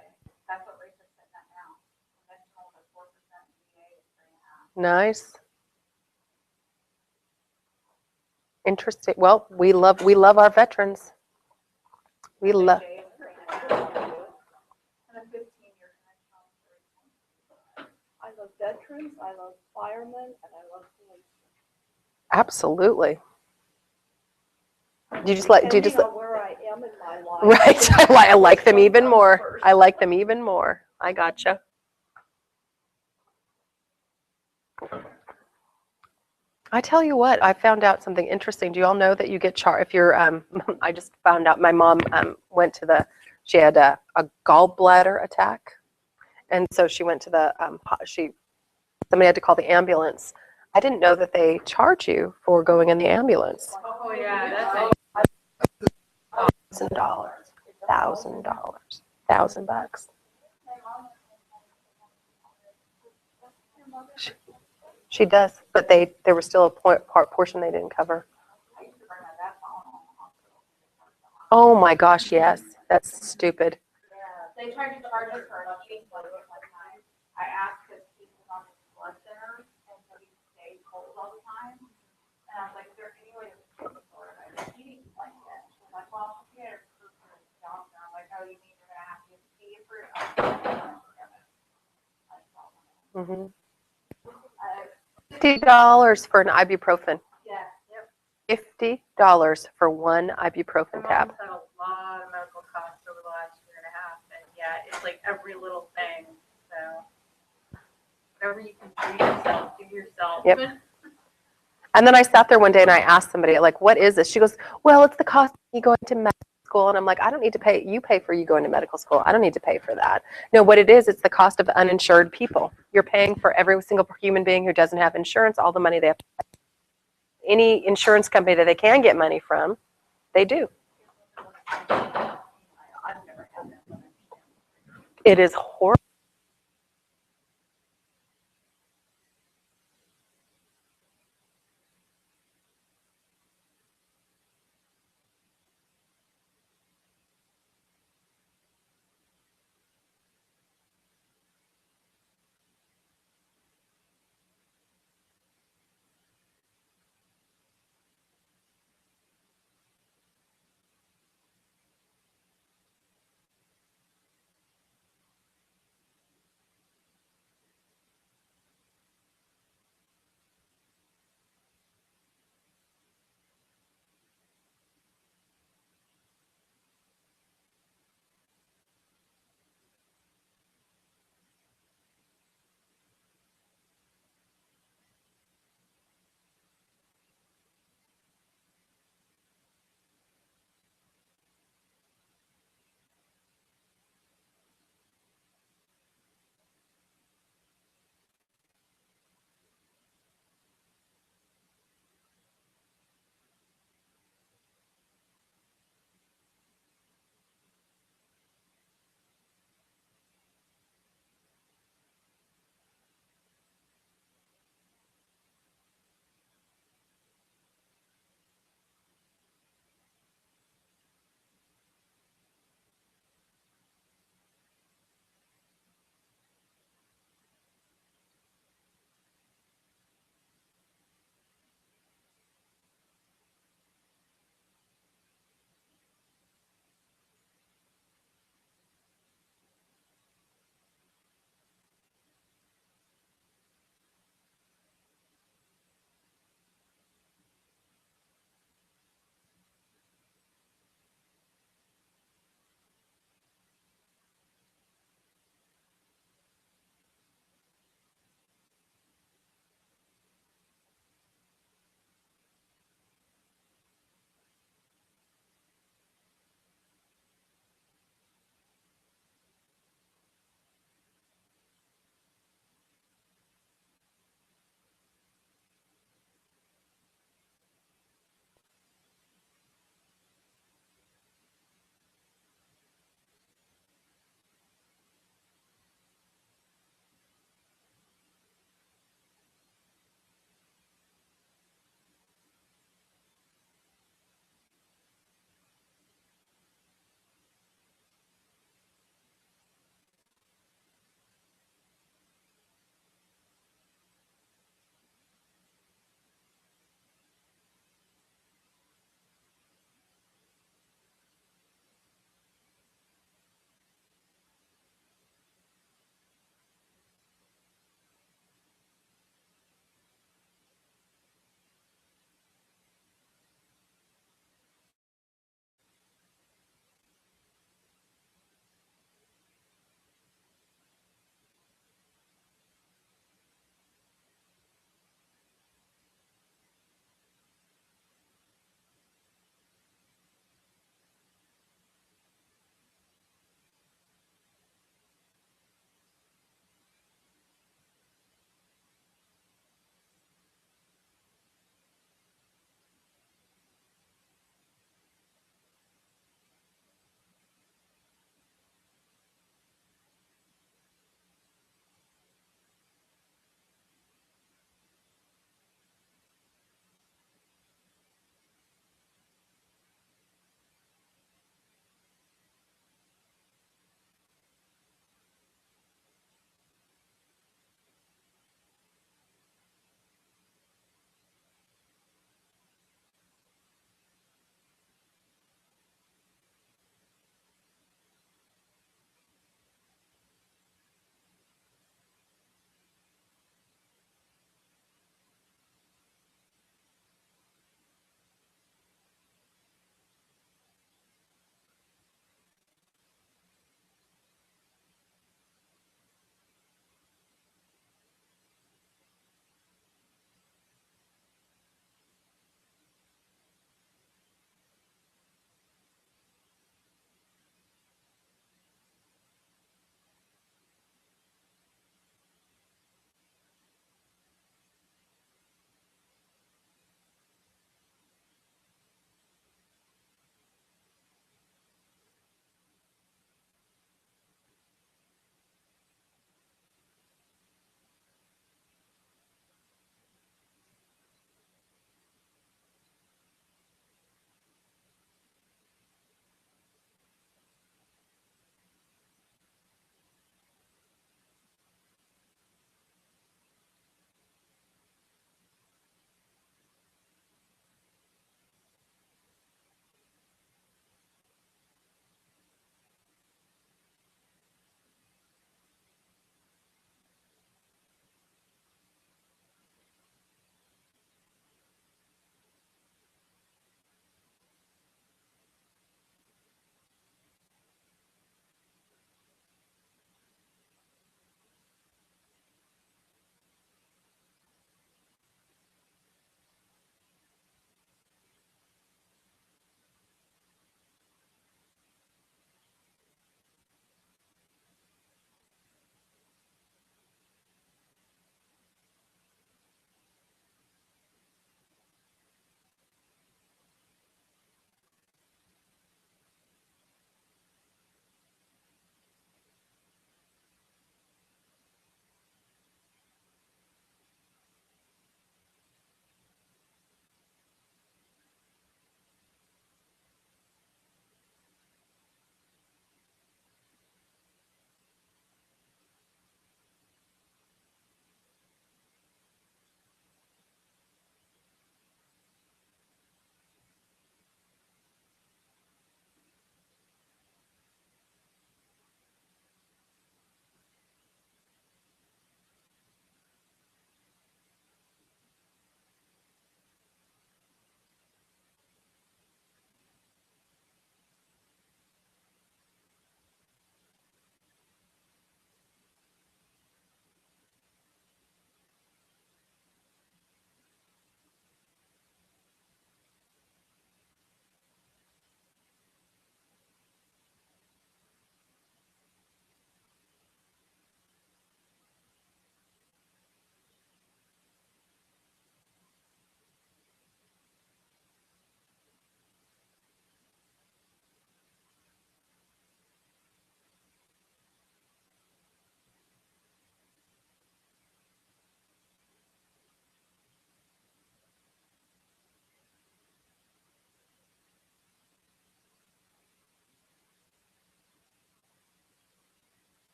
That's what rates are sitting at now. Conventional is 4%, VA is 3.5%. Nice. Interesting. Well, we love our veterans. We love. VA is 3.5%. And a 15-year conventional is 3.5%. I love veterans, I love firemen, and I love police. Absolutely. Do you just like? Depending on where I am in my life. Right. I like them even more. I like them even more. I gotcha. I tell you what, I found out something interesting. Do you all know that you get charged if you're? I just found out my mom went to she had a gallbladder attack, and so she went to somebody had to call the ambulance. I didn't know that they charge you for going in the ambulance. Oh, yeah, that's $1,000, $1,000, $1,000. She does, but there was still a portion they didn't cover. Oh my gosh, yes, that's stupid. They tried to charge us for a cheap one time. I asked because he was on his blood thinner, and so he stayed cold all the time. And I was like, is there any way to pay for it? I was eating like that. She was like, well, she had a proof for his doctor. I'm like, oh, you mean you're gonna have to pay for it? Mm-hmm. $50 for an ibuprofen. Yeah, $50 for one ibuprofen My tab. mom's had a lot of medical costs over the last year and a half, and yeah, it's like every little thing, so. Whatever you can do yourself, do yourself. Yep. And then I sat there one day and I asked somebody, like, what is this? She goes, well, it's the cost of you going to medical school. And I'm like, I don't need to pay. You pay for you going to medical school. I don't need to pay for that. No, what it is, it's the cost of the uninsured people. You're paying for every single human being who doesn't have insurance, all the money they have to pay. Any insurance company that they can get money from, they do. It is horrible.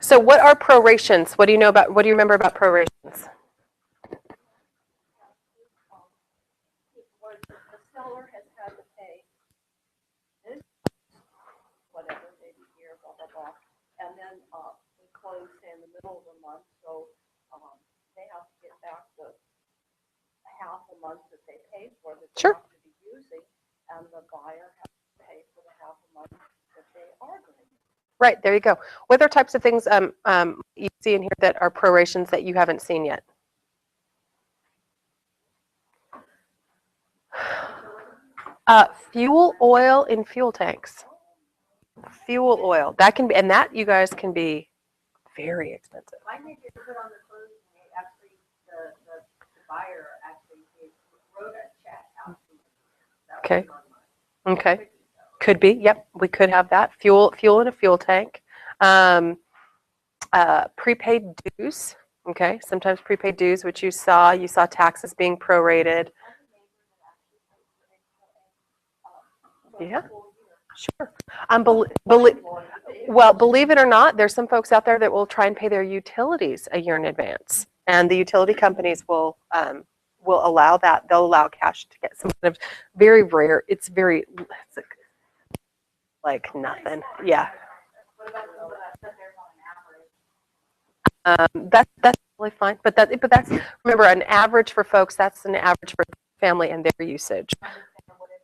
So what are prorations? What do you know about, what do you remember about prorations? Where the seller has had to pay this, whatever, maybe here, blah, blah, blah. And then, we close in the middle of the month, so, they have to get back the half a month that they paid for that they Sure. have to be using, and the buyer has to pay for the half a month that they are going to use. Right, there you go. What are types of things you see in here that are prorations that you haven't seen yet? Fuel, oil, and fuel tanks. Fuel oil. That can be, and that, you guys, can be very expensive. Mine they did put on the closing, they actually, the buyer actually wrote a check out to me. That was Okay. on mine. Okay. Could be. Yep. We could have that. Fuel in a fuel tank. Prepaid dues. Okay. Sometimes prepaid dues, which you saw taxes being prorated. Yeah. Sure. Well, believe it or not, there's some folks out there that will try and pay their utilities a year in advance, and the utility companies will allow that. They'll allow cash to get some kind of very rare. It's like nothing. Yeah. What about some of that stuff there's on an average? That's really fine. But that's, remember, an average for folks. That's an average for family and their usage. What if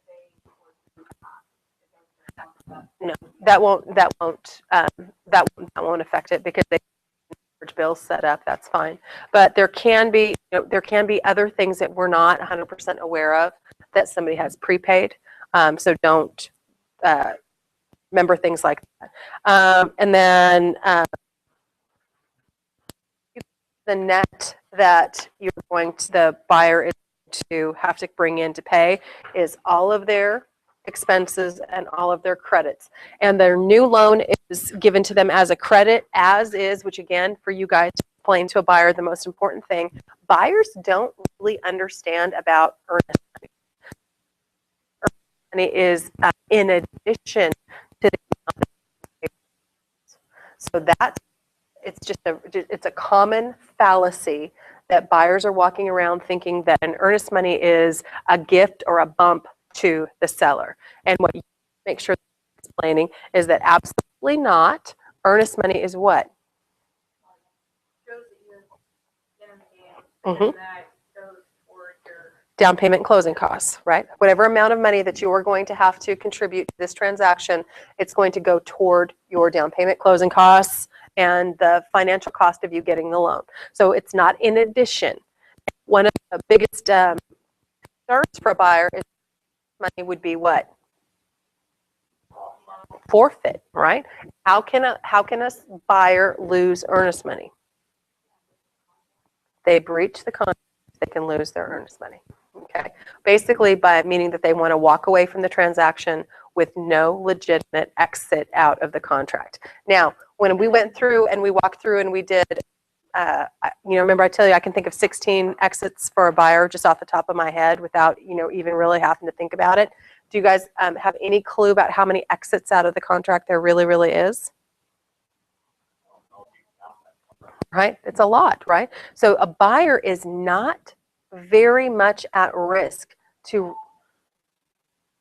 they No, that won't affect it because they have bills set up. That's fine. But there can be other things that we're not 100% aware of that somebody has prepaid. So don't remember things like that. And then the net that the buyer is to have to bring in to pay is all of their expenses and all of their credits. And their new loan is given to them as a credit, as is, which again, for you guys to explain to a buyer, the most important thing, buyers don't really understand about earnest money. Earnest money is in addition to the, so that's, it's a common fallacy that buyers are walking around thinking that an earnest money is a gift or a bump to the seller. And what you make sure you're explaining is that absolutely not. Earnest money is what? Shows that you're in the game, and then that goes toward your Down payment and closing costs, right? Whatever amount of money that you are going to have to contribute to this transaction, it's going to go toward your down payment, closing costs, and the financial cost of you getting the loan. So it's not in addition. One of the biggest concerns for a buyer is money would be what? Forfeit, right? How can a buyer lose earnest money? They breach the contract, they can lose their earnest money. Okay. Basically, by meaning that they want to walk away from the transaction with no legitimate exit out of the contract. Now, when we went through and we walked through and we did, remember I tell you I can think of 16 exits for a buyer just off the top of my head without, even really having to think about it. Do you guys have any clue about how many exits out of the contract there really is? Right? It's a lot, right? So a buyer is not very much at risk to,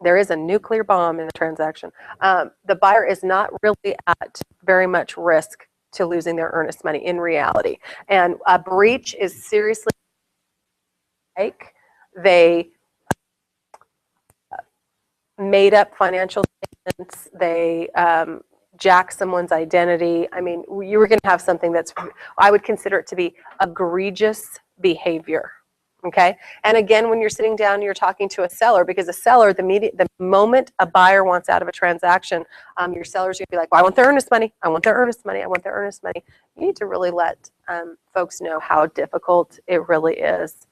there is a nuclear bomb in the transaction. The buyer is not really at very much risk to losing their earnest money in reality. And a breach is seriously like they made up financial statements, they jack someone's identity. I mean, you were going to have something that's, I would consider it to be egregious behavior. Okay. And again, when you're sitting down and you're talking to a seller, because a seller, the moment a buyer wants out of a transaction, your seller's going to be like, well, I want their earnest money. I want their earnest money. I want their earnest money. You need to really let folks know how difficult it really is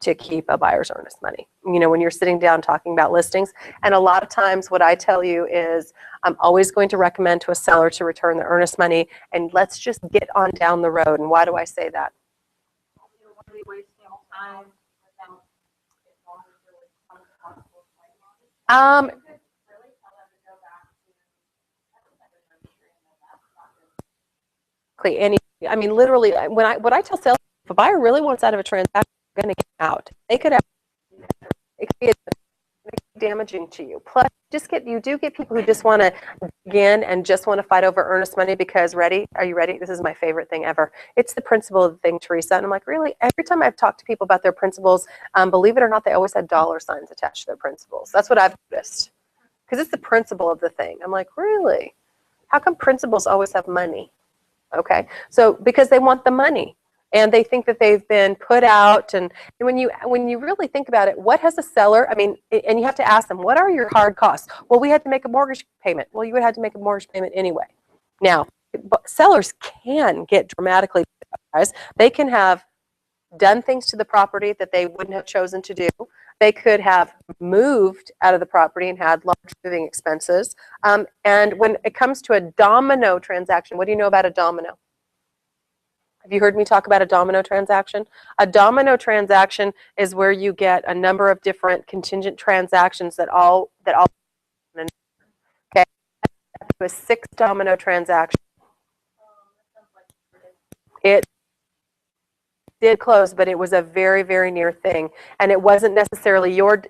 to keep a buyer's earnest money. When you're sitting down talking about listings, and a lot of times what I tell you is I'm always going to recommend to a seller to return the earnest money, and let's just get on down the road. And why do I say that? really wasting time without, as long as there was some possible time on it. Really tell them to go back to, that's another nursery, and then that's not good. Any, I mean, literally, what I tell sales, if a buyer really wants out of a transaction, they're going to get out. They could have, it could be damaging to you. Plus, you do get people who just want to dig in and just want to fight over earnest money because are you ready? This is my favorite thing ever. It's the principle of the thing, Teresa. And I'm like, really? Every time I've talked to people about their principles, believe it or not, they always had dollar signs attached to their principles. That's what I've noticed. Because it's the principle of the thing. I'm like, really? How come principles always have money? Okay, so because they want the money. And they think that they've been put out, and when you really think about it, what has a seller, I mean, and you have to ask them, what are your hard costs? Well, we had to make a mortgage payment. Well, you would have to make a mortgage payment anyway. Now, sellers can get dramatically, guys. They can have done things to the property that they wouldn't have chosen to do. They could have moved out of the property and had large moving expenses. And when it comes to a domino transaction, what do you know about a domino? Have you heard me talk about a domino transaction? A domino transaction is where you get a number of different contingent transactions that all okay. A 6 domino transaction. It did close, but it was a very, very near thing. And it wasn't necessarily your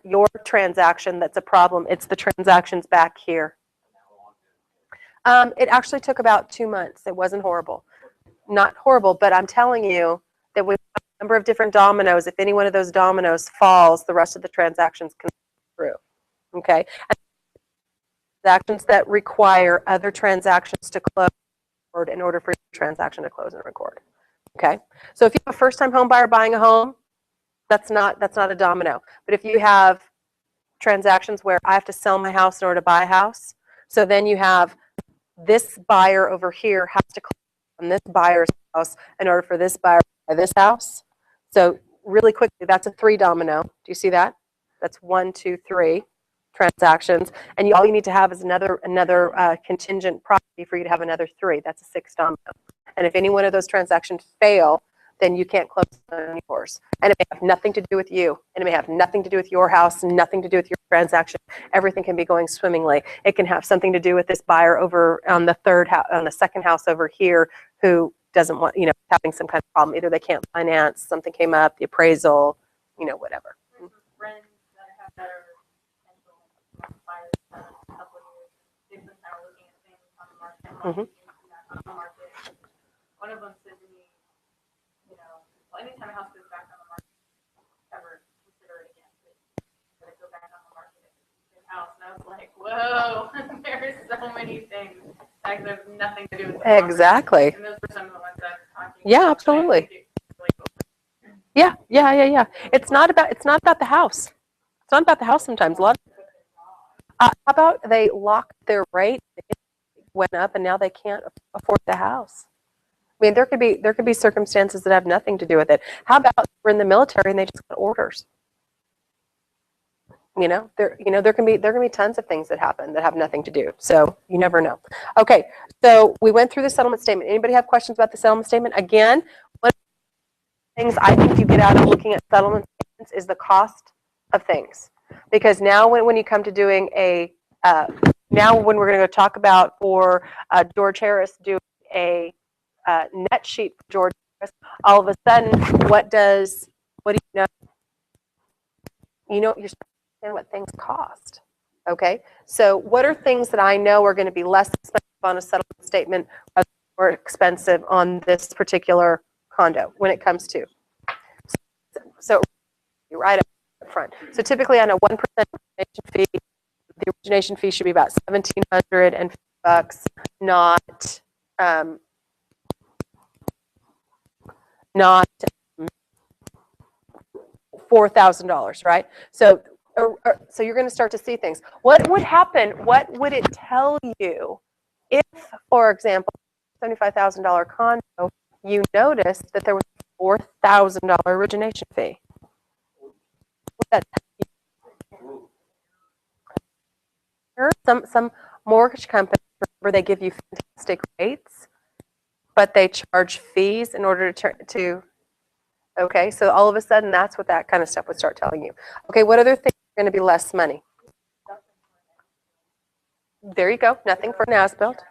transaction that's a problem. It's the transactions back here. It actually took about 2 months. It wasn't horrible. Not horrible, but I'm telling you that with a number of different dominoes, if any one of those dominoes falls, the rest of the transactions can go through. Okay? And transactions that require other transactions to close in order for your transaction to close and record. Okay? So if you have a first-time home buyer buying a home, that's not a domino. But if you have transactions where I have to sell my house in order to buy a house, so then you have this buyer over here has to close on this buyer's house in order for this buyer to buy this house. So really quickly, that's a 3 domino. Do you see that? That's 1, 2, 3 transactions. And all you need to have is another contingent property for you to have another 3. That's a 6 domino. And if any one of those transactions fail, then you can't close on yours. And it may have nothing to do with you. And it may have nothing to do with your house, nothing to do with your transaction. Everything can be going swimmingly. It can have something to do with this buyer over on the second house over here who doesn't want, having some kind of problem. Either they can't finance, something came up, the appraisal, whatever. Friends that have better potential buyers for a couple of years, they've been kind of looking at things on the market, on the market. One of them said to me, well, anytime a house goes back on the market, ever consider it again. But it go back on the market in house, and I was like, whoa, there's so many things that have nothing to do with the property. Exactly. And those were some of the ones I was talking about. Yeah, absolutely. Yeah. It's not about the house. It's not about the house sometimes. A lot how about they locked their rate, it went up, and now they can't afford the house. I mean, there could be circumstances that have nothing to do with it. How about we're in the military and they just got orders? There can be tons of things that happen that have nothing to do. So you never know. Okay, so we went through the settlement statement. Anybody have questions about the settlement statement? Again, one of the things I think you get out of looking at settlement statements is the cost of things. Because now when you come to doing now when we're going to go talk about for George Harris doing a net sheet for George Harris, all of a sudden, what do you know? You're understand what things cost. Okay, so what are things that I know are going to be less expensive on a settlement statement, or expensive on this particular condo when it comes to? So right up front. So typically on a 1% origination fee, the origination fee should be about $1,750, not $4,000, right? So you're going to start to see things. What would happen? What would it tell you if, for example, $75,000 condo, you noticed that there was a $4,000 origination fee? Some mortgage companies, remember, they give you fantastic rates, but they charge fees in order to okay, so all of a sudden, that's what that kind of stuff would start telling you. Okay, what other things are going to be less money? There you go, nothing for an as-built.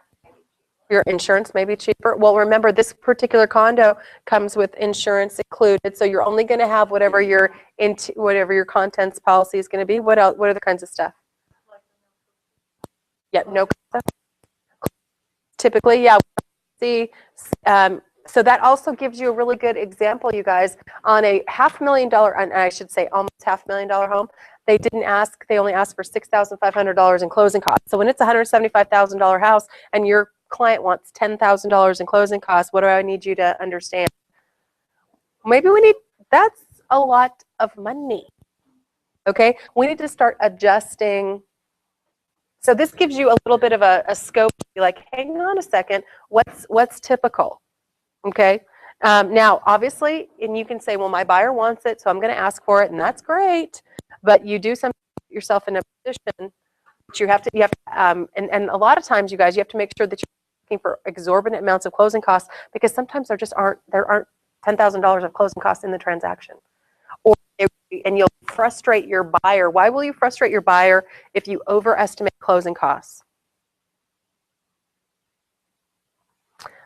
Your insurance may be cheaper. Well, remember, this particular condo comes with insurance included, so you're only going to have whatever your contents policy is going to be. What else? What other kinds of stuff? Yeah, no. Typically, yeah. See, so that also gives you a really good example, you guys, on a $500,000, and I should say almost $500,000 home. They didn't ask. They only asked for $6,500 in closing costs. So when it's a $175,000 house and your client wants $10,000 in closing costs, what do I need you to understand? Maybe that's a lot of money. Okay, we need to start adjusting. So this gives you a little bit of a scope to be like, hang on a second, what's typical? Okay. Now, obviously, and you can say, well, my buyer wants it, so I'm going to ask for it, and that's great. But you do something to put yourself in a position that you have to, and a lot of times, you guys, you have to make sure that you're looking for exorbitant amounts of closing costs, because sometimes there aren't $10,000 of closing costs in the transaction. And you'll frustrate your buyer. Why will you frustrate your buyer if you overestimate closing costs?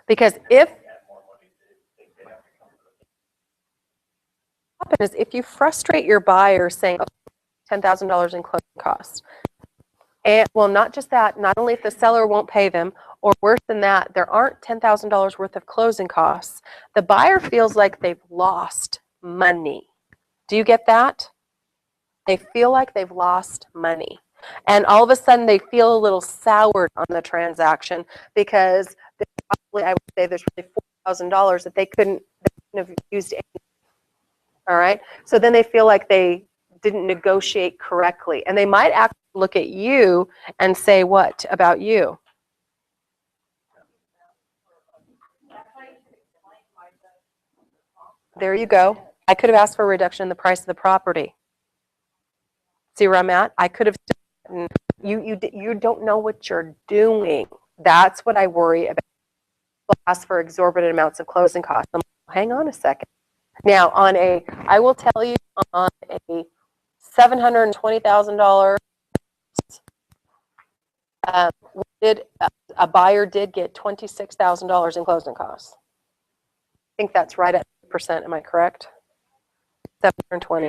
Because if you frustrate your buyer saying, okay, $10,000 in closing costs, and well, not just that, not only if the seller won't pay them, or worse than that, there aren't $10,000 worth of closing costs, the buyer feels like they've lost money. Do you get that? They feel like they've lost money. And all of a sudden, they feel a little soured on the transaction because probably, I would say there's really $4,000 that they couldn't have used. All right. So then they feel like they didn't negotiate correctly. And they might actually look at you and say, what about you? There you go. I could have asked for a reduction in the price of the property. See where I'm at? I could have. You don't know what you're doing. That's what I worry about. People ask for exorbitant amounts of closing costs. I'm like, hang on a second. Now, I will tell you, on a $720,000, a buyer did get $26,000 in closing costs. I think that's right at 3%. Am I correct? 720.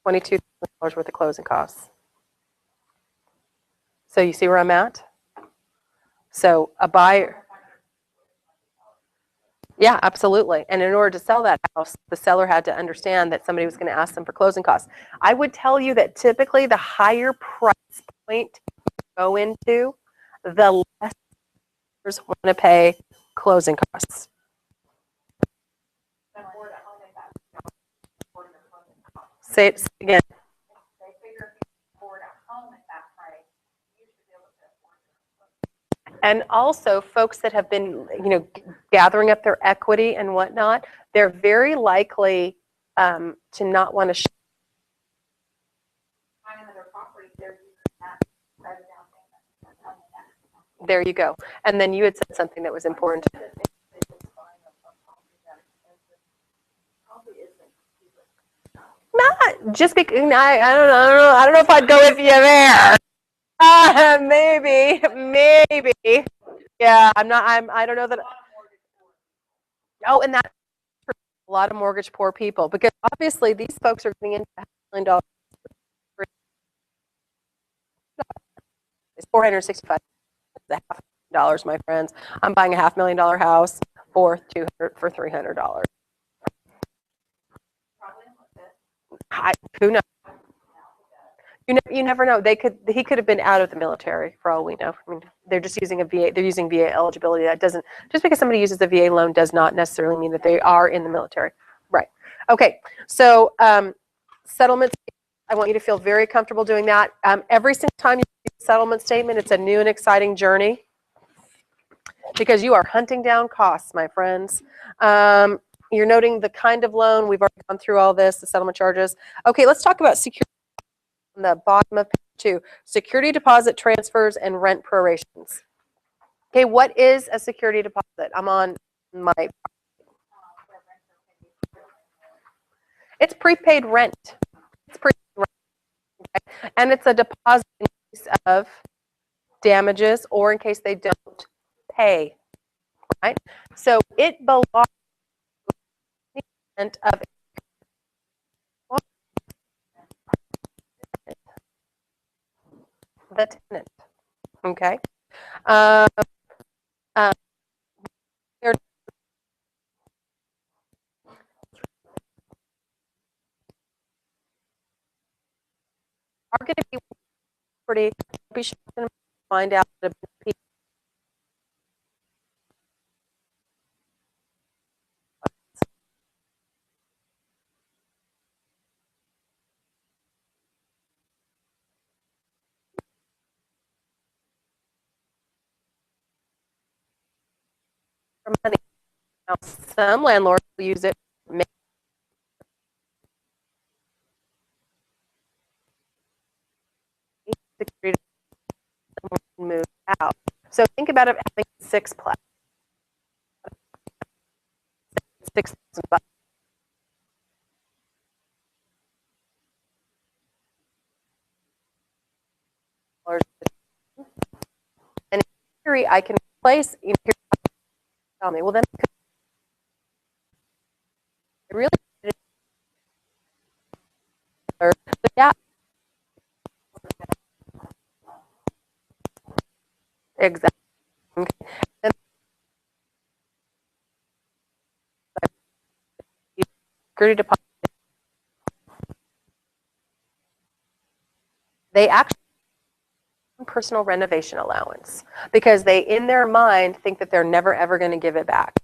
$22,000 worth of closing costs. So you see where I'm at? So a buyer. Yeah, absolutely. And in order to sell that house, the seller had to understand that somebody was going to ask them for closing costs. I would tell you that typically the higher price point you go into, the less sellers want to pay closing costs. Say it again. And also, folks that have been, gathering up their equity and whatnot, they're very likely to not want to. There you go. And then you had said something that was important. Not just because I don't know if I'd go with you there. Maybe. Yeah, I don't know that. Oh, and that's for a lot of mortgage poor people, because obviously these folks are getting into $500 million. It's $465,000, my friends. I'm buying a $500,000 house for $300. Who knows? You never know. He could have been out of the military for all we know. I mean, they're just using a VA. They're using VA eligibility. That doesn't, just because somebody uses a VA loan does not necessarily mean that they are in the military. Right. Okay. So settlements. I want you to feel very comfortable doing that. Every single time you do a settlement statement, it's a new and exciting journey, because you are hunting down costs, my friends. You're noting the kind of loan. We've already gone through all this, the settlement charges. Okay, let's talk about security. On the bottom of page 2, security deposit transfers and rent prorations. Okay, what is a security deposit? I'm on my. It's prepaid rent. It's prepaid rent. And it's a deposit in case of damages or in case they don't pay, right? So it belongs to the tenant of the tenant, okay? Um, there are going to be pretty, be sure to find out that people for money. Now, some landlords will use it to make security and move out. So think about it having sixplex, $6,000. And in theory, I can replace, you know, tell me, well, then I really but yeah, exactly. Okay. And security deposit, they actually have personal renovation allowance because they, in their mind, think that they're never ever going to give it back.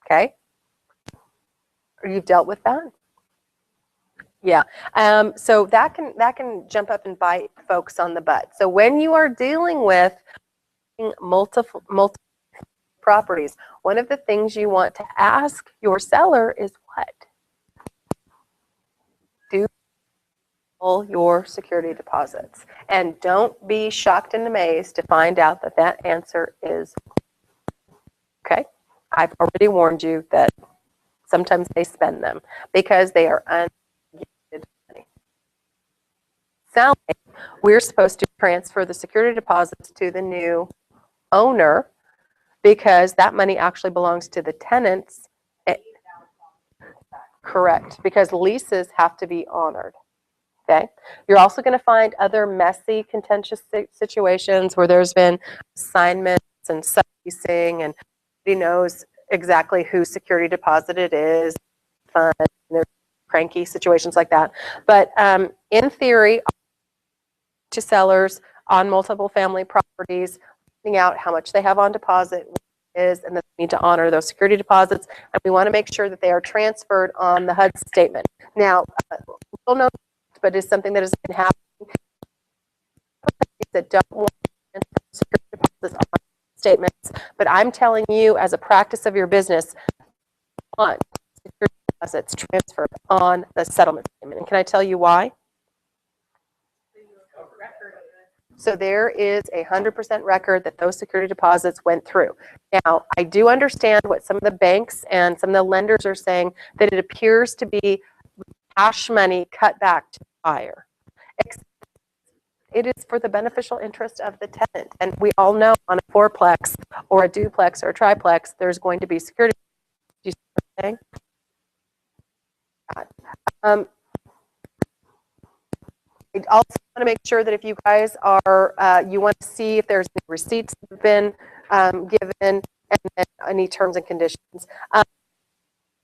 Okay, you've dealt with that. Yeah, so that can jump up and bite folks on the butt. So when you are dealing with multiple properties, one of the things you want to ask your seller is what? Do all your security deposits, and don't be shocked and amazed to find out that that answer is okay. I've already warned you that sometimes they spend them because they are unguaranteed money. Sound like we're supposed to transfer the security deposits to the new owner because that money actually belongs to the tenants. Correct, because leases have to be honored. Okay. You're also going to find other messy, contentious situations where there's been assignments and subleasing, and nobody knows exactly whose security deposit it is. Fun. There's cranky situations like that. But in theory, to sellers on multiple family properties, finding out how much they have on deposit is, and then they need to honor those security deposits. And we want to make sure that they are transferred on the HUD statement. Now, little known, but it's something that has been happening that don't want security deposits on statements. But I'm telling you, as a practice of your business, want security deposits transferred on the settlement statement. And can I tell you why? So there is a 100% record that those security deposits went through. Now, I do understand what some of the banks and some of the lenders are saying, that it appears to be cash money cut back to the buyer. It is for the beneficial interest of the tenant. And we all know on a fourplex or a duplex or a triplex, there's going to be security. Do you see what I'm saying? I also want to make sure that if you guys are, you want to see if there's any receipts that have been given, and then any terms and conditions.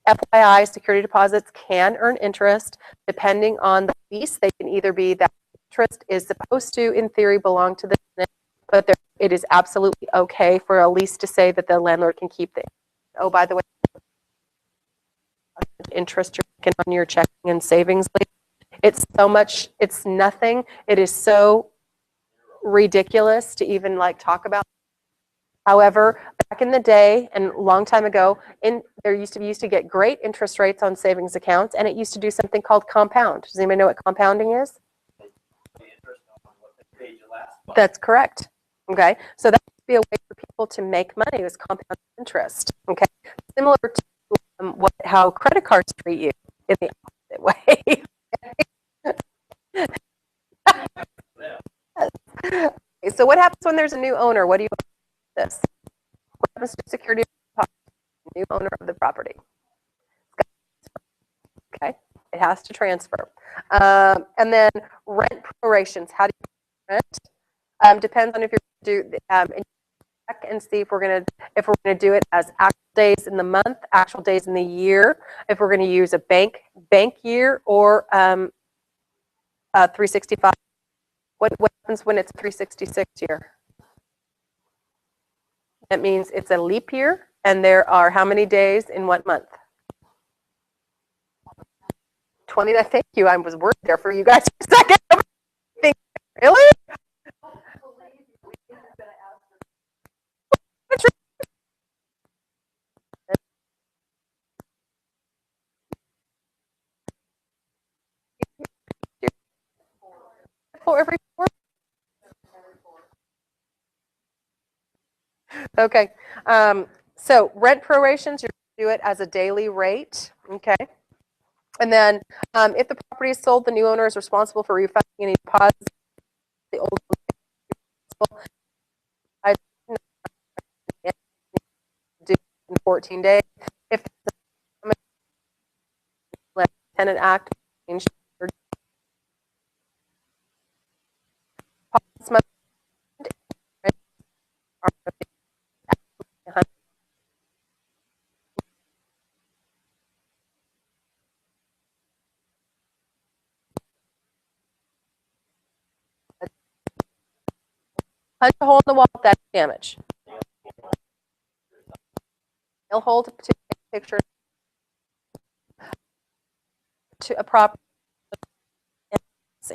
FYI, security deposits can earn interest depending on the lease. They can either be that interest is supposed to, in theory, belong to the tenant, but it is absolutely okay for a lease to say that the landlord can keep the. Oh, by the way, interest you're making on your checking and savings lease. It's so much, it's nothing. It is so ridiculous to even like talk about. However, back in the day and a long time ago, there used to get great interest rates on savings accounts, and it used to do something called compound. Does anybody know what compounding is? That's correct. Okay, so that would be a way for people to make money, is compound interest. Okay, similar to how credit cards treat you in the opposite way. Okay, so what happens when there's a new owner? What do you do with this? What happens to security deposit? New owner of the property? Okay, it has to transfer. And then rent prorations. How do you rent? Depends on if you're going to do. And check and see if we're going to do it as actual days in the month, actual days in the year. If we're going to use a bank year or 365. What happens when it's 366 year? That means it's a leap year, and there are how many days in what month? 20. Thank you. I was worried there for you guys for a second. Think, really? For every 4. Okay. So rent prorations, you're going to do it as a daily rate. Okay. And then if the property is sold, the new owner is responsible for refunding any deposits. The old owner do in 14 days. If the tenant act change deposits punch a hole in the wall, that's damage. Nail hole to take a picture to a property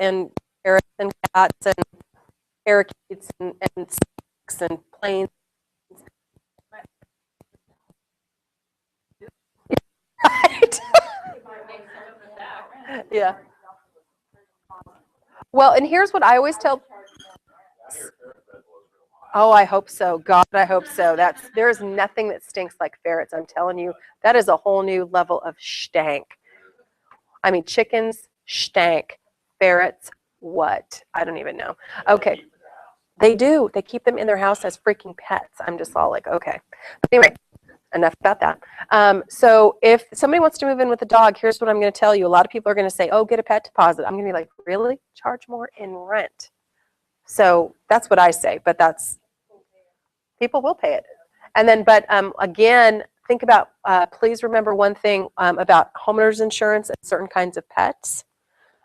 and parrots and cats and parakeets and snakes and planes. Right? Yeah. Well, and here's what I always tell. Oh, I hope so. God, I hope so. There is nothing that stinks like ferrets. I'm telling you, that is a whole new level of stank. I mean, chickens stank. Ferrets, what? I don't even know. Okay. They do. They keep them in their house as freaking pets. I'm just all like, okay. But anyway, enough about that. So if somebody wants to move in with a dog, here's what I'm going to tell you. A lot of people are going to say, oh, get a pet deposit. I'm going to be like, really? Charge more in rent. So that's what I say, but people will pay it. And then, but again, think about, please remember one thing about homeowners insurance and certain kinds of pets.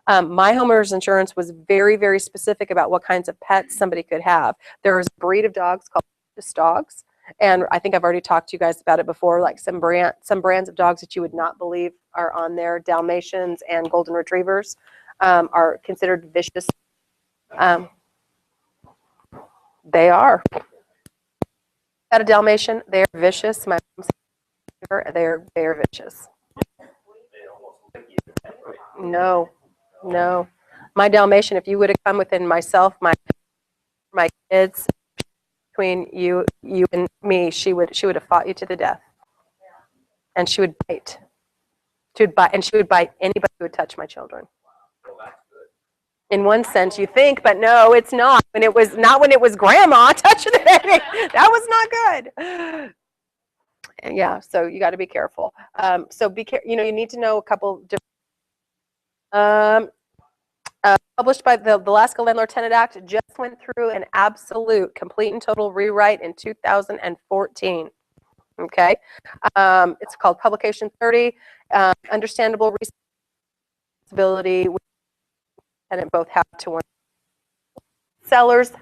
My homeowner's insurance was very, very specific about what kinds of pets somebody could have. There is a breed of dogs called dogs, and I think I've already talked to you guys about it before, like some brands of dogs that you would not believe are on there. Dalmatians and golden retrievers are considered vicious. They are. Got a Dalmatian, they're vicious. My mom's they're vicious. No, no. My Dalmatian, if you would have come within myself, my kids, between you and me, she would have fought you to the death. And she would bite. And she would bite anybody who would touch my children. In one sense, you think, but no, it's not. When it was not when it was grandma touching the baby. That was not good. And yeah, so you got to be careful. So be careful. You need to know a couple different. Published by the Alaska Landlord-Tenant Act, just went through an absolute, complete and total rewrite in 2014. Okay, it's called Publication 30. Understandable responsibility. Tenant both have to want sellers.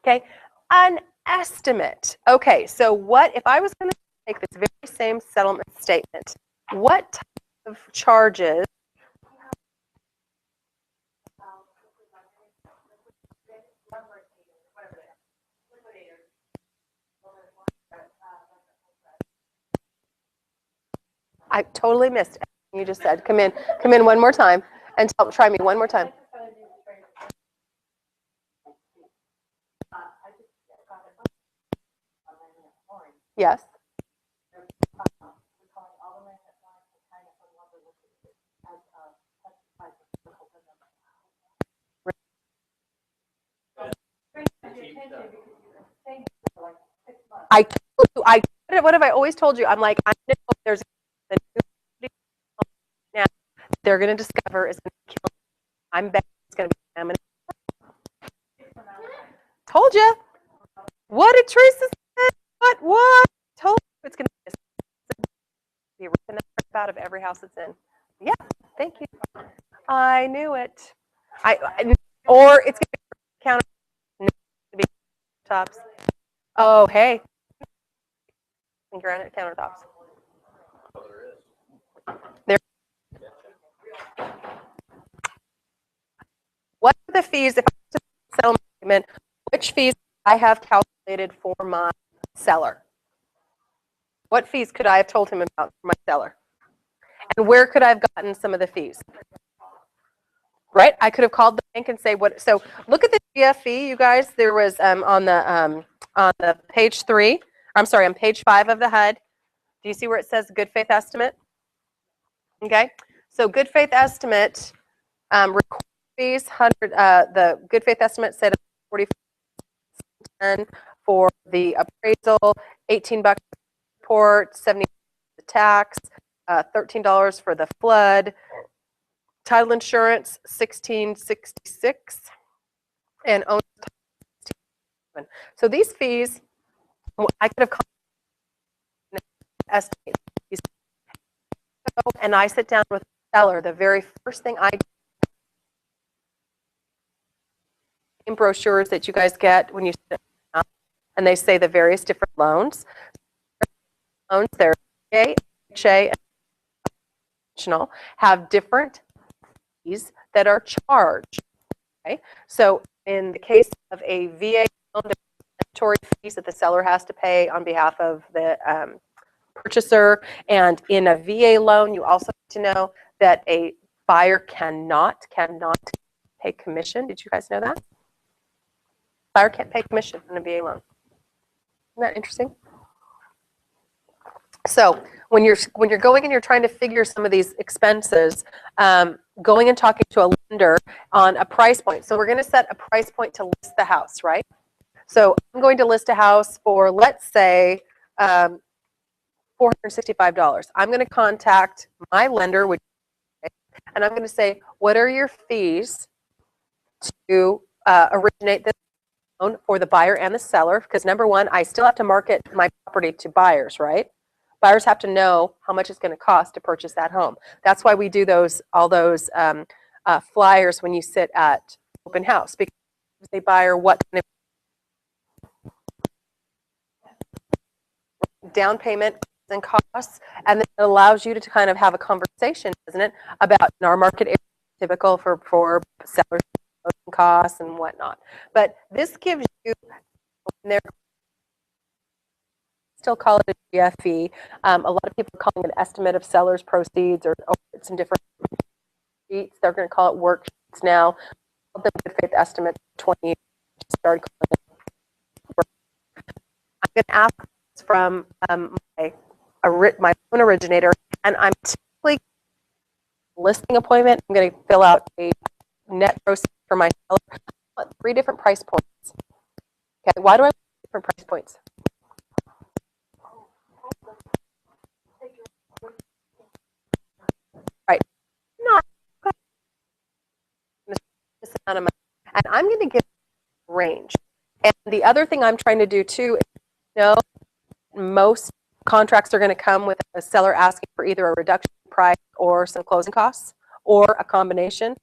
Okay, an estimate. Okay, so what if I was going to take this very same settlement statement? What type of charges? I totally missed everything you just said. Come in one more time and try me one more time. Yes. I told you, what have I always told you? I'm like, I know there's a new now they're going to discover is going to kill. I'm betting it's going to be contaminated. Told you. What did Teresa say? What? Told you it's going to be ripping the crap out of every house it's in. Yeah, thank you. I knew it. Or it's going to be counter tops. Oh, hey. Granite countertops. Oh, there is. There. What are the fees if I have to settlement agreement? Which fees I have calculated for my seller? What fees could I have told him about for my seller? And where could I have gotten some of the fees? Right? I could have called the bank and say what. So look at the GFE, you guys. There was on the page 3. I'm sorry, on page 5 of the HUD. Do you see where it says good faith estimate? Okay. So good faith estimate. Record fees, the good faith estimate said $44 for the appraisal, $18 report, $70 the tax, $13 for the flood, title insurance, $16.66, and owner's title. So these fees, I could have estimated these. And I sit down with the seller. The very first thing I do, brochures that you guys get when you sit down, and they say the various different loans. Loans, they're HA, and conventional, have different fees that are charged. Okay, so in the case of a VA loan, there are mandatory fees that the seller has to pay on behalf of the purchaser, and in a VA loan, you also need to know that a buyer cannot pay commission. Did you guys know that? Buyer can't pay commission on a VA loan. Isn't that interesting? So when you're going and you're trying to figure some of these expenses, going and talking to a lender on a price point. So we're going to set a price point to list the house, right? So I'm going to list a house for, let's say, $465. I'm going to contact my lender, and I'm going to say, what are your fees to originate this loan for the buyer and the seller? Because number one, I still have to market my property to buyers, right? Buyers have to know how much it's going to cost to purchase that home. That's why we do all those flyers when you sit at open house, because they buyer what kind of down payment and costs, and then it allows you to kind of have a conversation, doesn't it, about in our market area, typical for sellers costs and whatnot. But this gives you, they're still call it a GFE. A lot of people are calling it an estimate of seller's proceeds, or some different sheets. They're going to call it worksheets now. The good faith estimate 20 years. Started calling it work. I'm going to ask from my loan originator, and I'm typically listing appointment. I'm going to fill out a net proceeds for my seller. I want 3 different price points. Okay, why do I want different price points? Right. Not this amount of money. And I'm going to give range. And the other thing I'm trying to do too is know most contracts are going to come with a seller asking for either a reduction in price or some closing costs or a combination.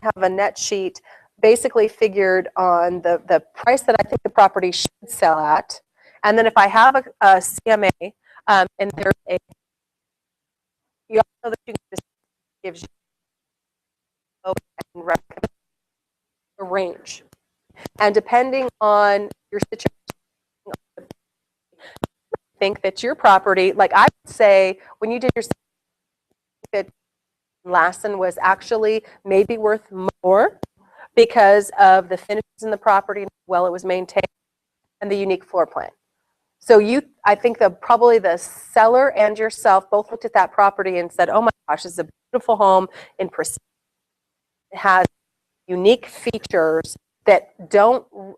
I have a net sheet basically figured on the price that I think the property should sell at. And then if I have a CMA and there's a, you also know that you can just gives you a range. And depending on your situation, think that your property, like I would say, when you did your that Lassen was actually maybe worth more because of the finishes in the property, how well it was maintained, and the unique floor plan. So I think probably the seller and yourself both looked at that property and said, oh my gosh, this is a beautiful home in prestige. It has unique features that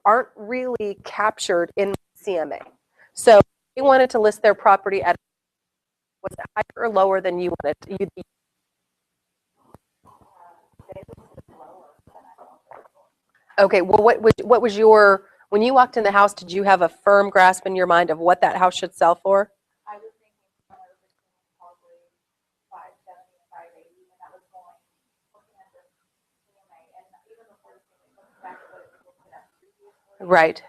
aren't really captured in CMA. So they wanted to list their property at, was it higher or lower than you wanted? Okay, well, what was your, when you walked in the house, did you have a firm grasp in your mind of what that house should sell for? I was thinking somewhere between probably 570 and 580, and that was going, looking at the CMA, and even before the CMA, looking back at what it was looking at previously. Right.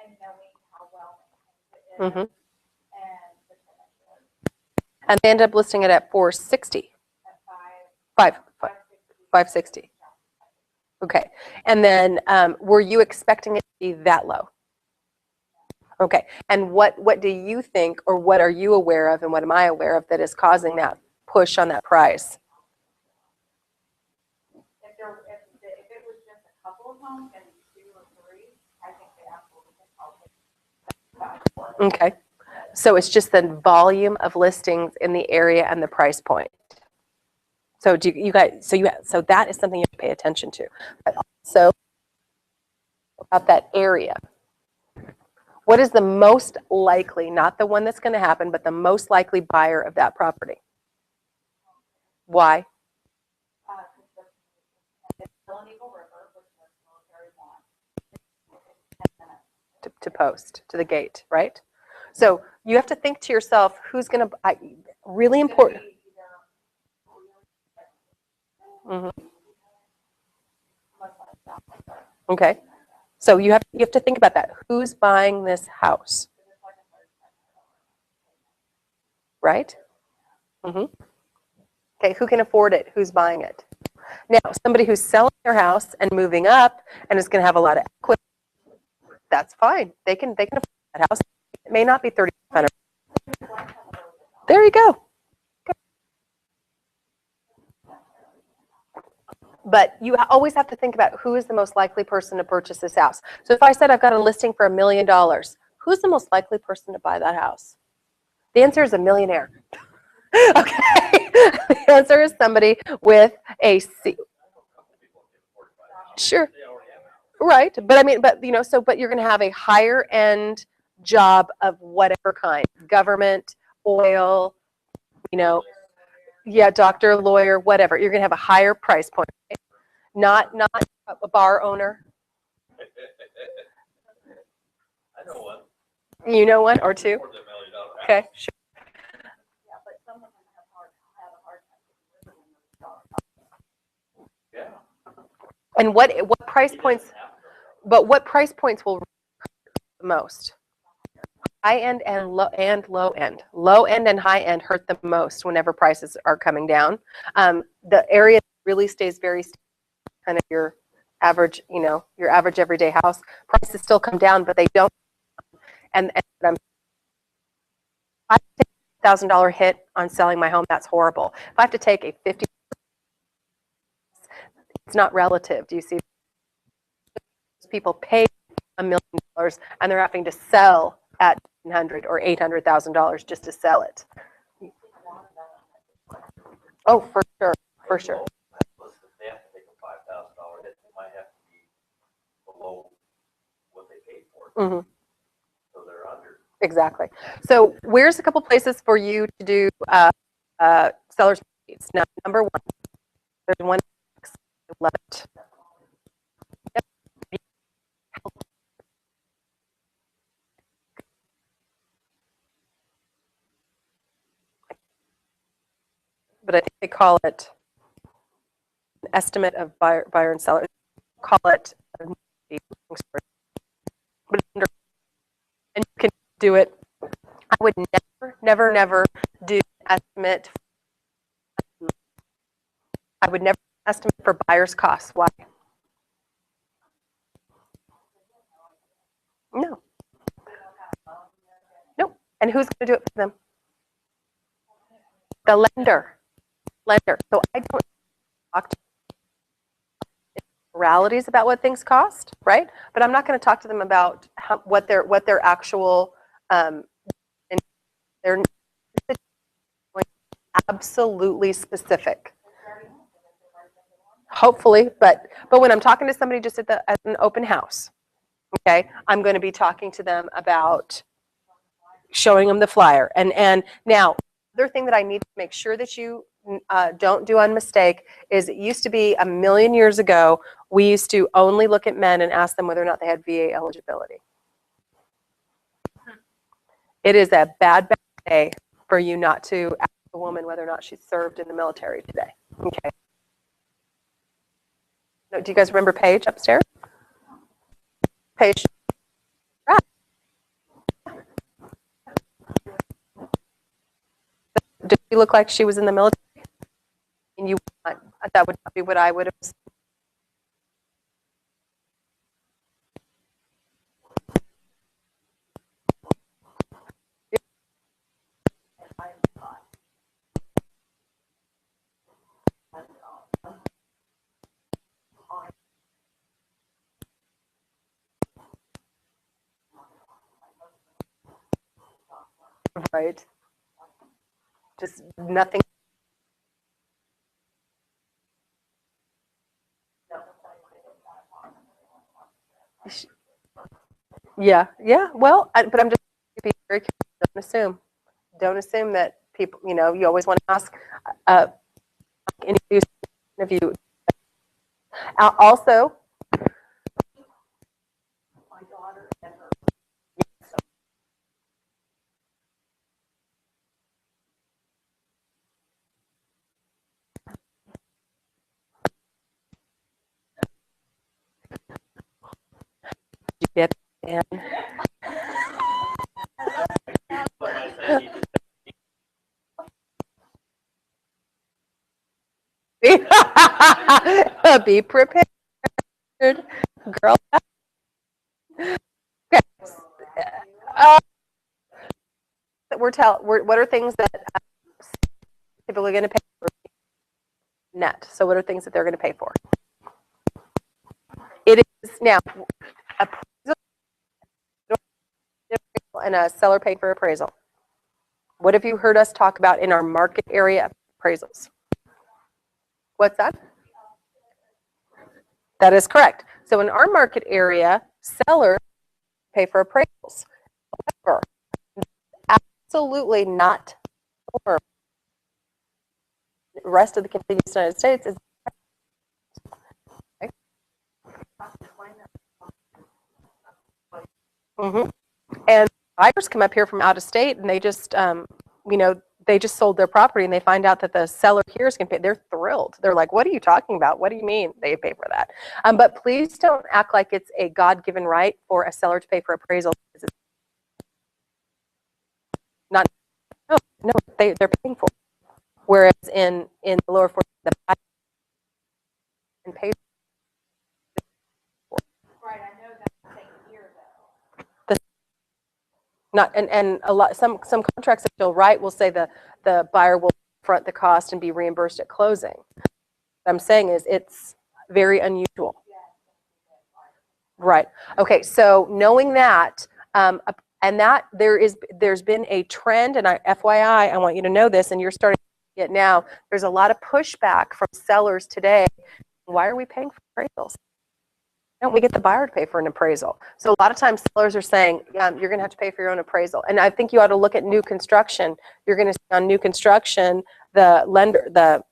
And knowing how well maintained it is, Mm-hmm. and the finishes And they ended up listing it at 460. at 560. Okay. And then were you expecting it to be that low? Okay. And what do you think, or what are you aware of, and what am I aware of that is causing that push on that price? If it was just a couple of homes, maybe 2 or 3, I think they absolutely could probably. Okay. So it's just the volume of listings in the area and the price point. So do you guys, so that is something you have to pay attention to. But also about that area. What is the most likely, not the one that's going to happen, but the most likely buyer of that property? Why? It's still an Eagle River, which the military wants. To post to the gate, right? So you have to think to yourself, who's going to, really important. Mm-hmm. Okay. So you have to think about that. Who's buying this house? Right? Mm-hmm. Okay, who can afford it? Who's buying it? Now, somebody who's selling their house and moving up and is going to have a lot of equity, that's fine. They can afford that house. It may not be $3,500. There you go. But you always have to think about who is the most likely person to purchase this house. So if I said I've got a listing for $1 million, who's the most likely person to buy that house? The answer is a millionaire. Okay. The answer is somebody with a C. Sure. Right. But I mean, but you know, but you're going to have a higher end job of whatever kind, government, oil, you know, yeah, doctor, lawyer, whatever. You're going to have a higher price point. Not a bar owner. I know one. You know one or two? For the $1 million house. Okay, sure. Yeah, but some of them have a hard time living in those. Yeah. And what price points? But what price points will the most? High end and low end. Low end and high end hurt the most whenever prices are coming down. The area really stays very stable, kind of your average, you know, your average everyday house. Prices still come down, but they don't. And I take a $1,000 hit on selling my home. That's horrible. If I have to take a 50, it's not relative. Do you see? People pay $1 million and they're having to sell at $900,000 or $800,000 just to sell it. Oh, for sure, for sure. They have to take a $5,000 hit. They might have to be below what they paid for. Mm-hmm. So they're under. Exactly. So where's a couple places for you to do seller's markets? Now, number one, there's one. I love it. But I think they call it an estimate of buyer and seller. Call it and you can do it. I would never do an estimate. I would never estimate for buyer's costs. Why? No. Nope. And who's going to do it for them? The lender. So I don't talk to moralities about what things cost, right? But I'm not going to talk to them about what their actual they're absolutely specific. Hopefully, but when I'm talking to somebody just at an open house, Okay, I'm going to be talking to them about showing them the flyer. And now, other thing that I need to make sure that you don't do on mistake is it used to be a million years ago, we used to only look at men and ask them whether or not they had VA eligibility. It is a bad day for you not to ask a woman whether or not she served in the military today. Okay. Do you guys remember Paige upstairs? Paige. Did she look like she was in the military? And you, that would not be what I would have said. Right. Just nothing. Yeah, yeah. Well, but I'm just be very careful. Don't assume. Don't assume that people. You know, you always want to ask. Interview. Also, My daughter and her. you get in. Like I said, Be prepared, girl. Okay. What are things that typically going to pay for net? So what are things that they're going to pay for? It is now appraisal and a seller paid for appraisal. What have you heard us talk about in our market area appraisals? What's that? That is correct. So in our market area, sellers pay for appraisals. However, absolutely not for the rest of the contiguous United States is and buyers come up here from out of state and they just they just sold their property and they find out that the seller here is going to pay. They're thrilled. They're like, what are you talking about? What do you mean they pay for that? But please don't act like it's a God-given right for a seller to pay for appraisal. Not, no, they're paying for it. Whereas in the lower 40, the buyer and pay. Right, I know that's same year though. Not and a lot some contracts that feel right will say the buyer will front the cost and be reimbursed at closing. What I'm saying is it's very unusual. Right. Okay. So knowing that, and that there's been a trend, and FYI, I want you to know this, and you're starting to see it now. There's a lot of pushback from sellers today. Why are we paying for appraisals? Why don't we get the buyer to pay for an appraisal? So a lot of times sellers are saying, you're going to have to pay for your own appraisal. And I think you ought to look at new construction. You're going to see on new construction, the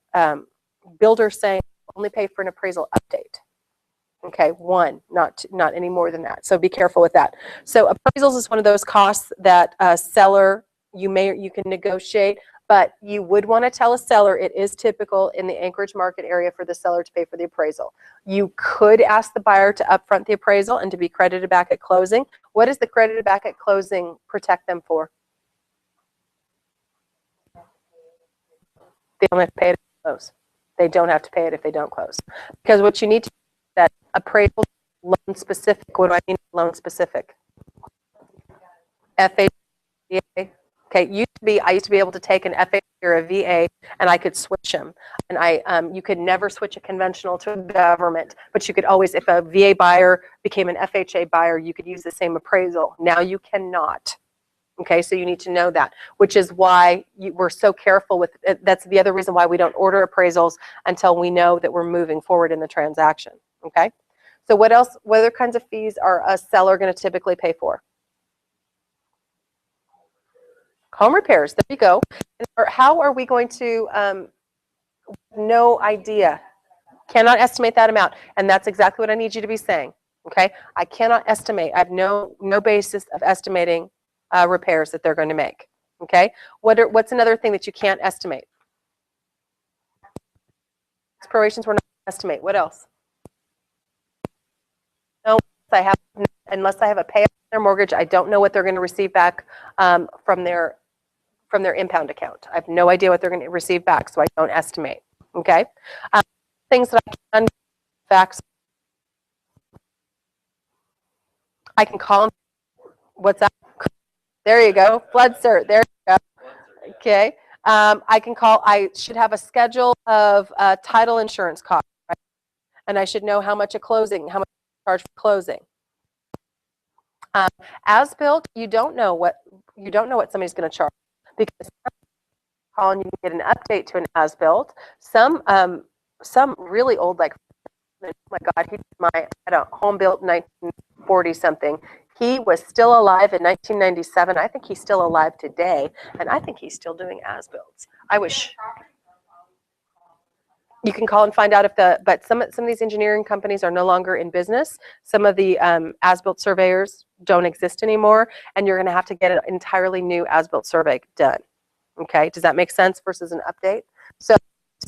builder saying only pay for an appraisal update. Okay, one, not any more than that. So be careful with that. So appraisals is one of those costs that a seller, you can negotiate, but you would want to tell a seller it is typical in the Anchorage market area for the seller to pay for the appraisal. You could ask the buyer to upfront the appraisal and to be credited back at closing. What does the credited back at closing protect them for? They don't have to pay it if they close. They don't have to pay it if they don't close. Because what you need to do is that appraisal loan specific. What do I mean loan specific? FHA. Okay, I used to be able to take an FHA or a VA and I could switch them. And you could never switch a conventional to a government, but you could always, if a VA buyer became an FHA buyer, you could use the same appraisal. Now you cannot. Okay, so you need to know that, which is why we're so careful with it. That's the other reason why we don't order appraisals until we know that we're moving forward in the transaction. Okay, So what else, what other kinds of fees are a seller going to typically pay for? Home repairs, there you go. How are we going to, no idea. Cannot estimate that amount. And that's exactly what I need you to be saying. Okay? I cannot estimate. I have no basis of estimating repairs that they're going to make. Okay? What's another thing that you can't estimate? Expirations we're not going to estimate. What else? No, unless I have a payout on their mortgage, I don't know what they're going to receive back from their impound account. I have no idea what they're going to receive back, so I don't estimate. Okay? Things that I can facts. I can call them. What's that? There you go. Flood cert. There you go. Okay. I can call. I should have a schedule of title insurance costs, right? And I should know how much a closing, how much I charge for closing. As built, you don't know what somebody's going to charge, because calling you can get an update to an as built. Some really old, like, oh my God, he had a home built 1940 something. He was still alive in 1997. I think he's still alive today, and I think he's still doing as builts. I wish. You can call and find out but some of these engineering companies are no longer in business. Some of the as-built surveyors don't exist anymore, and you're going to have to get an entirely new as-built survey done. Okay, does that make sense versus an update? So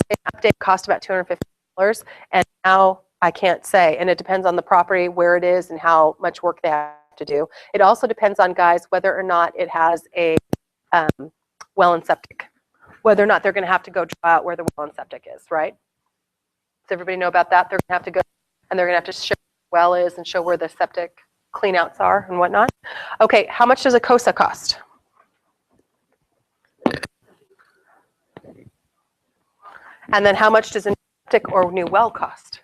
an update cost about $250, and now I can't say, and it depends on the property, where it is, and how much work they have to do. It also depends on, guys, whether or not it has a well and septic, whether or not they're going to have to go draw out where the well and septic is, right? Does everybody know about that? They're going to have to go, and they're going to have to show where the well is and show where the septic cleanouts are and whatnot. Okay, how much does a COSA cost? And then how much does a septic or new well cost?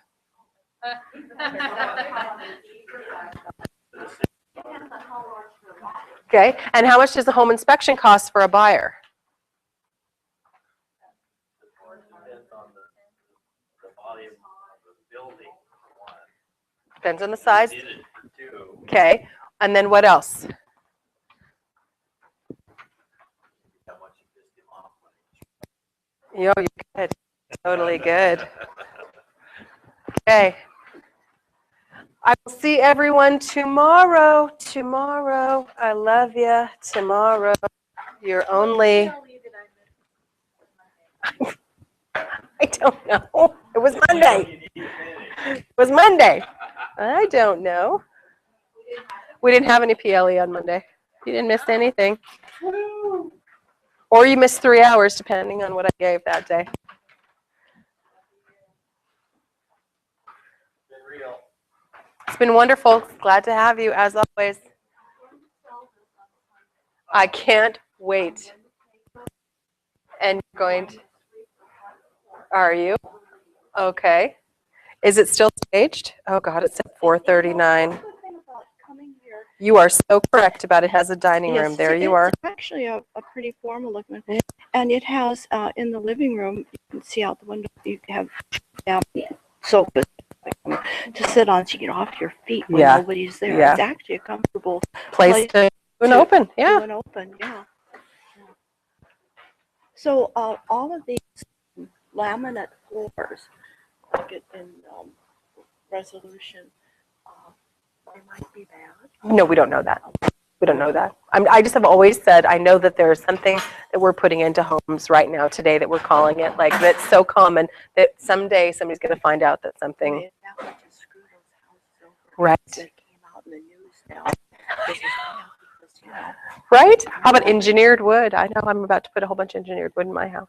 Okay, and how much does the home inspection cost for a buyer? Depends on the volume of the building, for one. Depends on the size. Did it for two. Okay, and then what else? How much you pissed him off when You're good. Totally good. Okay. I will see everyone tomorrow. Tomorrow. I love you. Tomorrow. You're only. I don't know. It was Monday. It was Monday. I don't know. We didn't have any PLE on Monday. You didn't miss anything. Or you missed 3 hours, depending on what I gave that day. Been real. It's been wonderful. Glad to have you, as always. I can't wait. And you're going to... Are you? Okay. Is it still staged? Oh, God, it's at 4:39. You are so correct about it has a dining room. There you are. It's actually a pretty formal looking one. And it has, in the living room, you can see out the window, you have sofas to sit on so you get off your feet when Yeah. nobody's there. Yeah. It's actually a comfortable Place to do an open. Yeah. do an open, yeah. So all of these laminate floors, like in resolution, they might be bad. No, we don't know that. We don't know that. I just have always said, I know that there's something that we're putting into homes right now today that we're calling it, like, that's so common that someday somebody's going to find out that something. They have to screw those houses over. Right. That came out in the news now. This is because, Right? How about engineered wood? I know I'm about to put a whole bunch of engineered wood in my house.